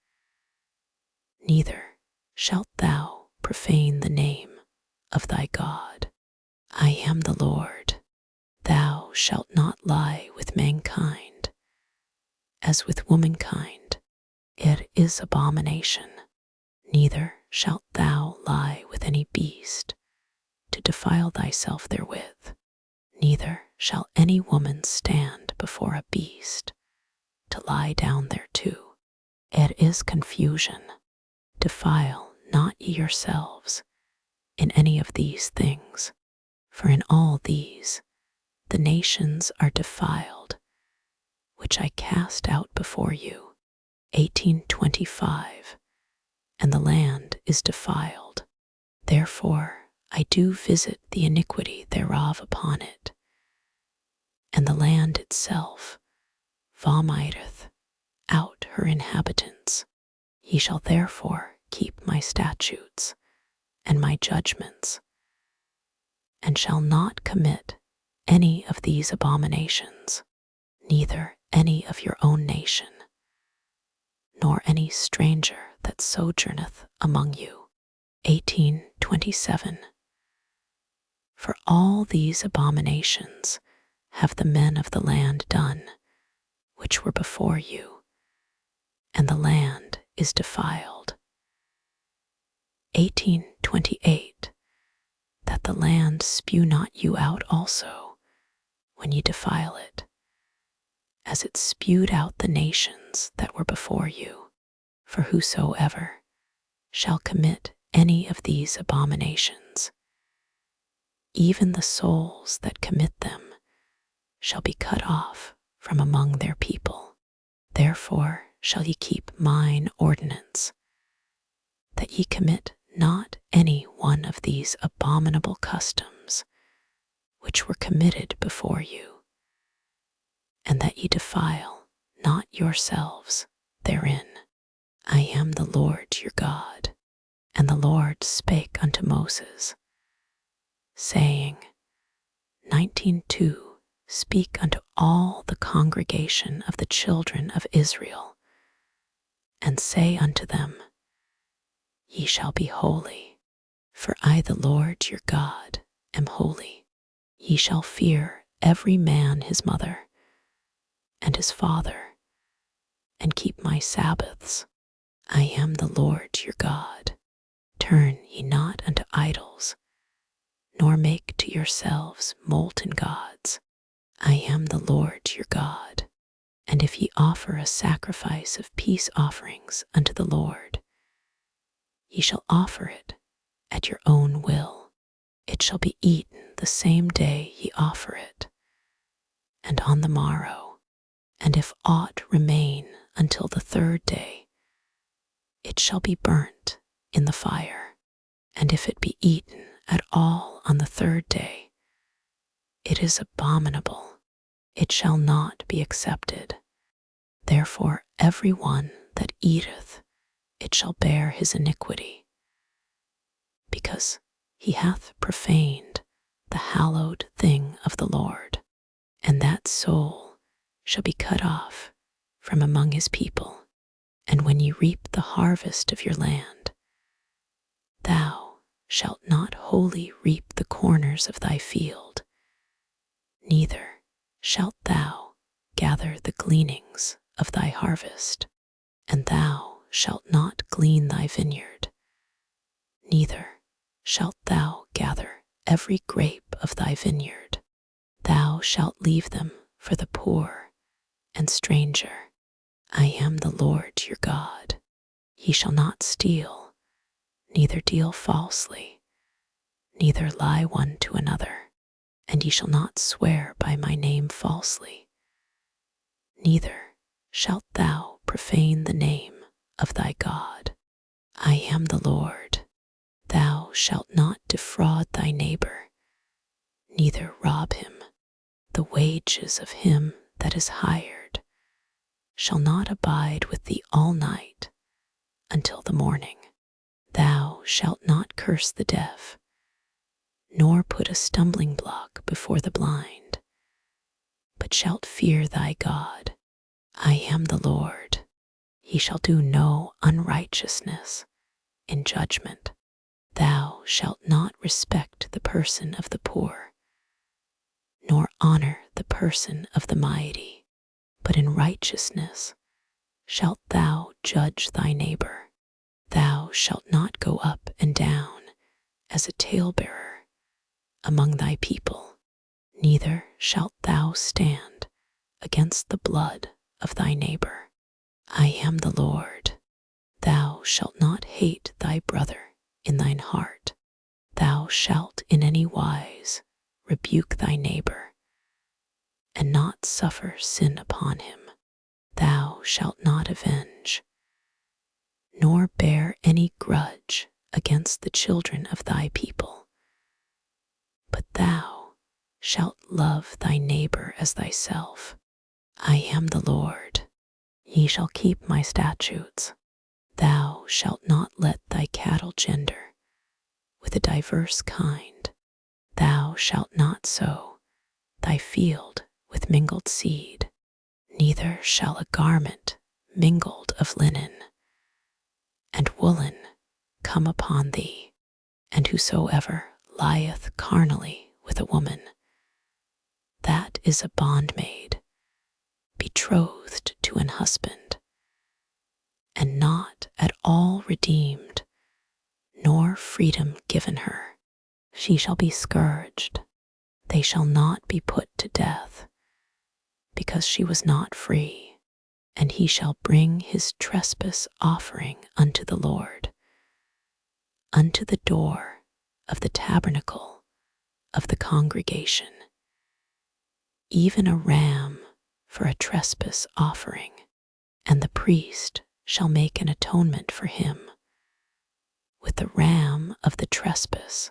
Neither shalt thou profane the name of thy God. I am the Lord. Thou shalt not lie with mankind, as with womankind. It is abomination. Neither shalt thou lie with any beast, to defile thyself therewith. Neither shall any woman stand before a beast, to lie down thereto. It is confusion. Defile not ye yourselves in any of these things, for in all these the nations are defiled, which I cast out before you. 18:25. And the land is defiled. Therefore I do visit the iniquity thereof upon it, and the land itself vomiteth out her inhabitants. Ye shall therefore keep my statutes and my judgments, and shall not commit any of these abominations, neither any of your own nation, nor any stranger that sojourneth among you. 18:27. For all these abominations have the men of the land done, which were before you, and the land is defiled. 18:28. That the land spew not you out also, when ye defile it, as it spewed out the nations that were before you. For whosoever shall commit any of these abominations, even the souls that commit them shall be cut off from among their people. Therefore shall ye keep mine ordinance, that ye commit not any one of these abominable customs which were committed before you, and that ye defile not yourselves therein. I am the Lord your God. And the Lord spake unto Moses, saying, 19:2 Speak unto all the congregation of the children of Israel, and say unto them, Ye shall be holy, for I the Lord your God am holy. Ye shall fear every man his mother and his father, and keep my Sabbaths. I am the Lord your God. Turn ye not unto idols, nor make to yourselves molten gods. I am the Lord your God. And if ye offer a sacrifice of peace offerings unto the Lord, ye shall offer it at your own will. It shall be eaten the same day ye offer it, and on the morrow. And if aught remain until the third day, it shall be burnt in the fire. And if it be eaten at all on the third day, it is abominable. It shall not be accepted. Therefore every one that eateth it shall bear his iniquity, because he hath profaned the hallowed thing of the Lord. And that soul shall be cut off from among his people. And when ye reap the harvest of your land, thou shalt not wholly reap the corners of thy field, neither shalt thou gather the gleanings of thy harvest. And thou shalt not glean thy vineyard, neither shalt thou gather every grape of thy vineyard. Thou shalt leave them for the poor and stranger. I am the Lord your God. Ye shall not steal, neither deal falsely, neither lie one to another. And ye shall not swear by my name falsely, neither shalt thou profane the name of thy God. I am the Lord. Thou shalt not defraud thy neighbor, neither rob him. The wages of him that is hired shall not abide with thee all night until the morning. Thou shalt not curse the deaf, nor put a stumbling block before the blind, but shalt fear thy God. I am the Lord. Ye shall do no unrighteousness in judgment. Thou shalt not respect the person of the poor, nor honor the person of the mighty, but in righteousness shalt thou judge thy neighbor. Thou shalt not go up and down as a talebearer among thy people, neither shalt thou stand against the blood of thy neighbor. I am the Lord. Thou shalt not hate thy brother in thine heart. Thou shalt in any wise rebuke thy neighbor, and not suffer sin upon him. Thou shalt not avenge, nor bear any grudge against the children of thy people, but thou shalt love thy neighbor as thyself. I am the Lord. Ye shall keep my statutes. Thou shalt not let thy cattle gender with a diverse kind. Thou shalt not sow thy field with mingled seed, neither shall a garment mingled of linen and woolen come upon thee. And whosoever lieth carnally with a woman, that is a bondmaid, betrothed to an husband, and not at all redeemed, nor freedom given her. She shall be scourged. They shall not be put to death, because she was not free. And he shall bring his trespass offering unto the Lord, unto the door of the tabernacle of the congregation, even a ram for a trespass offering. And the priest shall make an atonement for him with the ram of the trespass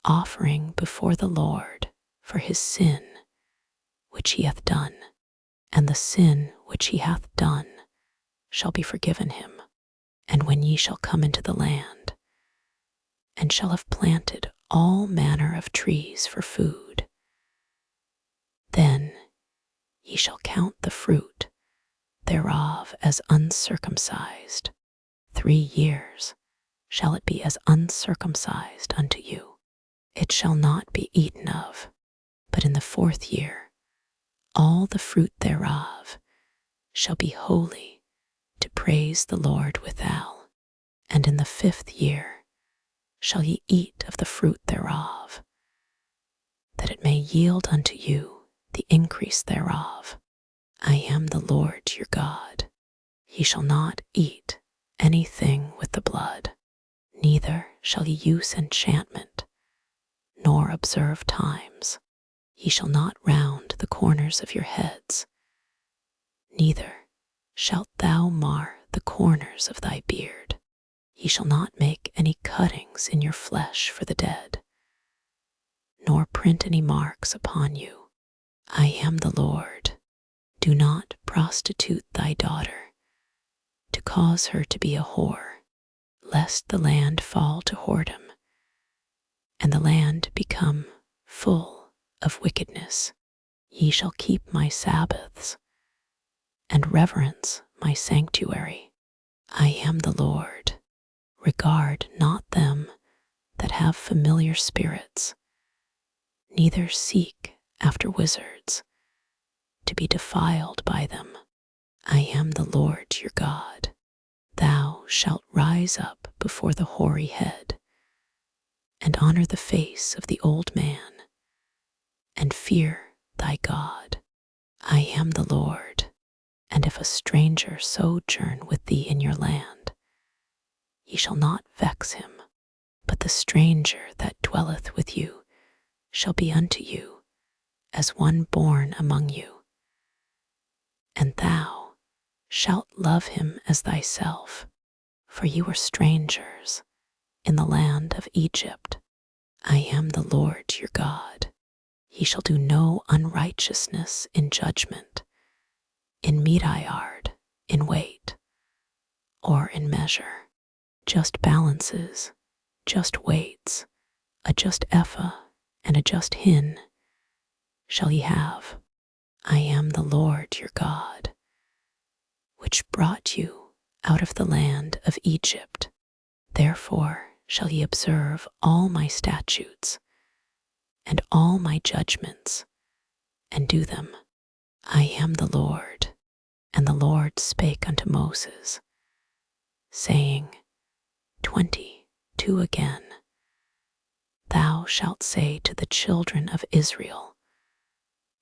offering before the Lord for his sin which he hath done. And the sin which he hath done shall be forgiven him. And when ye shall come into the land, and shall have planted all manner of trees for food. Then ye shall count the fruit thereof as uncircumcised. 3 years shall it be as uncircumcised unto you. It shall not be eaten of, but in the 4th year all the fruit thereof shall be holy to praise the Lord withal. And in the 5th year shall ye eat of the fruit thereof, that it may yield unto you the increase thereof. I am the Lord your God. Ye shall not eat anything with the blood, neither shall ye use enchantment, nor observe times. Ye shall not round the corners of your heads, neither shalt thou mar the corners of thy beard. Ye shall not make any cuttings in your flesh for the dead, nor print any marks upon you. I am the Lord. Do not prostitute thy daughter, to cause her to be a whore, lest the land fall to whoredom, and the land become full of wickedness. Ye shall keep my Sabbaths, and reverence my sanctuary. I am the Lord. Regard not them that have familiar spirits, neither seek after wizards, to be defiled by them. I am the Lord your God. Thou shalt rise up before the hoary head, and honor the face of the old man, and fear thy God. I am the Lord. And if a stranger sojourn with thee in your land, ye shall not vex him, but the stranger that dwelleth with you shall be unto you as one born among you. And thou shalt love him as thyself, for ye were strangers in the land of Egypt. I am the Lord your God. Ye shall do no unrighteousness in judgment, in mediard, in weight, or in measure. Just balances, just weights, a just ephah, and a just hin shall ye have. I am the Lord your God, which brought you out of the land of Egypt. Therefore shall ye observe all my statutes and all my judgments, and do them. I am the Lord. And the Lord spake unto Moses, saying, 22 again, thou shalt say to the children of Israel,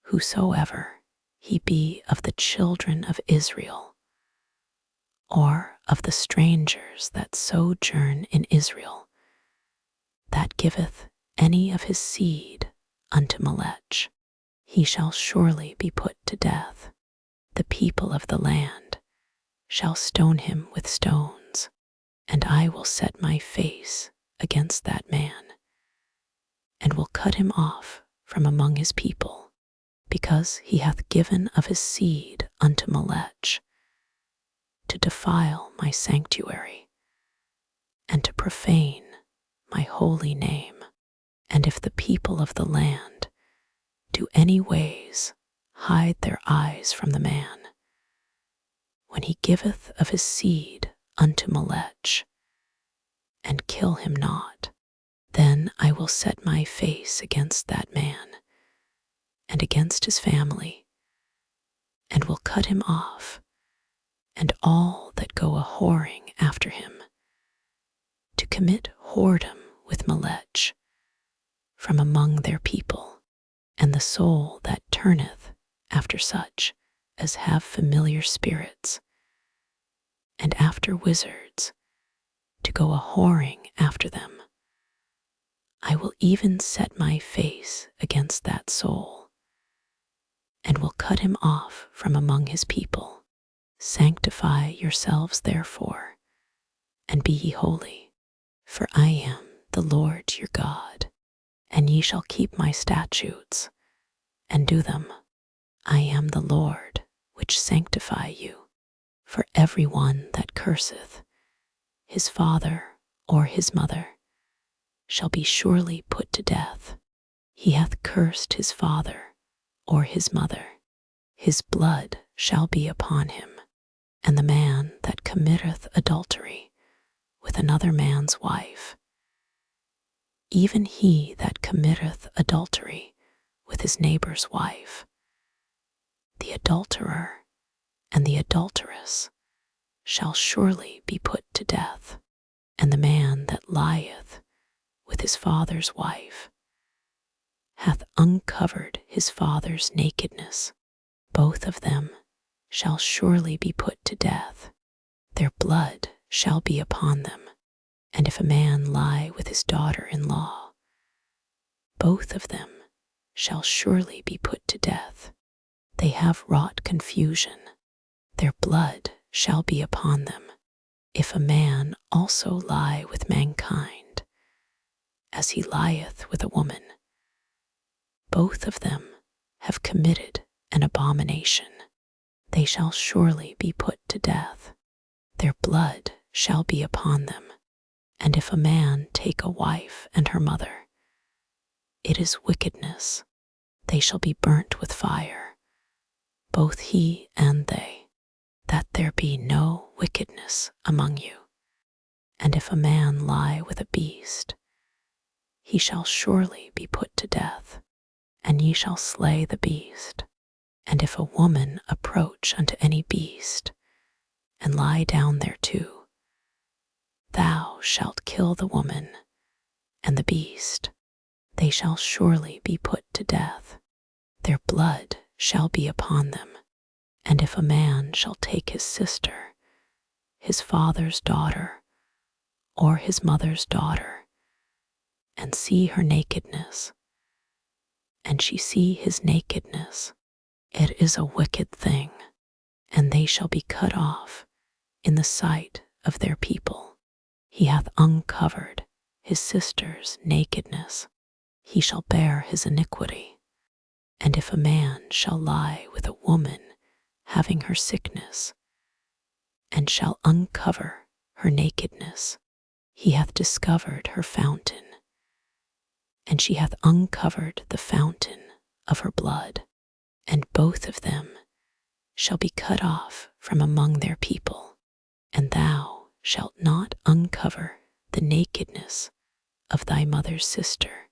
whosoever he be of the children of Israel, or of the strangers that sojourn in Israel, that giveth any of his seed unto Melech, he shall surely be put to death. The people of the land shall stone him with stones, and I will set my face against that man, and will cut him off from among his people, because he hath given of his seed unto Melech, to defile my sanctuary, and to profane my holy name. And if the people of the land do any ways hide their eyes from the man, when he giveth of his seed unto Melech, and kill him not, then I will set my face against that man, and against his family, and will cut him off, and all that go a whoring after him, to commit whoredom with Melech, from among their people, and the soul that turneth after such as have familiar spirits, and after wizards, to go a whoring after them. I will even set my face against that soul, and will cut him off from among his people. Sanctify yourselves therefore, and be ye holy, for I am the Lord your God. And ye shall keep my statutes, and do them. I am the Lord which sanctify you. For every one that curseth his father or his mother shall be surely put to death. He hath cursed his father or his mother. His blood shall be upon him. And the man that committeth adultery with another man's wife, even he that committeth adultery with his neighbour's wife, the adulterer and the adulteress shall surely be put to death. And the man that lieth with his father's wife hath uncovered his father's nakedness. Both of them shall surely be put to death. Their blood shall be upon them. And if a man lie with his daughter-in-law, both of them shall surely be put to death. They have wrought confusion. Their blood shall be upon them. If a man also lie with mankind, as he lieth with a woman, both of them have committed an abomination. They shall surely be put to death. Their blood shall be upon them. And if a man take a wife and her mother, it is wickedness. They shall be burnt with fire, both he and they, that there be no wickedness among you. And if a man lie with a beast, he shall surely be put to death, and ye shall slay the beast. And if a woman approach unto any beast, and lie down thereto, thou shalt kill the woman and the beast. They shall surely be put to death. Their blood shall be upon them. And if a man shall take his sister, his father's daughter, or his mother's daughter, and see her nakedness, and she see his nakedness, it is a wicked thing, and they shall be cut off in the sight of their people. He hath uncovered his sister's nakedness. He shall bear his iniquity. And if a man shall lie with a woman having her sickness, and shall uncover her nakedness, he hath discovered her fountain, and she hath uncovered the fountain of her blood. And both of them shall be cut off from among their people. And thou shalt not uncover the nakedness of thy mother's sister,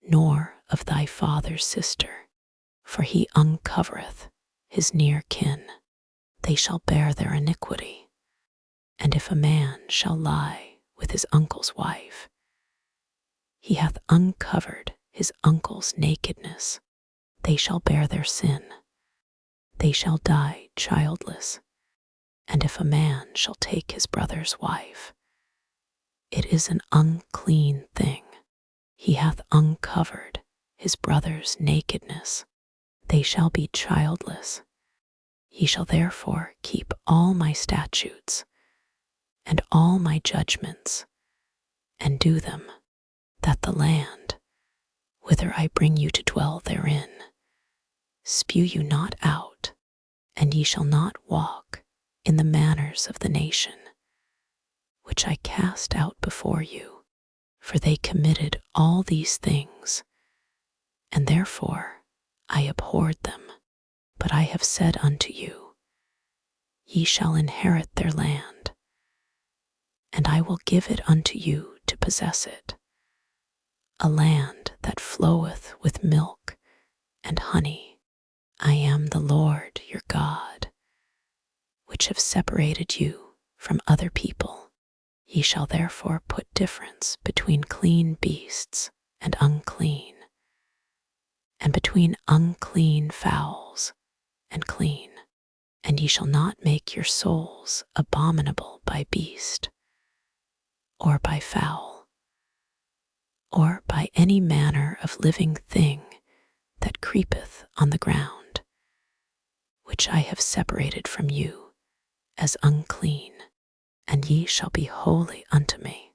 nor of thy father's sister, for he uncovereth his near kin. They shall bear their iniquity. And if a man shall lie with his uncle's wife, he hath uncovered his uncle's nakedness. They shall bear their sin. They shall die childless. And if a man shall take his brother's wife, it is an unclean thing. He hath uncovered his brother's nakedness. They shall be childless. Ye shall therefore keep all my statutes and all my judgments, and do them, that the land, whither I bring you to dwell therein, spew you not out, and ye shall not walk in the manners of the nation, which I cast out before you, for they committed all these things, and therefore I abhorred them. But I have said unto you, ye shall inherit their land, and I will give it unto you to possess it, a land that floweth with milk and honey. I am the Lord your God, which have separated you from other people. Ye shall therefore put difference between clean beasts and unclean, and between unclean fowls and clean. And ye shall not make your souls abominable by beast, or by fowl, or by any manner of living thing that creepeth on the ground, which I have separated from you as unclean. And ye shall be holy unto me,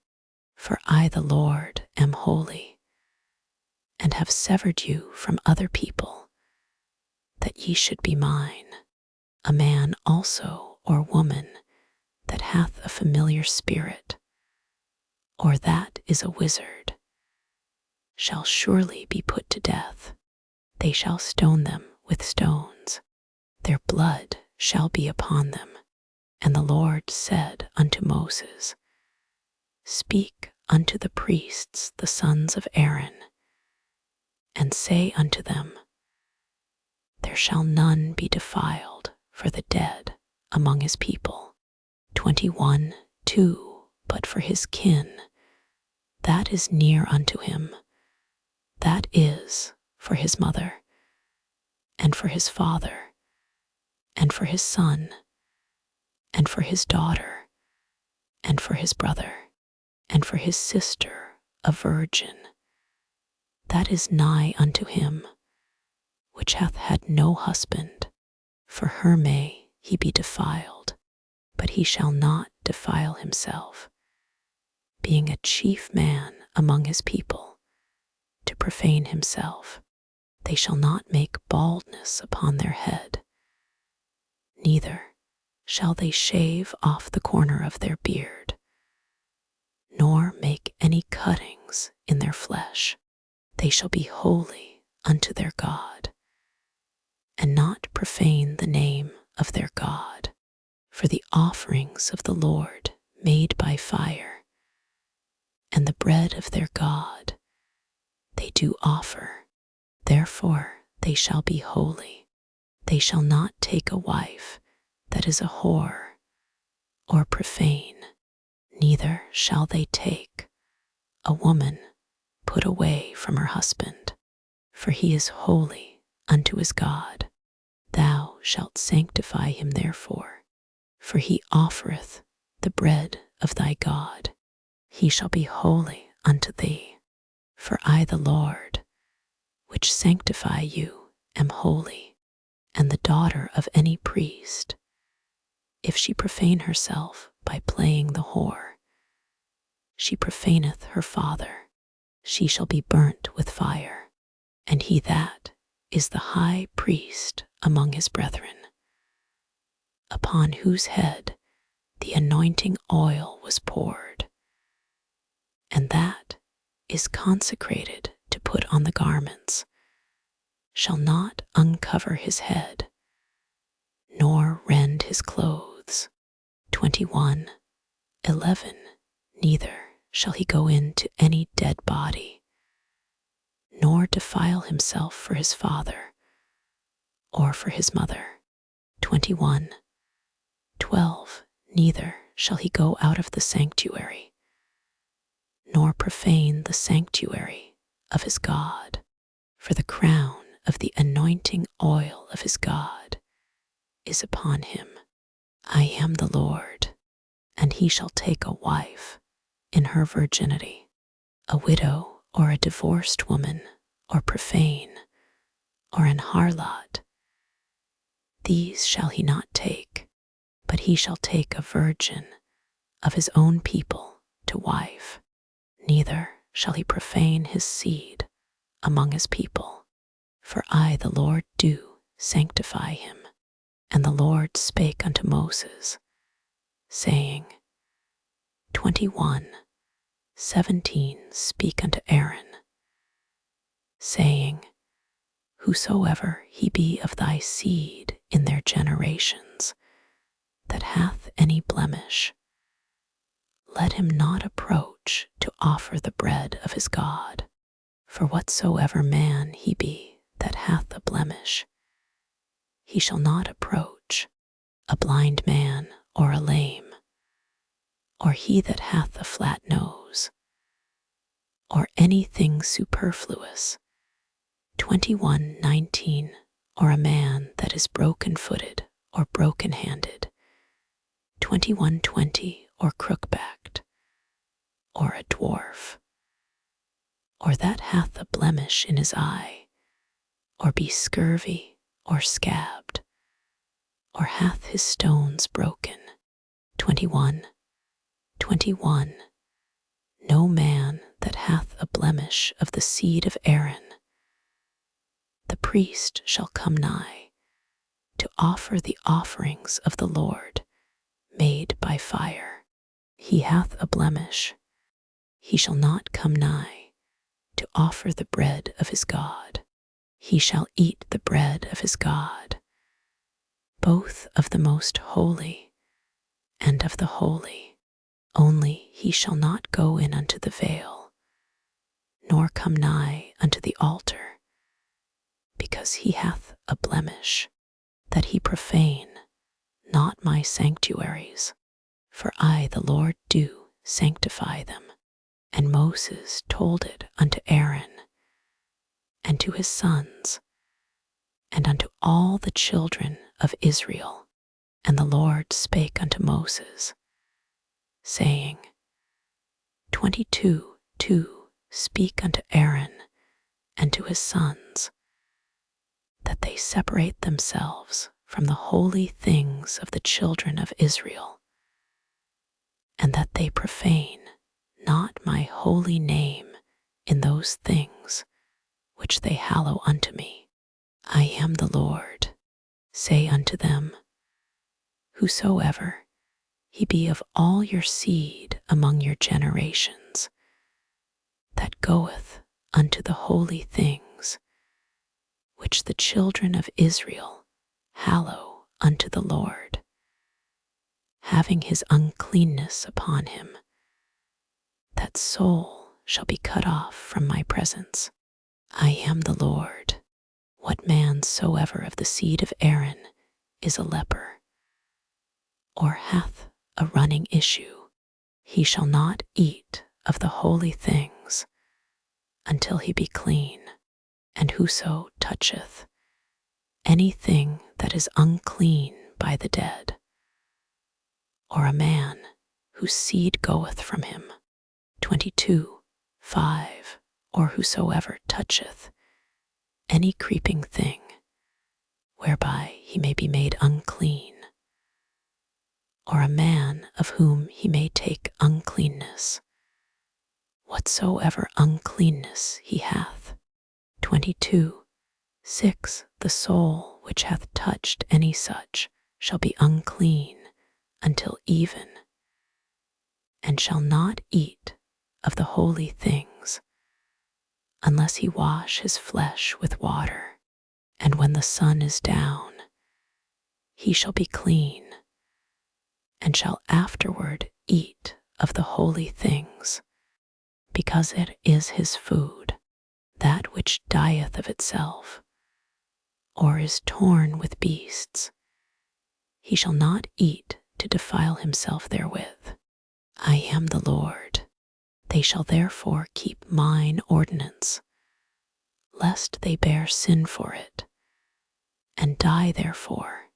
for I the Lord am holy, and have severed you from other people, that ye should be mine. A man also or woman that hath a familiar spirit, or that is a wizard, shall surely be put to death. They shall stone them with stones. Their blood shall be upon them. And the Lord said unto Moses, Speak unto the priests, the sons of Aaron, and say unto them, There shall none be defiled for the dead among his people. 21:2 But for his kin, that is near unto him, that is, for his mother, and for his father, and for his son, and for his daughter, and for his brother, and for his sister, a virgin, that is nigh unto him, which hath had no husband, for her may he be defiled, but he shall not defile himself, being a chief man among his people, to profane himself. They shall not make baldness upon their head, neither shall they shave off the corner of their beard, nor make any cuttings in their flesh. They shall be holy unto their God, and not profane the name of their God, for the offerings of the Lord made by fire, and the bread of their God they do offer. Therefore they shall be holy. They shall not take a wife that is a whore, or profane, neither shall they take a woman put away from her husband, for he is holy unto his God. Thou shalt sanctify him therefore, for he offereth the bread of thy God. He shall be holy unto thee, for I the Lord, which sanctify you, am holy. And the daughter of any priest, if she profane herself by playing the whore, she profaneth her father, she shall be burnt with fire. And he that is the high priest among his brethren, upon whose head the anointing oil was poured, and that is consecrated to put on the garments, shall not uncover his head, nor rend his clothes. 21:11 Neither shall he go into any dead body, nor defile himself for his father, or for his mother. 21:12 Neither shall he go out of the sanctuary, nor profane the sanctuary of his God, for the crown of the anointing oil of his God is upon him. I am the Lord. And he shall take a wife in her virginity, a widow or a divorced woman, or profane, or an harlot. These shall he not take, but he shall take a virgin of his own people to wife. Neither shall he profane his seed among his people, for I the Lord do sanctify him. And the Lord spake unto Moses, saying, 21:17 Speak unto Aaron, saying, Whosoever he be of thy seed in their generations, that hath any blemish, let him not approach to offer the bread of his God. For whatsoever man he be that hath a blemish, he shall not approach, a blind man or a lame, or he that hath a flat nose, or anything superfluous. 21:19 Or a man that is broken-footed or broken-handed. 21:20 Or crook-backed, or a dwarf, or that hath a blemish in his eye, or be scurvy or scabbed, or hath his stones broken. 21:21 No man that hath a blemish of the seed of Aaron, the priest shall come nigh to offer the offerings of the Lord made by fire. He hath a blemish, he shall not come nigh to offer the bread of his God. He shall eat the bread of his God, both of the most holy and of the holy. Only he shall not go in unto the veil, nor come nigh unto the altar, because he hath a blemish, that he profane not my sanctuaries. For I, the Lord, do sanctify them. And Moses told it unto Aaron, and to his sons, and unto all the children of Israel. And the Lord spake unto Moses, saying, 22:2 Speak unto Aaron and to his sons, that they separate themselves from the holy things of the children of Israel, and that they profane not my holy name in those things which they hallow unto me. I am the Lord. Say unto them, whosoever he be of all your seed among your generations, that goeth unto the holy things which the children of Israel hallow unto the Lord, having his uncleanness upon him, that soul shall be cut off from my presence. I am the Lord. What man soever of the seed of Aaron is a leper, or hath a running issue, he shall not eat of the holy things until he be clean. And whoso toucheth anything that is unclean by the dead, or a man whose seed goeth from him, 22:5, or whosoever toucheth any creeping thing whereby he may be made unclean, or a man of whom he may take uncleanness, whatsoever uncleanness he hath, 22:6, the soul which hath touched any such shall be unclean until even, and shall not eat of the holy things, unless he wash his flesh with water. And when the sun is down, he shall be clean, and shall afterward eat of the holy things, because it is his food. That which dieth of itself, or is torn with beasts, he shall not eat to defile himself therewith. I am the Lord. They shall therefore keep mine ordinance, lest they bear sin for it, and die therefore,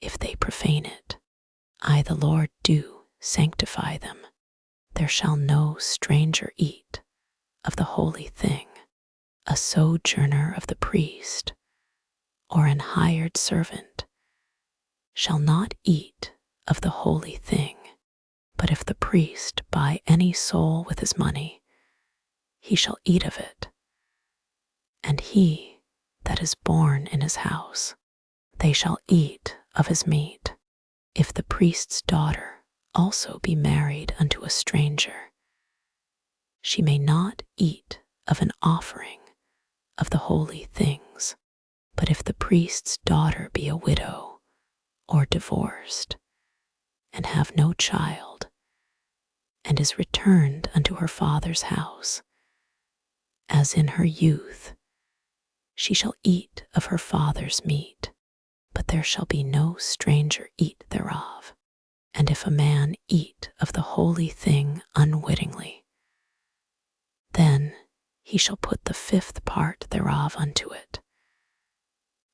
if they profane it. I, the Lord, do sanctify them. There shall no stranger eat of the holy thing. A sojourner of the priest, or an hired servant, shall not eat of the holy thing. But if the priest buy any soul with his money, he shall eat of it, and he that is born in his house, they shall eat of his meat. If the priest's daughter also be married unto a stranger, she may not eat of an offering of the holy things. But if the priest's daughter be a widow or divorced, and have no child, and is returned unto her father's house, as in her youth, she shall eat of her father's meat, but there shall be no stranger eat thereof. And if a man eat of the holy thing unwittingly, then he shall put the 5th part thereof unto it,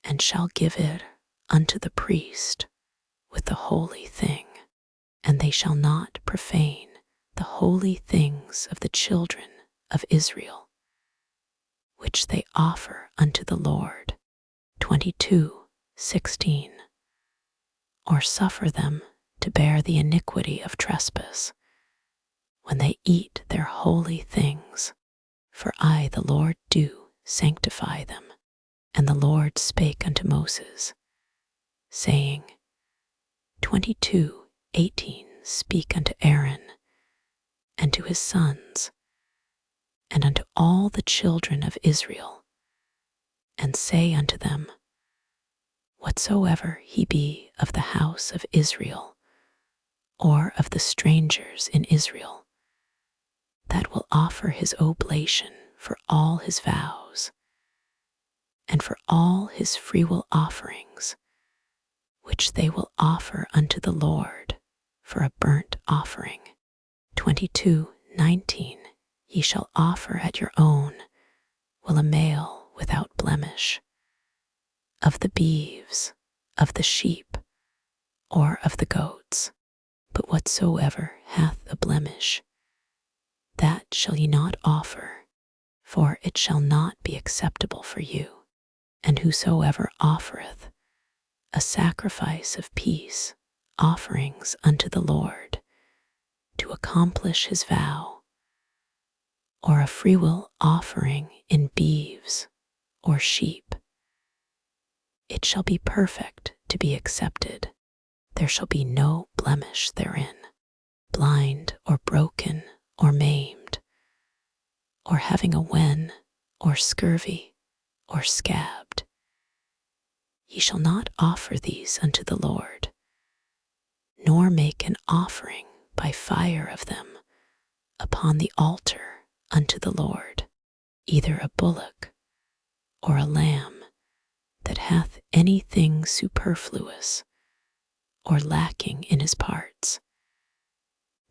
and shall give it unto the priest with the holy thing. And they shall not profane the holy things of the children of Israel, which they offer unto the Lord, 22:16, or suffer them to bear the iniquity of trespass, when they eat their holy things. For I, the Lord, do sanctify them. And the Lord spake unto Moses, saying, 22:18, Speak unto Aaron and to his sons, and unto all the children of Israel, and say unto them, Whatsoever he be of the house of Israel, or of the strangers in Israel, that will offer his oblation for all his vows, and for all his freewill offerings, which they will offer unto the Lord for a burnt offering. 22:19 Ye shall offer at your own will a male without blemish, of the beeves, of the sheep, or of the goats. But whatsoever hath a blemish, that shall ye not offer, for it shall not be acceptable for you. And whosoever offereth a sacrifice of peace offerings unto the Lord, to accomplish his vow, or a freewill offering in beeves or sheep, it shall be perfect to be accepted. There shall be no blemish therein, blind or broken or maimed, or having a wen or scurvy or scabbed. Ye shall not offer these unto the Lord, nor make an offering by fire of them upon the altar unto the Lord, either a bullock or a lamb that hath anything superfluous or lacking in his parts.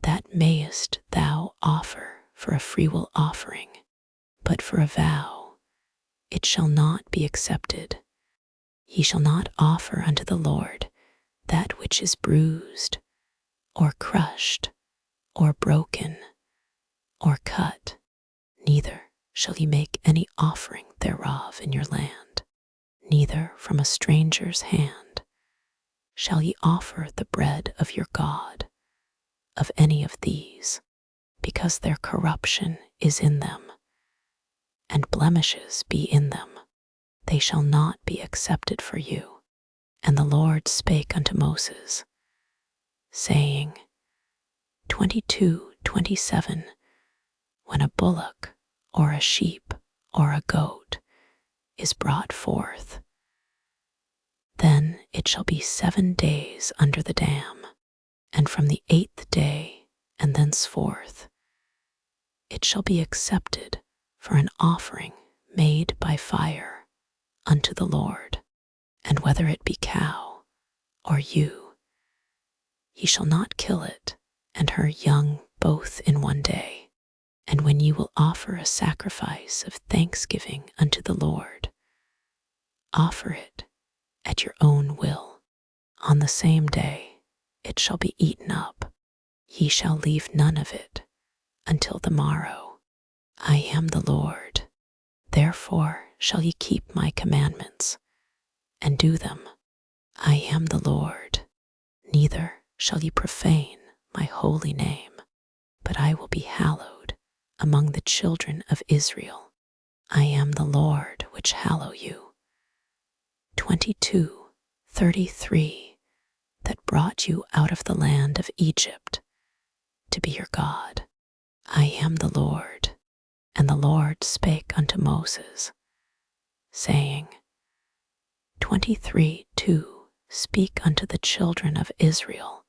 That mayest thou offer for a freewill offering, but for a vow it shall not be accepted. Ye shall not offer unto the Lord that which is bruised, or crushed, or broken, or cut, neither shall ye make any offering thereof in your land, neither from a stranger's hand shall ye offer the bread of your God of any of these, because their corruption is in them, and blemishes be in them. They shall not be accepted for you. And the Lord spake unto Moses, saying, 22:27 When a bullock or a sheep or a goat is brought forth, then it shall be 7 days under the dam, and from the 8th day and thenceforth it shall be accepted for an offering made by fire unto the Lord. And whether it be cow or ewe, ye shall not kill it and her young both in one day. And when ye will offer a sacrifice of thanksgiving unto the Lord, offer it at your own will. On the same day it shall be eaten up. Ye shall leave none of it until the morrow. I am the Lord. Therefore shall ye keep my commandments and do them. I am the Lord. Neither shall ye profane my holy name, but I will be hallowed among the children of Israel. I am the Lord which hallow you. 22:33 That brought you out of the land of Egypt to be your God. I am the Lord. And the Lord spake unto Moses, saying, 23:2 Speak unto the children of Israel,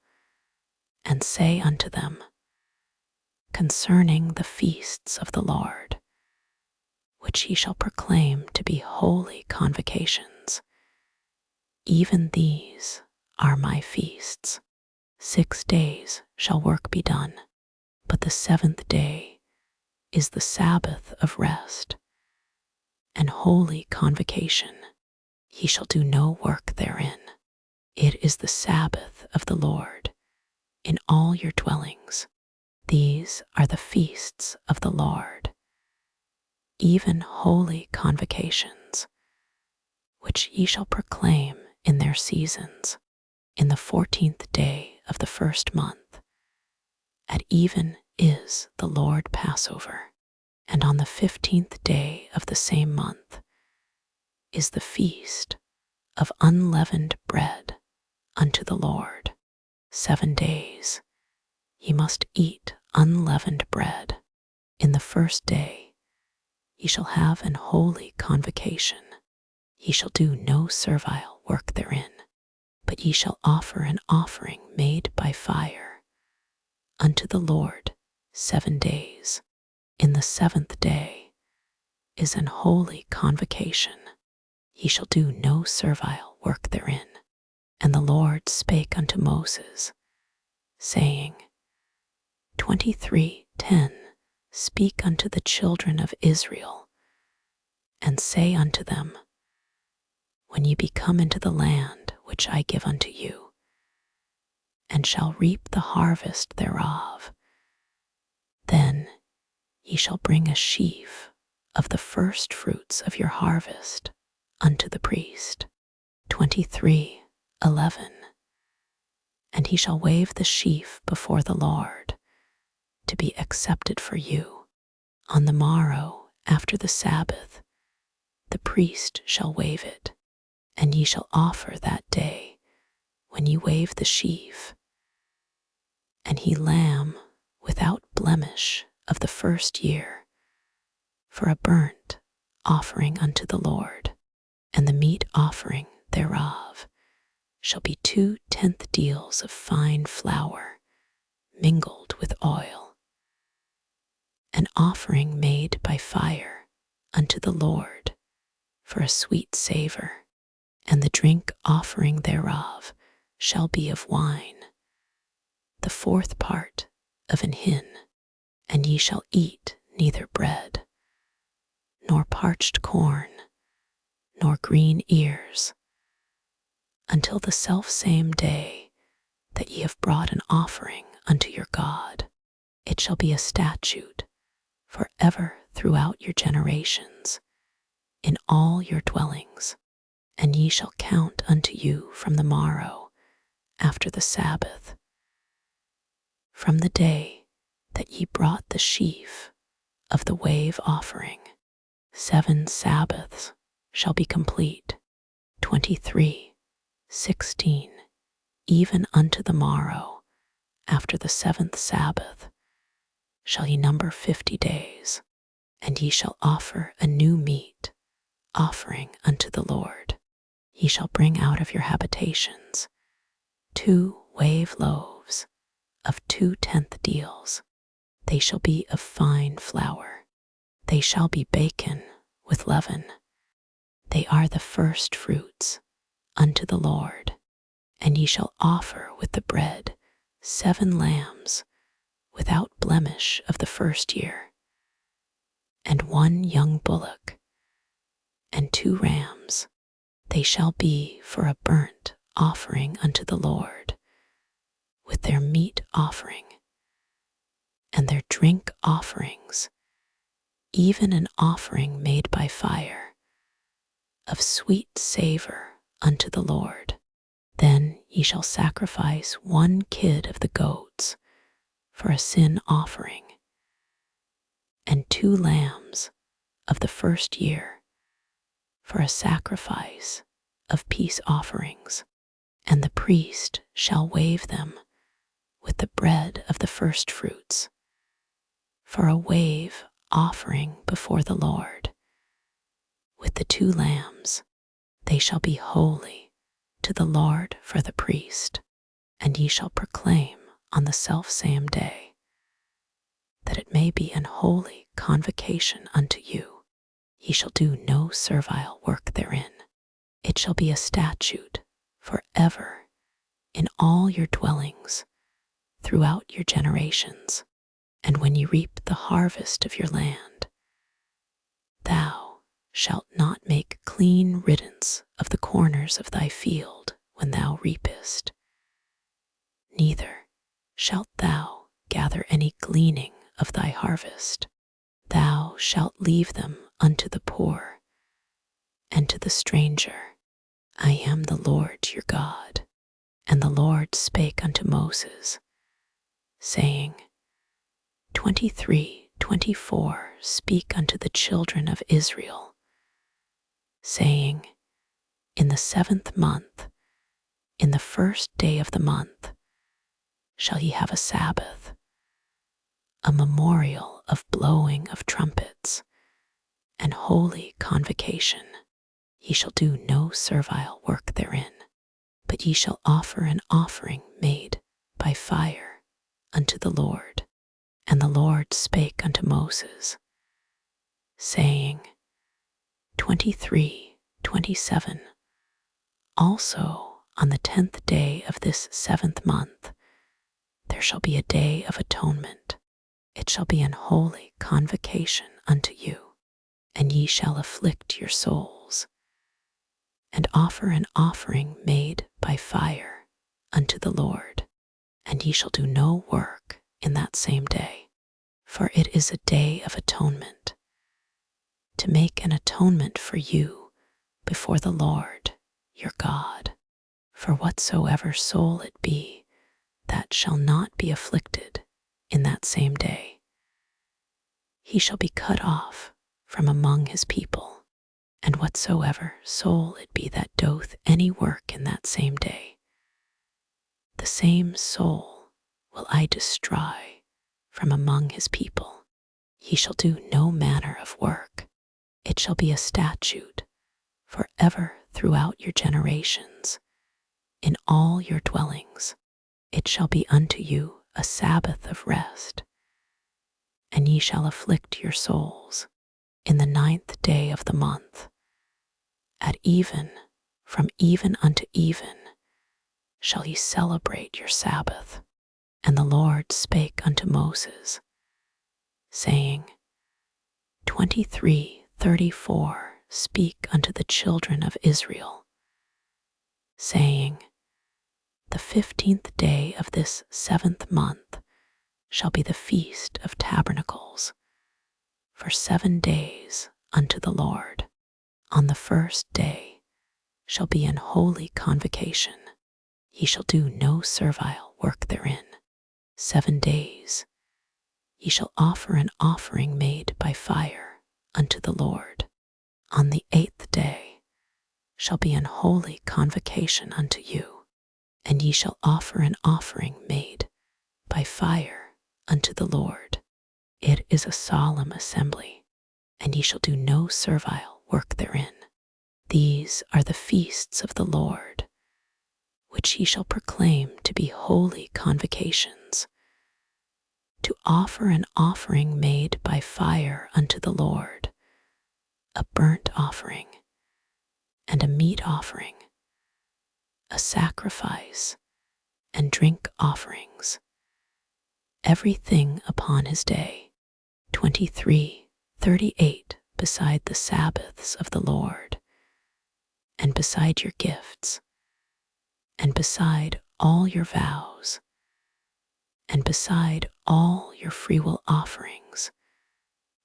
and say unto them, concerning the feasts of the Lord, which ye shall proclaim to be holy convocations, even these are my feasts. 6 days shall work be done, but the 7th day is the Sabbath of rest, and holy convocation. Ye shall do no work therein. It is the Sabbath of the Lord in all your dwellings. These are the feasts of the Lord, even holy convocations, which ye shall proclaim in their seasons. In the 14th day of the 1st month, at even is the Lord Passover, and on the 15th day of the same month is the feast of unleavened bread unto the Lord. 7 days ye must eat unleavened bread. In the 1st day ye shall have an holy convocation. Ye shall do no servile work therein, but ye shall offer an offering made by fire unto the Lord 7 days. In the 7th day is an holy convocation. Ye shall do no servile work therein. And the Lord spake unto Moses, saying, 23:10 Speak unto the children of Israel, and say unto them, when ye be come into the land which I give unto you, and shall reap the harvest thereof, then ye shall bring a sheaf of the first fruits of your harvest unto the priest. 23:11 And he shall wave the sheaf before the Lord, to be accepted for you. On the morrow after the Sabbath, the priest shall wave it, and ye shall offer that day when ye wave the sheaf, and he lamb without blemish of the first year, for a burnt offering unto the Lord. And the meat offering thereof shall be 2/10 deals of fine flour mingled with oil, an offering made by fire unto the Lord for a sweet savour. And the drink offering thereof shall be of wine, the 4th part of an hin. And ye shall eat neither bread, nor parched corn, nor green ears, until the selfsame day that ye have brought an offering unto your God. It shall be a statute for ever throughout your generations, in all your dwellings. And ye shall count unto you from the morrow after the Sabbath, from the day that ye brought the sheaf of the wave offering. 7 Sabbaths shall be complete. 23:16 Even unto the morrow after the 7th Sabbath shall ye number 50 days. And ye shall offer a new meat offering unto the Lord. Ye shall bring out of your habitations 2 wave loaves of 2/10 deals. They shall be of fine flour. They shall be baken with leaven. They are the first fruits unto the Lord. And ye shall offer with the bread 7 lambs without blemish of the first year, and 1 young bullock, and 2 rams. They shall be for a burnt offering unto the Lord, with their meat offering, and their drink offerings, even an offering made by fire, of sweet savour unto the Lord. Then ye shall sacrifice 1 kid of the goats for a sin offering, and 2 lambs of the first year for a sacrifice of peace offerings. And the priest shall wave them with the bread of the first fruits for a wave offering before the Lord. With the 2 lambs they shall be holy to the Lord for the priest. And ye shall proclaim on the selfsame day that it may be an holy convocation unto you. Ye shall do no servile work therein. It shall be a statute for ever in all your dwellings throughout your generations. And when ye reap the harvest of your land, thou shalt not make clean riddance of the corners of thy field when thou reapest, neither shalt thou gather any gleaning of thy harvest. Thou shalt leave them unto the poor and to the stranger. I am the Lord your God. And the Lord spake unto Moses, saying, 23:24 Speak unto the children of Israel, saying, in the 7th month, in the 1st day of the month, shall ye have a Sabbath, a memorial of blowing of trumpets, an holy convocation. Ye shall do no servile work therein, but ye shall offer an offering made by fire unto the Lord. And the Lord spake unto Moses, saying, 23:27. Also on the 10th day of this 7th month there shall be a day of atonement. It shall be an holy convocation unto you, and ye shall afflict your souls, and offer an offering made by fire unto the Lord. And ye shall do no work in that same day, for it is a day of atonement, to make an atonement for you before the Lord your God. For whatsoever soul it be that shall not be afflicted in that same day, he shall be cut off from among his people. And whatsoever soul it be that doth any work in that same day, the same soul will I destroy from among his people. He shall do no manner of work. It shall be a statute forever throughout your generations, in all your dwellings. It shall be unto you a Sabbath of rest, and ye shall afflict your souls in the 9th day of the month. At even, from even unto even, shall ye celebrate your Sabbath. And the Lord spake unto Moses, saying, 23:34. Speak unto the children of Israel, saying, the 15th day of this 7th month shall be the feast of tabernacles, for 7 days unto the Lord. On the 1st day shall be an holy convocation. Ye shall do no servile work therein. 7 days ye shall offer an offering made by fire unto the Lord. On the 8th day shall be an holy convocation unto you, and ye shall offer an offering made by fire unto the Lord. It is a solemn assembly, and ye shall do no servile work therein. These are the feasts of the Lord, which ye shall proclaim to be holy convocations, to offer an offering made by fire unto the Lord, a burnt offering, and a meat offering, a sacrifice, and drink offerings, everything upon his day. 23:38. Beside the Sabbaths of the Lord, and beside your gifts, and beside all your vows, and beside all your freewill offerings,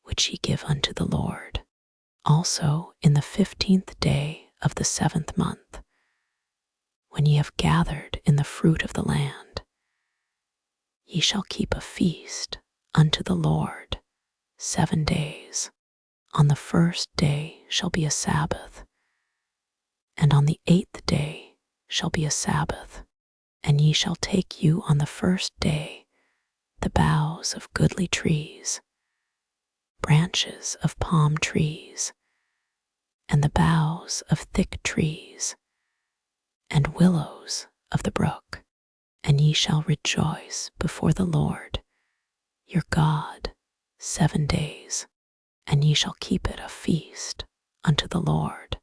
which ye give unto the Lord. Also in the 15th day of the 7th month, when ye have gathered in the fruit of the land, ye shall keep a feast unto the Lord 7 days. On the 1st day shall be a Sabbath, and on the 8th day shall be a Sabbath. And ye shall take you on the 1st day the boughs of goodly trees, branches of palm trees, and the boughs of thick trees, and willows of the brook, and ye shall rejoice before the Lord your God 7 days. And ye shall keep it a feast unto the Lord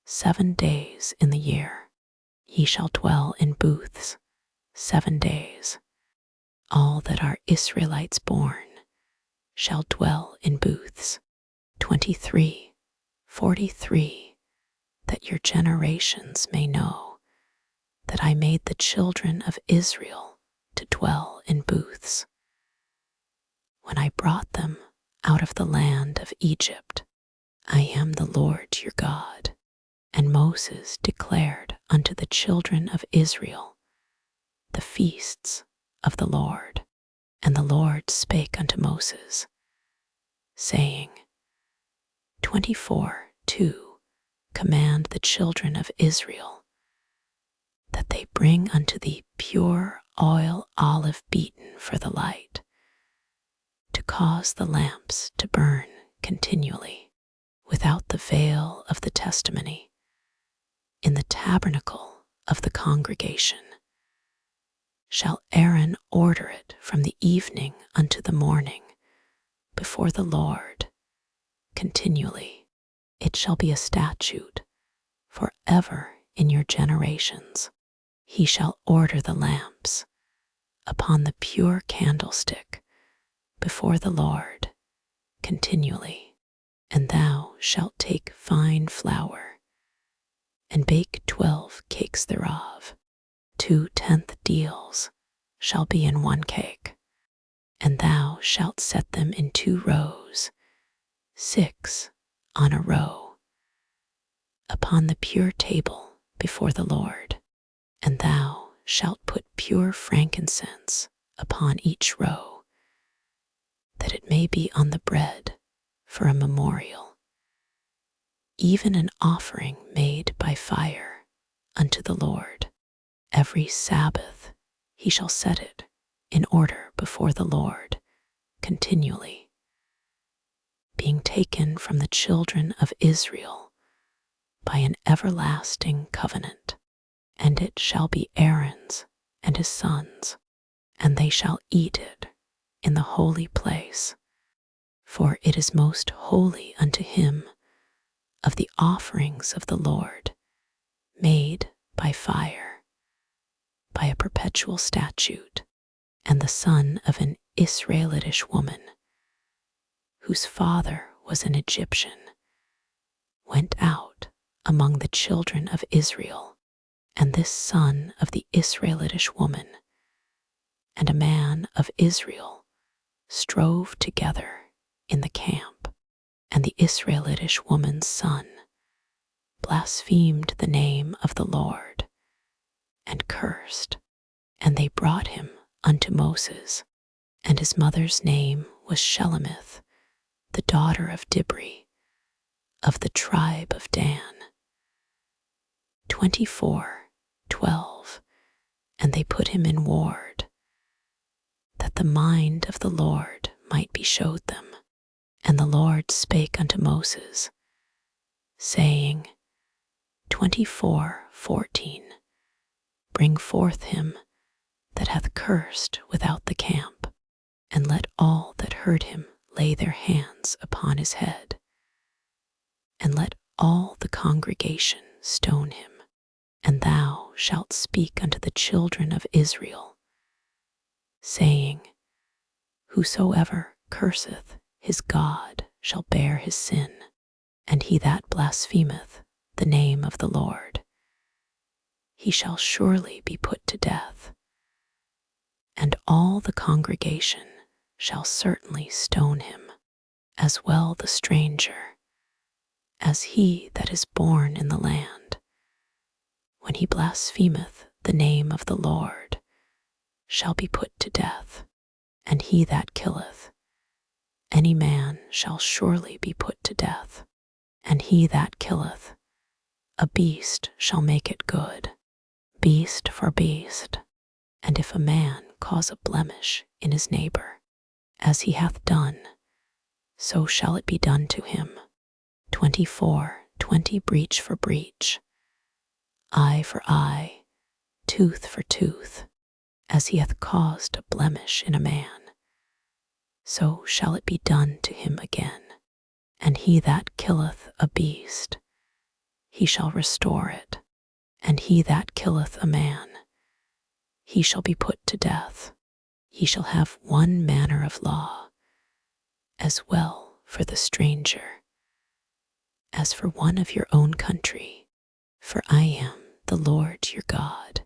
7 days in the year. Ye shall dwell in booths 7 days. All that are Israelites born shall dwell in booths. 23:43. That your generations may know that I made the children of Israel to dwell in booths, when I brought them out of the land of Egypt. I am the Lord your God. And Moses declared unto the children of Israel the feasts of the Lord. And the Lord spake unto Moses, saying, 24:2. Command the children of Israel that they bring unto thee pure oil olive beaten for the light, to cause the lamps to burn continually. without the veil of the testimony, in the tabernacle of the congregation. Shall Aaron order it from the evening unto the morning before the Lord continually. It shall be a statute forever in your generations. He shall order the lamps upon the pure candlestick before the Lord continually. And thou shalt take fine flour, and bake 12 cakes thereof. 2/10 deals shall be in 1 cake, and thou shalt set them in 2 rows, 6 on a row, upon the pure table before the Lord. And thou shalt put pure frankincense upon each row, that it may be on the bread for a memorial, even an offering made by fire unto the Lord. Every Sabbath he shall set it in order before the Lord continually, being taken from the children of Israel by an everlasting covenant. And it shall be Aaron's and his sons, and they shall eat it in the holy place, for it is most holy unto him of the offerings of the Lord made by fire, by a perpetual statute. And the son of an Israelitish woman, whose father was an Egyptian, went out among the children of Israel, and this son of the Israelitish woman and a man of Israel strove together in the camp, and the Israelitish woman's son blasphemed the name of the Lord and cursed. And they brought him unto Moses, and his mother's name was Shelemith, the daughter of Dibri, of the tribe of Dan. 24:12. And they put him in ward, that the mind of the Lord might be showed them. And the Lord spake unto Moses, saying, 24:14. Bring forth him that hath cursed without the camp, and let all that heard him lay their hands upon his head, and let all the congregation stone him. And thou shalt speak unto the children of Israel, saying, Whosoever curseth his God shall bear his sin, and he that blasphemeth the name of the Lord, he shall surely be put to death. And all the congregation shall certainly stone him, as well the stranger as he that is born in the land. When he blasphemeth the name of the Lord, shall be put to death. And he that killeth any man shall surely be put to death. And he that killeth a beast shall make it good, beast for beast. And if a man cause a blemish in his neighbour, as he hath done, so shall it be done to him. 24:20. Breach for breach, eye for eye, tooth for tooth. As he hath caused a blemish in a man, so shall it be done to him again. And he that killeth a beast, he shall restore it. And he that killeth a man, he shall be put to death. Ye shall have one manner of law, as well for the stranger as for one of your own country. For I am the Lord your God.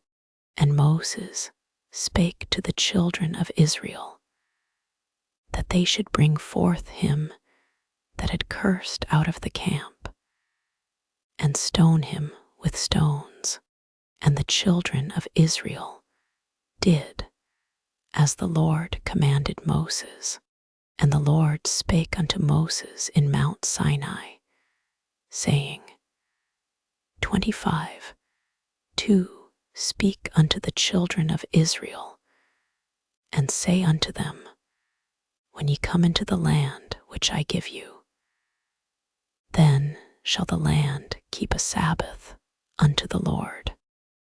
And Moses spake to the children of Israel, that they should bring forth him that had cursed out of the camp, and stone him with stones. And the children of Israel did as the Lord commanded Moses. And the Lord spake unto Moses in Mount Sinai, saying, 25:2. Speak unto the children of Israel, and say unto them, when ye come into the land which I give you, Then shall the land keep a Sabbath unto the Lord.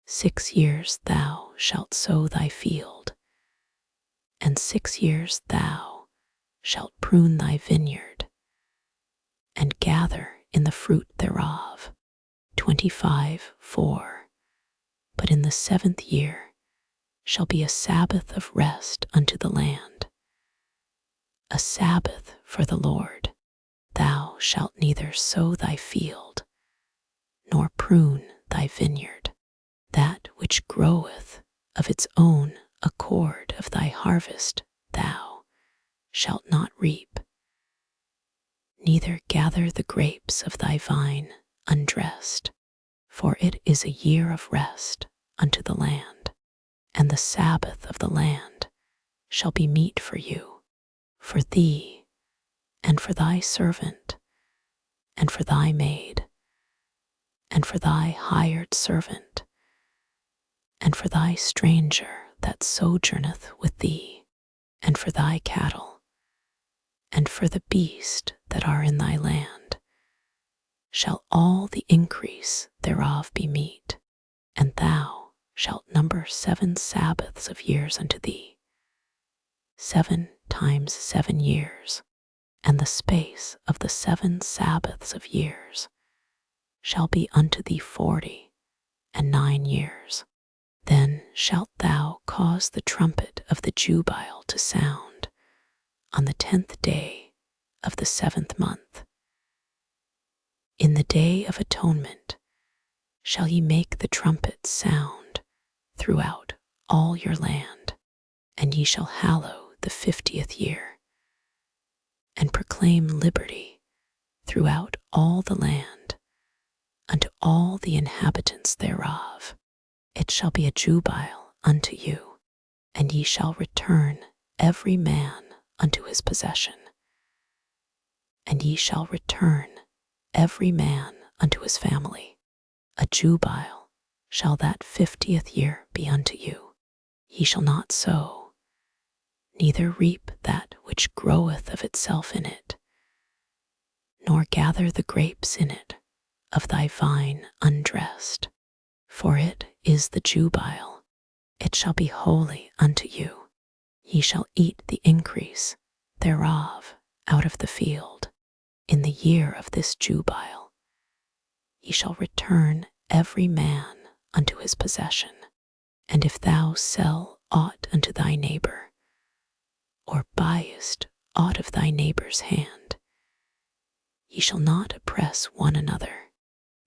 6 years thou shalt sow thy field, and 6 years thou shalt prune thy vineyard, and gather in the fruit thereof. 25:4. But in the 7th year shall be a Sabbath of rest unto the land, a Sabbath for the Lord. Thou shalt neither sow thy field, nor prune thy vineyard. That which groweth of its own accord of thy harvest thou shalt not reap, neither gather the grapes of thy vine undressed, for it is a year of rest unto the land, and the Sabbath of the land shall be meat for you, for thee, and for thy servant, and for thy maid, and for thy hired servant, and for thy stranger that sojourneth with thee, and for thy cattle, and for the beast that are in thy land, shall all the increase thereof be meat, and thou shalt number 7 Sabbaths of years unto thee, 7 times 7 years, and the space of the 7 Sabbaths of years shall be unto thee 49 years. Then shalt thou cause the trumpet of the Jubilee to sound on the 10th day of the 7th month. In the day of atonement shall ye make the trumpet sound throughout all your land, and ye shall hallow the 50th year, and proclaim liberty throughout all the land unto all the inhabitants thereof. It shall be a Jubilee unto you, and ye shall return every man unto his possession, and ye shall return every man unto his family. A Jubilee shall that 50th year be unto you. Ye shall not sow, neither reap that which groweth of itself in it, nor gather the grapes in it of thy vine undressed, for it is the Jubilee. It shall be holy unto you. Ye shall eat the increase thereof out of the field. In the year of this Jubilee ye shall return every man unto his possession. And if thou sell aught unto thy neighbour, or buyest aught of thy neighbour's hand, ye shall not oppress one another.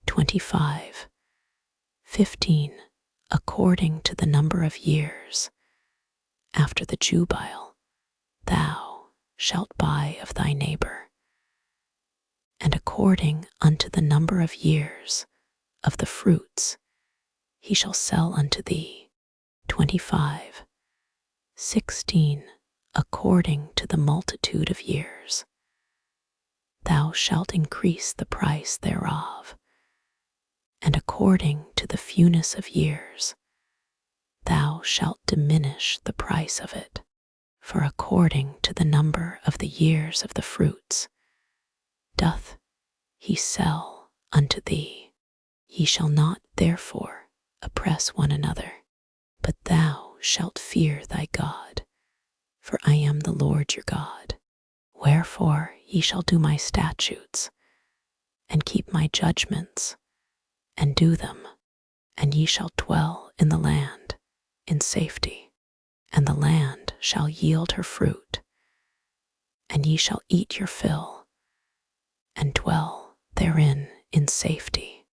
25:15. According to the number of years after the Jubilee thou shalt buy of thy neighbour, and according unto the number of years of the fruits he shall sell unto thee. 25:16. According to the multitude of years thou shalt increase the price thereof, and according to the fewness of years thou shalt diminish the price of it. For according to the number of the years of the fruits doth he sell unto thee. Ye shall not therefore oppress one another, but thou shalt fear thy God, for I am the Lord your God. Wherefore ye shall do my statutes, and keep my judgments, and do them, and ye shall dwell in the land in safety, and the land shall yield her fruit, and ye shall eat your fill, and dwell therein in safety.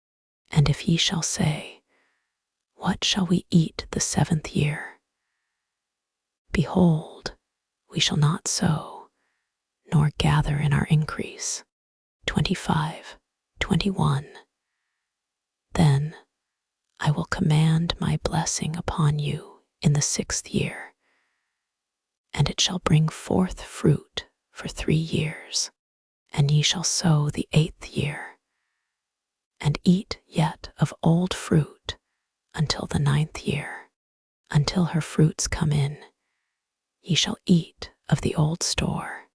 And if ye shall say, what shall we eat the 7th year? Behold, we shall not sow, nor gather in our increase. 25:21. Then I will command my blessing upon you in the 6th year, and it shall bring forth fruit for 3 years, and ye shall sow the 8th year, and eat yet of old fruit until the 9th year. Until her fruits come in, ye shall eat of the old store.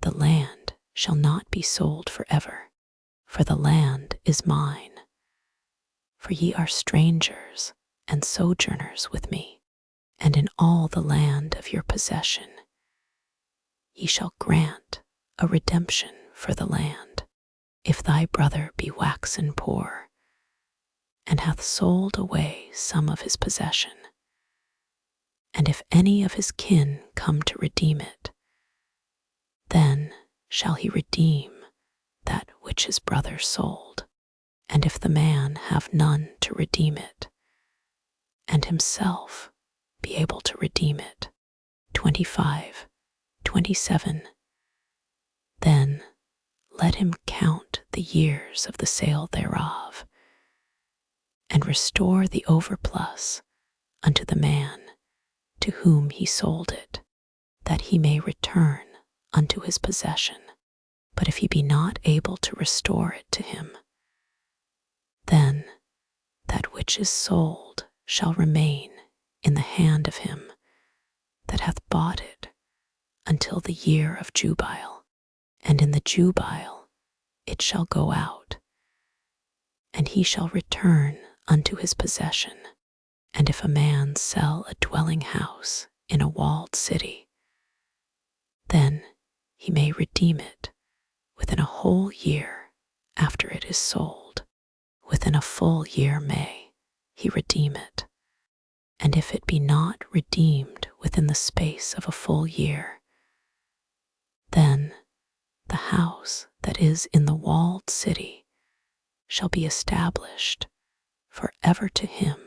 The land shall not be sold forever, for the land is mine. For ye are strangers and sojourners with me, and in all the land of your possession ye shall grant a redemption for the land. If thy brother be waxen poor, and hath sold away some of his possession, and if any of his kin come to redeem it, then shall he redeem that which his brother sold. And if the man have none to redeem it, and himself be able to redeem it, 25, 27, then let him count the years of the sale thereof, and restore the overplus unto the man to whom he sold it, that he may return unto his possession. But if he be not able to restore it to him, then that which is sold shall remain in the hand of him that hath bought it until the year of Jubilee, and in the Jubilee it shall go out, and he shall return unto his possession. And if a man sell a dwelling house in a walled city, then he may redeem it within a whole year after it is sold. Within a full year may he redeem it. And if it be not redeemed within the space of a full year, then the house that is in the walled city shall be established forever to him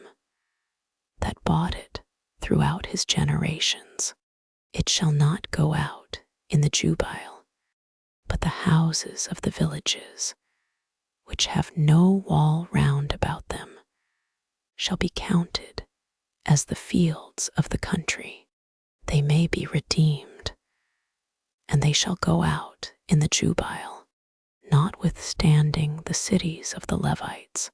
that bought it throughout his generations. It shall not go out in the Jubilee, but the houses of the villages, which have no wall round about them, shall be counted as the fields of the country. They may be redeemed, and they shall go out in the Jubilee, notwithstanding the cities of the Levites,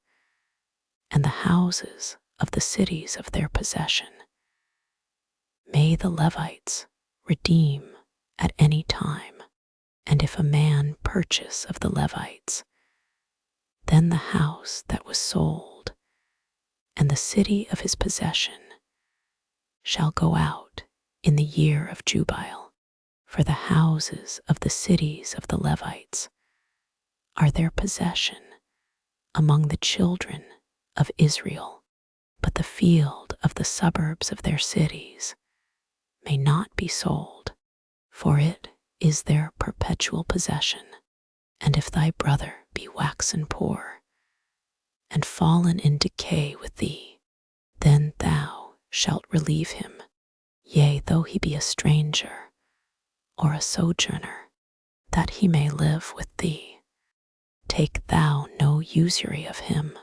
and the houses of the cities of their possession. May the Levites redeem at any time, and if a man purchase of the Levites, then the house that was sold and the city of his possession shall go out in the year of Jubilee. For the houses of the cities of the Levites are their possession among the children of Israel, but the field of the suburbs of their cities may not be sold, for it is their perpetual possession. And if thy brother be waxen poor, and fallen in decay with thee, then thou shalt relieve him, yea, though he be a stranger or a sojourner, that he may live with thee. Take thou no usury of him,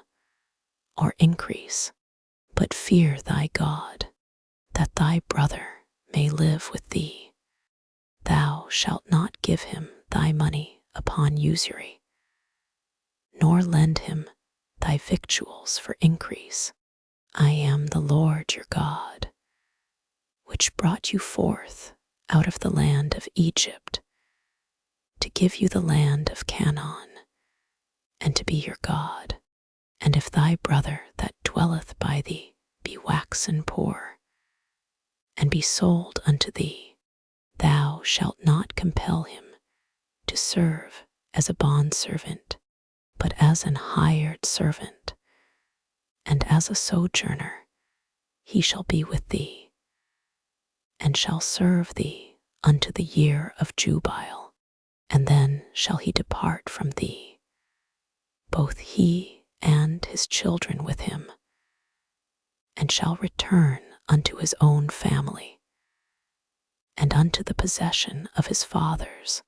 or increase, but fear thy God, that thy brother may live with thee. Thou shalt not give him thy money upon usury, nor lend him thy victuals for increase. I am the Lord your God, which brought you forth out of the land of Egypt, to give you the land of Canaan, and to be your God. And if thy brother that dwelleth by thee be waxen poor, and be sold unto thee, thou shalt not compel him to serve as a bondservant, but as an hired servant, and as a sojourner he shall be with thee, and shall serve thee unto the year of Jubilee, and then shall he depart from thee, both he and his children with him, and shall return unto his own family, and unto the possession of his fathers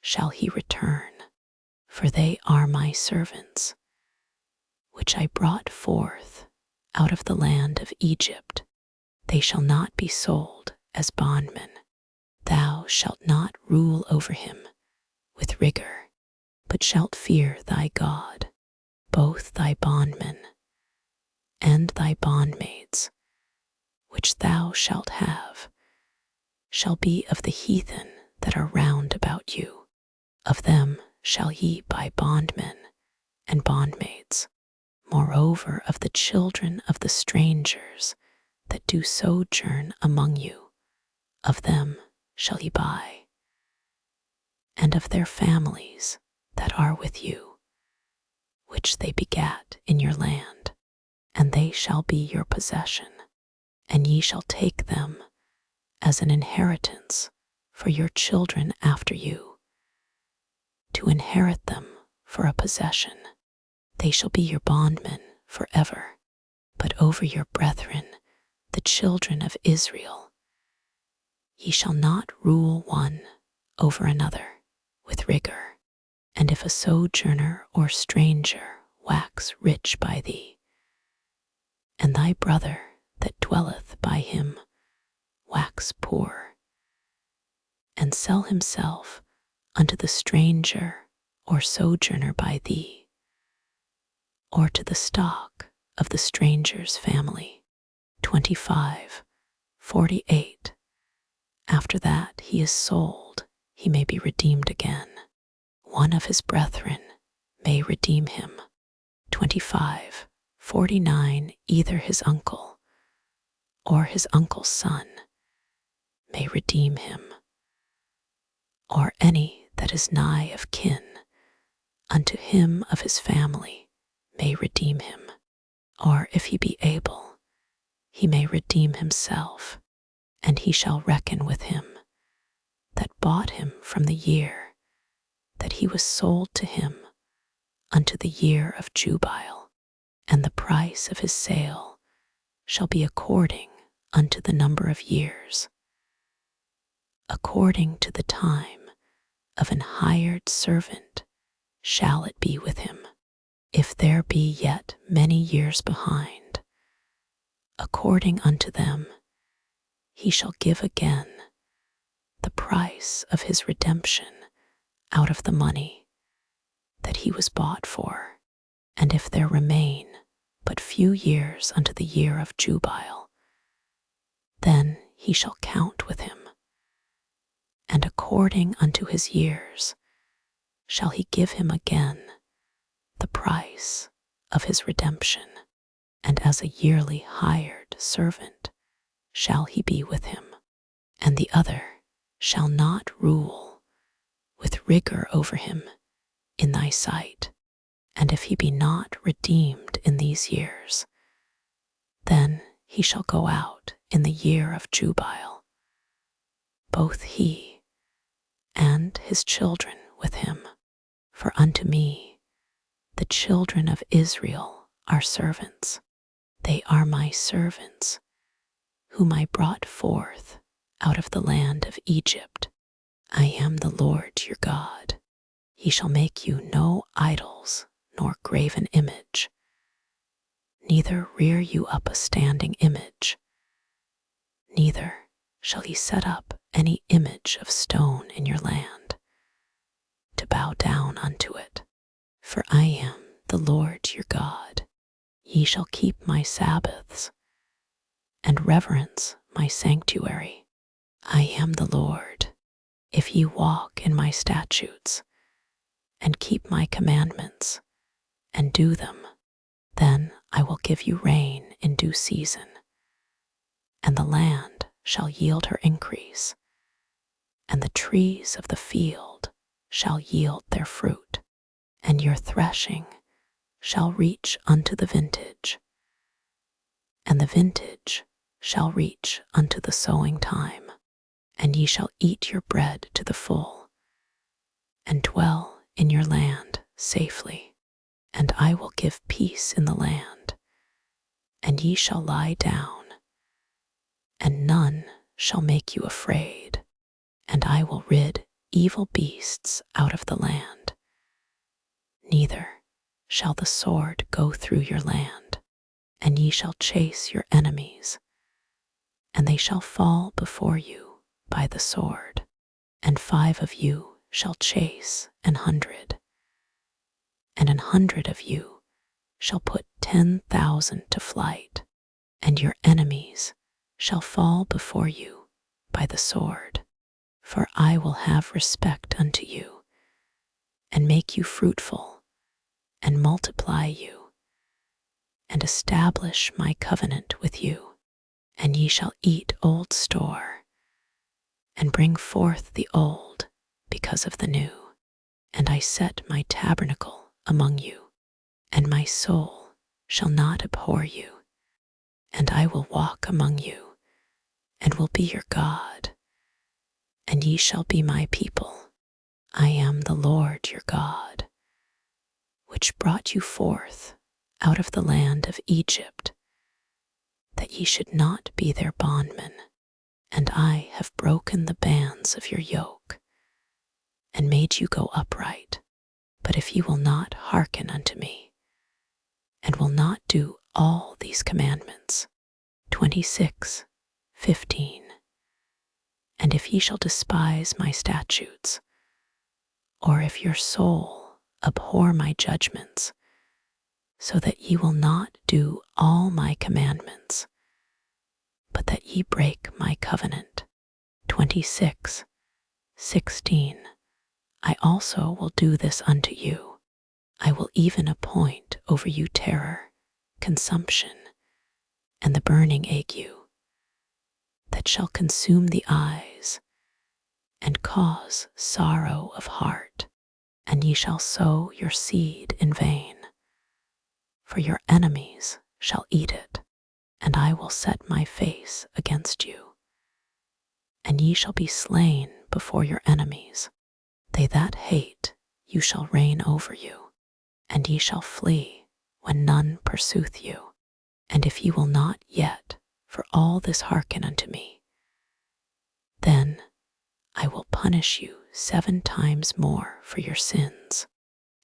shall he return, for they are my servants, which I brought forth out of the land of Egypt. They shall not be sold as bondmen. Thou shalt not rule over him with rigor, but shalt fear thy God. Both thy bondmen and thy bondmaids, which thou shalt have, shall be of the heathen that are round about you. Of them shall ye buy bondmen, and bondmaids, moreover of the children of the strangers that do sojourn among you, of them shall ye buy, and of their families that are with you, which they begat in your land, and they shall be your possession, and ye shall take them as an inheritance for your children after you, to inherit them for a possession. They shall be your bondmen forever, but over your brethren, the children of Israel, ye shall not rule one over another with rigor. And if a sojourner or stranger wax rich by thee, and thy brother that dwelleth by him wax poor, and sell himself unto the stranger or sojourner by thee, or to the stock of the stranger's family, 25:48. After that he is sold, he may be redeemed again. One of his brethren may redeem him, 25:49. Either his uncle or his uncle's son may redeem him, or any that is nigh of kin unto him of his family may redeem him, or if he be able, he may redeem himself, and he shall reckon with him that bought him from the year that he was sold to him unto the year of Jubilee, and the price of his sale shall be according unto the number of years, according to the time of an hired servant shall it be with him. If there be yet many years behind, according unto them he shall give again the price of his redemption out of the money that he was bought for. And if there remain but few years unto the year of Jubilee, then he shall count with him, and according unto his years shall he give him again the price of his redemption, and as a yearly hired servant shall he be with him. And the other shall not rule with rigor over him in thy sight. And if he be not redeemed in these years, then he shall go out in the year of Jubilee, both he and his children with him. For unto me the children of Israel are servants. They are my servants, whom I brought forth out of the land of Egypt. I am the Lord your God. Ye shall make you no idols, nor graven image, neither rear you up a standing image, neither shall ye set up any image of stone in your land, to bow down unto it. For I am the Lord your God. Ye shall keep my Sabbaths, and reverence my sanctuary. I am the Lord. If ye walk in my statutes, and keep my commandments, and do them, then I will give you rain in due season, and the land shall yield her increase, and the trees of the field shall yield their fruit, and your threshing shall reach unto the vintage, and the vintage shall reach unto the sowing time, and ye shall eat your bread to the full, and dwell in your land safely. And I will give peace in the land, and ye shall lie down, and none shall make you afraid. And I will rid evil beasts out of the land, neither shall the sword go through your land. And ye shall chase your enemies, and they shall fall before you by the sword. And 5 of you shall chase 100, and 100 of you shall put 10,000 to flight, and your enemies shall fall before you by the sword. For I will have respect unto you, and make you fruitful, and multiply you, and establish my covenant with you. And ye shall eat old store, and bring forth the old because of the new. And I set my tabernacle among you, and my soul shall not abhor you. And I will walk among you, and will be your God, and ye shall be my people. I am the Lord your God, which brought you forth out of the land of Egypt, that ye should not be their bondmen. And I have broken the bands of your yoke, and made you go upright. But if ye will not hearken unto me, and will not do all these commandments, 26:15, and if ye shall despise my statutes, or if your soul abhor my judgments, so that ye will not do all my commandments, but that ye break my covenant, 26:16, I also will do this unto you. I will even appoint over you terror, consumption, and the burning ague, that shall consume the eyes, and cause sorrow of heart. And ye shall sow your seed in vain, for your enemies shall eat it, and I will set my face against you. And ye shall be slain before your enemies. They that hate you shall reign over you, and ye shall flee when none pursueth you. And if ye will not yet for all this hearken unto me, then I will punish you 7 times more for your sins,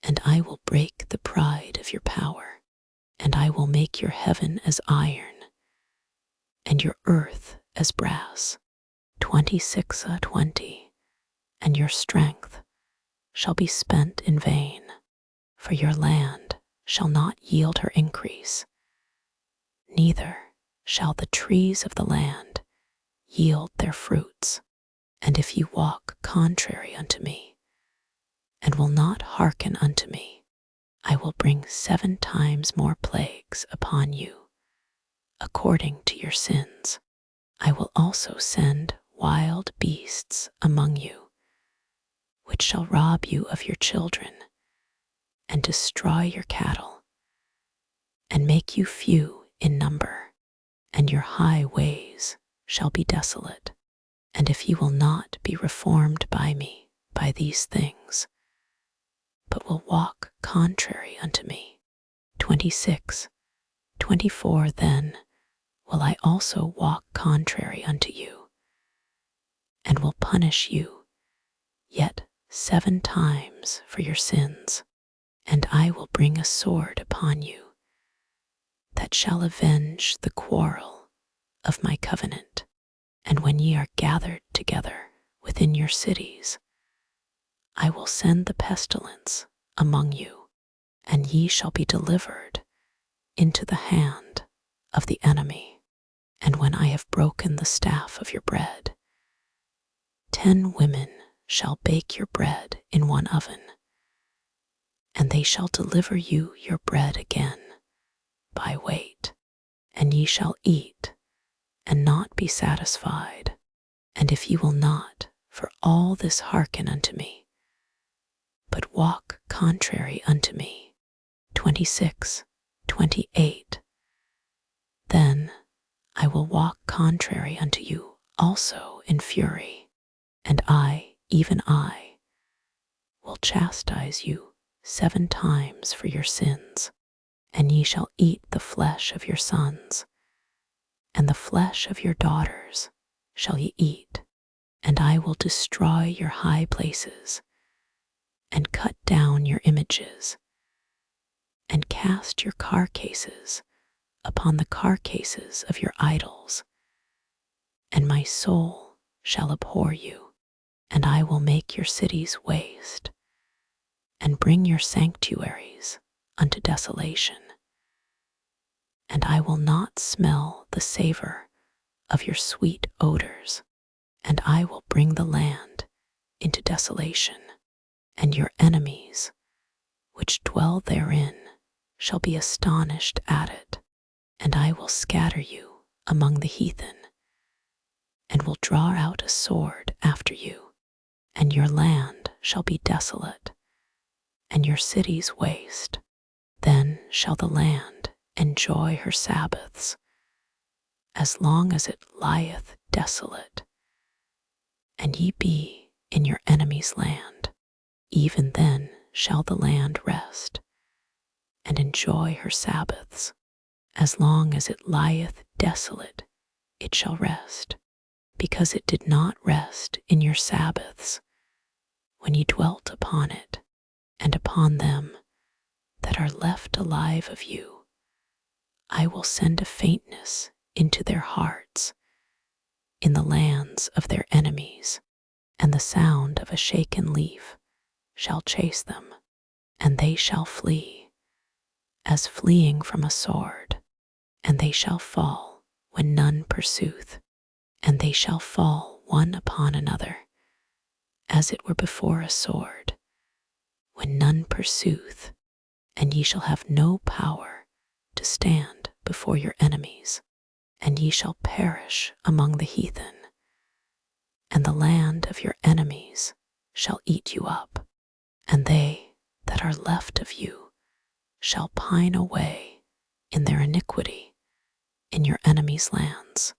and I will break the pride of your power, and I will make your heaven as iron, and your earth as brass, 26:20, and your strength shall be spent in vain, for your land shall not yield her increase, neither shall the trees of the land yield their fruits. And if ye walk contrary unto me, and will not hearken unto me, I will bring 7 times more plagues upon you, according to your sins. I will also send wild beasts among you, which shall rob you of your children, and destroy your cattle, and make you few in number, and your high ways shall be desolate. And if ye will not be reformed by me by these things, but will walk contrary unto me, 26:24, then will I also walk contrary unto you, and will punish you yet 7 times for your sins. And I will bring a sword upon you, that shall avenge the quarrel of my covenant. And when ye are gathered together within your cities, I will send the pestilence among you, and ye shall be delivered into the hand of the enemy. And when I have broken the staff of your bread, 10 women shall bake your bread in one oven, and they shall deliver you your bread again by weight, and ye shall eat and not be satisfied. And if ye will not for all this hearken unto me, but walk contrary unto me, 26:28, then I will walk contrary unto you also in fury, and I, even I, will chastise you 7 times for your sins. And ye shall eat the flesh of your sons, and the flesh of your daughters shall ye eat, and I will destroy your high places, and cut down your images, and cast your carcasses upon the carcasses of your idols. And my soul shall abhor you, and I will make your cities waste, and bring your sanctuaries unto desolation. And I will not smell the savor of your sweet odors, and I will bring the land into desolation, and your enemies which dwell therein shall be astonished at it, and I will scatter you among the heathen, and will draw out a sword after you, and your land shall be desolate, and your cities waste. Then shall the land enjoy her Sabbaths, as long as it lieth desolate, and ye be in your enemy's land. Even then shall the land rest, and enjoy her Sabbaths. As long as it lieth desolate, it shall rest, because it did not rest in your Sabbaths, when ye dwelt upon it, and upon them that are left alive of you. I will send a faintness into their hearts, in the lands of their enemies, and the sound of a shaken leaf shall chase them, and they shall flee, as fleeing from a sword, and they shall fall when none pursueth, and they shall fall one upon another, as it were before a sword, when none pursueth, and ye shall have no power to stand before your enemies, and ye shall perish among the heathen, and the land of your enemies shall eat you up, and they that are left of you shall pine away in their iniquity in your enemies' lands,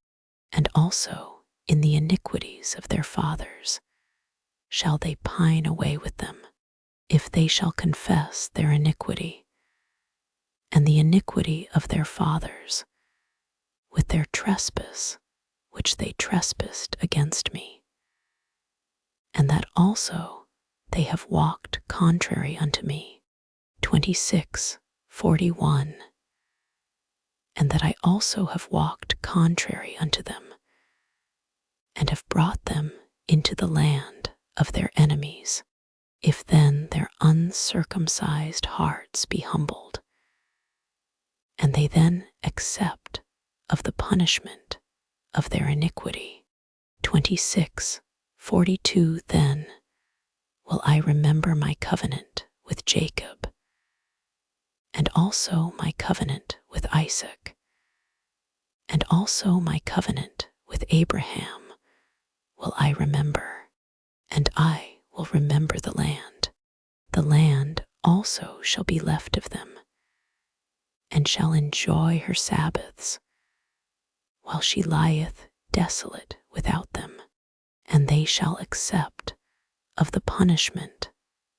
and also in the iniquities of their fathers shall they pine away with them, if they shall confess their iniquity, and the iniquity of their fathers, with their trespass which they trespassed against me, and that also they have walked contrary unto me. 26:41. And that I also have walked contrary unto them, and have brought them into the land of their enemies. If then their uncircumcised hearts be humbled, and they then accept of the punishment of their iniquity. 26:42. Then will I remember my covenant with Jacob, and also my covenant with Isaac, and also my covenant with Abraham will I remember, and I will remember the land. The land also shall be left of them, and shall enjoy her Sabbaths, while she lieth desolate without them, and they shall accept of the punishment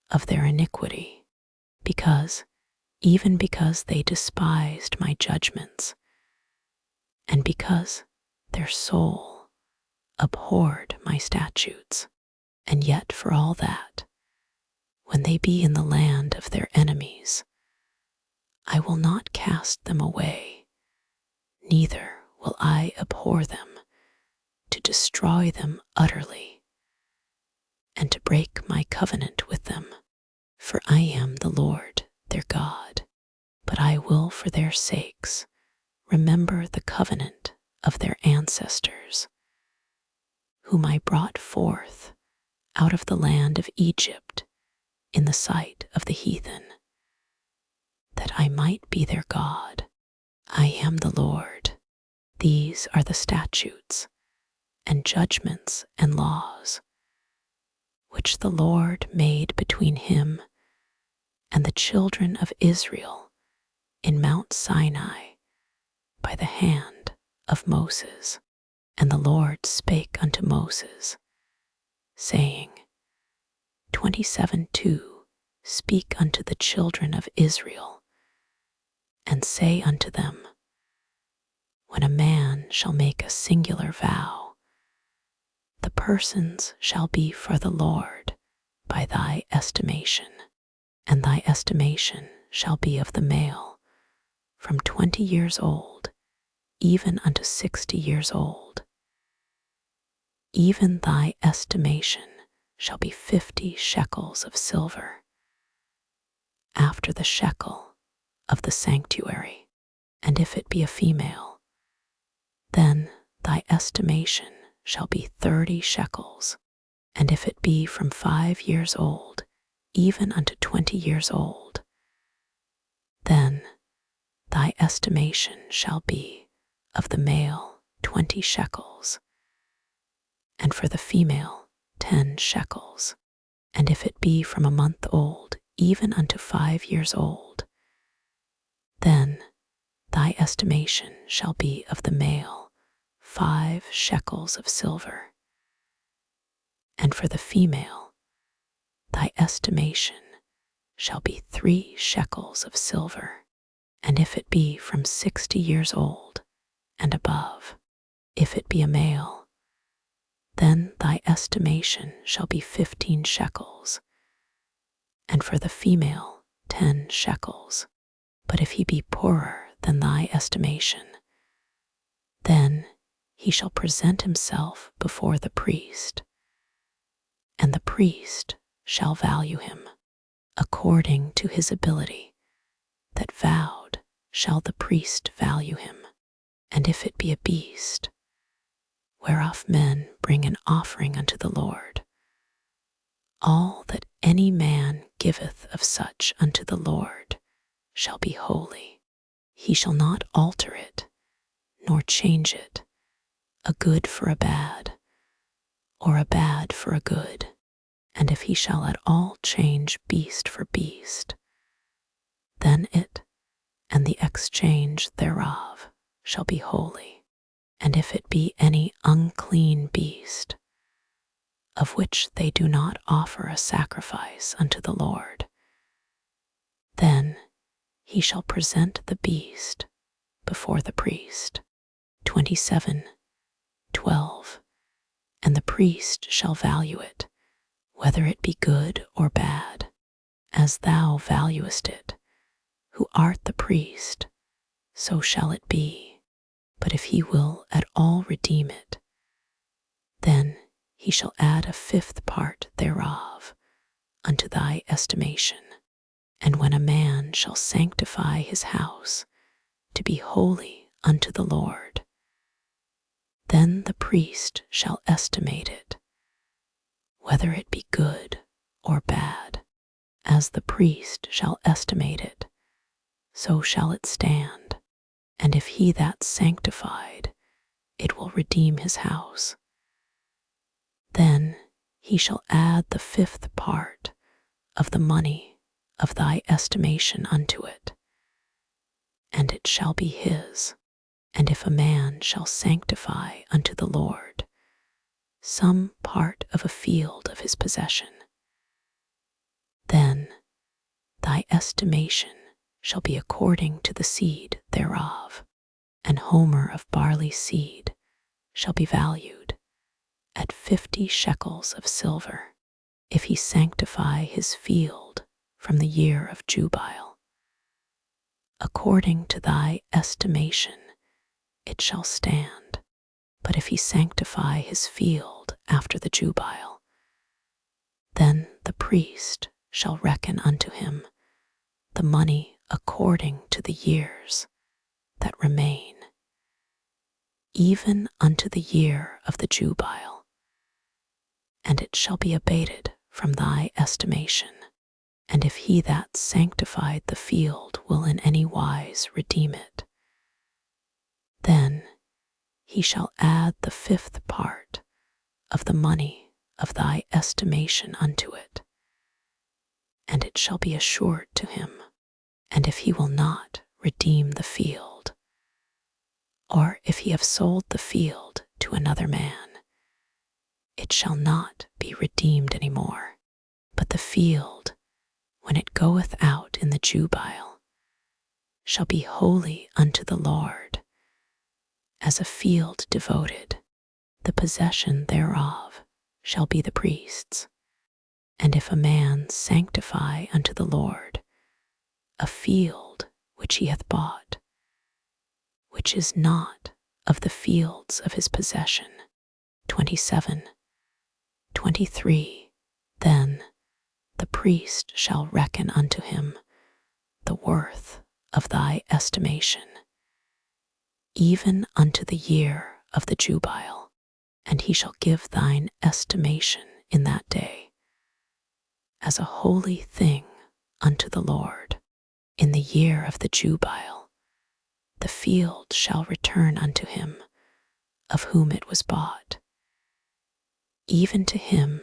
of their iniquity, even because they despised my judgments, and because their soul abhorred my statutes. And yet for all that, when they be in the land of their enemies, I will not cast them away, neither will I abhor them, to destroy them utterly, and to break my covenant with them. For I am the Lord their God, but I will for their sakes remember the covenant of their ancestors, whom I brought forth out of the land of Egypt in the sight of the heathen, that I might be their God. I am the Lord. These are the statutes and judgments and laws which the Lord made between him and the children of Israel in Mount Sinai by the hand of Moses. And the Lord spake unto Moses, saying, 27:2. Speak unto the children of Israel, and say unto them, when a man shall make a singular vow, the persons shall be for the Lord by thy estimation, and thy estimation shall be of the male from 20 years old even unto 60 years old. Even thy estimation shall be 50 shekels of silver, after the shekel of the sanctuary. And if it be a female, then thy estimation shall be 30 shekels. And if it be from 5 years old even unto 20 years old, thy estimation shall be of the male 20 shekels, and for the female 10 shekels. And if it be from a month old even unto 5 years old, then thy estimation shall be of the male 5 shekels of silver, and for the female thy estimation shall be 3 shekels of silver. And if it be from 60 years old and above, if it be a male, then thy estimation shall be 15 shekels, and for the female 10 shekels. But if he be poorer than thy estimation, then he shall present himself before the priest, and the priest shall value him according to his ability that vowed shall the priest value him. And if it be a beast, whereof men bring an offering unto the Lord, all that any man giveth of such unto the Lord shall be holy. He shall not alter it, nor change it, a good for a bad, or a bad for a good. And if he shall at all change beast for beast, then it and the exchange thereof shall be holy. And if it be any unclean beast, of which they do not offer a sacrifice unto the Lord, then he shall present the beast before the priest. 27:12. And the priest shall value it, whether it be good or bad, as thou valuest it, who art the priest, so shall it be. But if he will at all redeem it, then he shall add a 5th part thereof unto thy estimation. And when a man shall sanctify his house to be holy unto the Lord, then the priest shall estimate it, whether it be good or bad, as the priest shall estimate it, so shall it stand. And if he that sanctified it will redeem his house, then he shall add the 5th part of the money of thy estimation unto it, and it shall be his. And if a man shall sanctify unto the Lord some part of a field of his possession, then thy estimation shall be according to the seed thereof. An homer of barley seed shall be valued at 50 shekels of silver, if he sanctify his field from the year of Jubilee. According to thy estimation it shall stand. But if he sanctify his field after the Jubilee, then the priest shall reckon unto him the money according to the years that remain, even unto the year of the Jubilee, and it shall be abated from thy estimation. And if he that sanctified the field will in any wise redeem it, then he shall add the 5th part of the money of thy estimation unto it, and it shall be assured to him. And if he will not redeem the field, or if he have sold the field to another man, it shall not be redeemed any more. But the field, when it goeth out in the Jubilee, shall be holy unto the Lord, as a field devoted. The possession thereof shall be the priest's. And if a man sanctify unto the Lord a field which he hath bought, which is not of the fields of his possession, 27:23, then the priest shall reckon unto him the worth of thy estimation, even unto the year of the Jubilee, and he shall give thine estimation in that day as a holy thing unto the Lord. In the year of the Jubilee the field shall return unto him of whom it was bought, even to him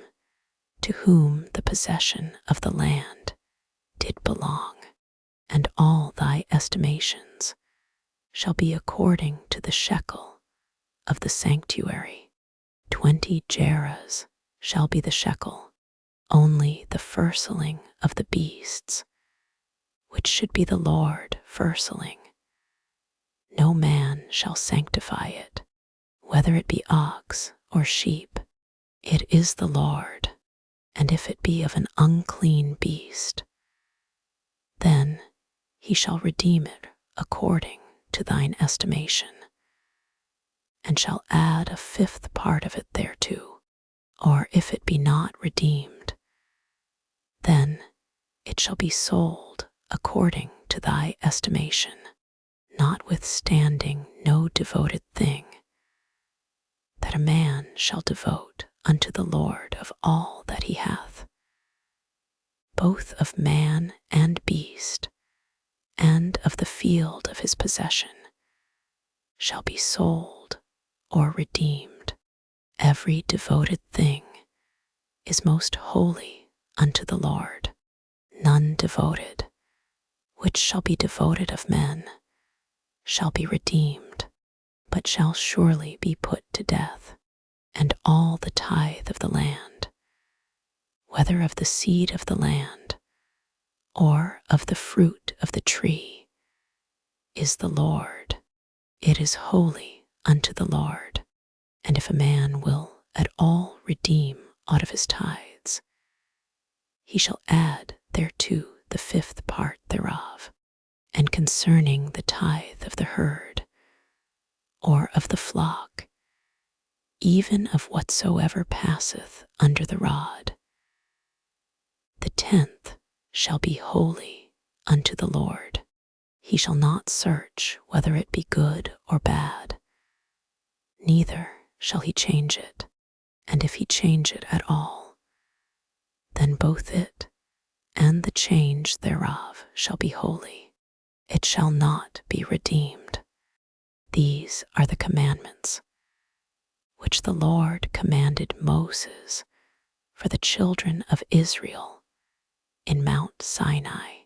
to whom the possession of the land did belong, and all thy estimations shall be according to the shekel of the sanctuary. 20 gerahs shall be the shekel, only the firstling of the beasts, which should be the Lord firstling. No man shall sanctify it, whether it be ox or sheep. It is the Lord. And if it be of an unclean beast, then he shall redeem it according to thine estimation, and shall add a fifth part of it thereto. Or if it be not redeemed, then it shall be sold according to thy estimation, notwithstanding no devoted thing that a man shall devote unto the Lord of all that he hath, both of man and beast, and of the field of his possession, shall be sold or redeemed. Every devoted thing is most holy unto the Lord. None devoted, which shall be devoted of men, shall be redeemed, but shall surely be put to death. And all the tithe of the land, whether of the seed of the land or of the fruit of the tree, is the Lord. It is holy unto the Lord. And if a man will at all redeem out of his tithes, he shall add thereto the fifth part thereof. And concerning the tithe of the herd or of the flock, even of whatsoever passeth under the rod, the 10th shall be holy unto the Lord. He shall not search whether it be good or bad, neither shall he change it. And if he change it at all, then both it and the change thereof shall be holy. It shall not be redeemed. These are the commandments which the Lord commanded Moses for the children of Israel in Mount Sinai.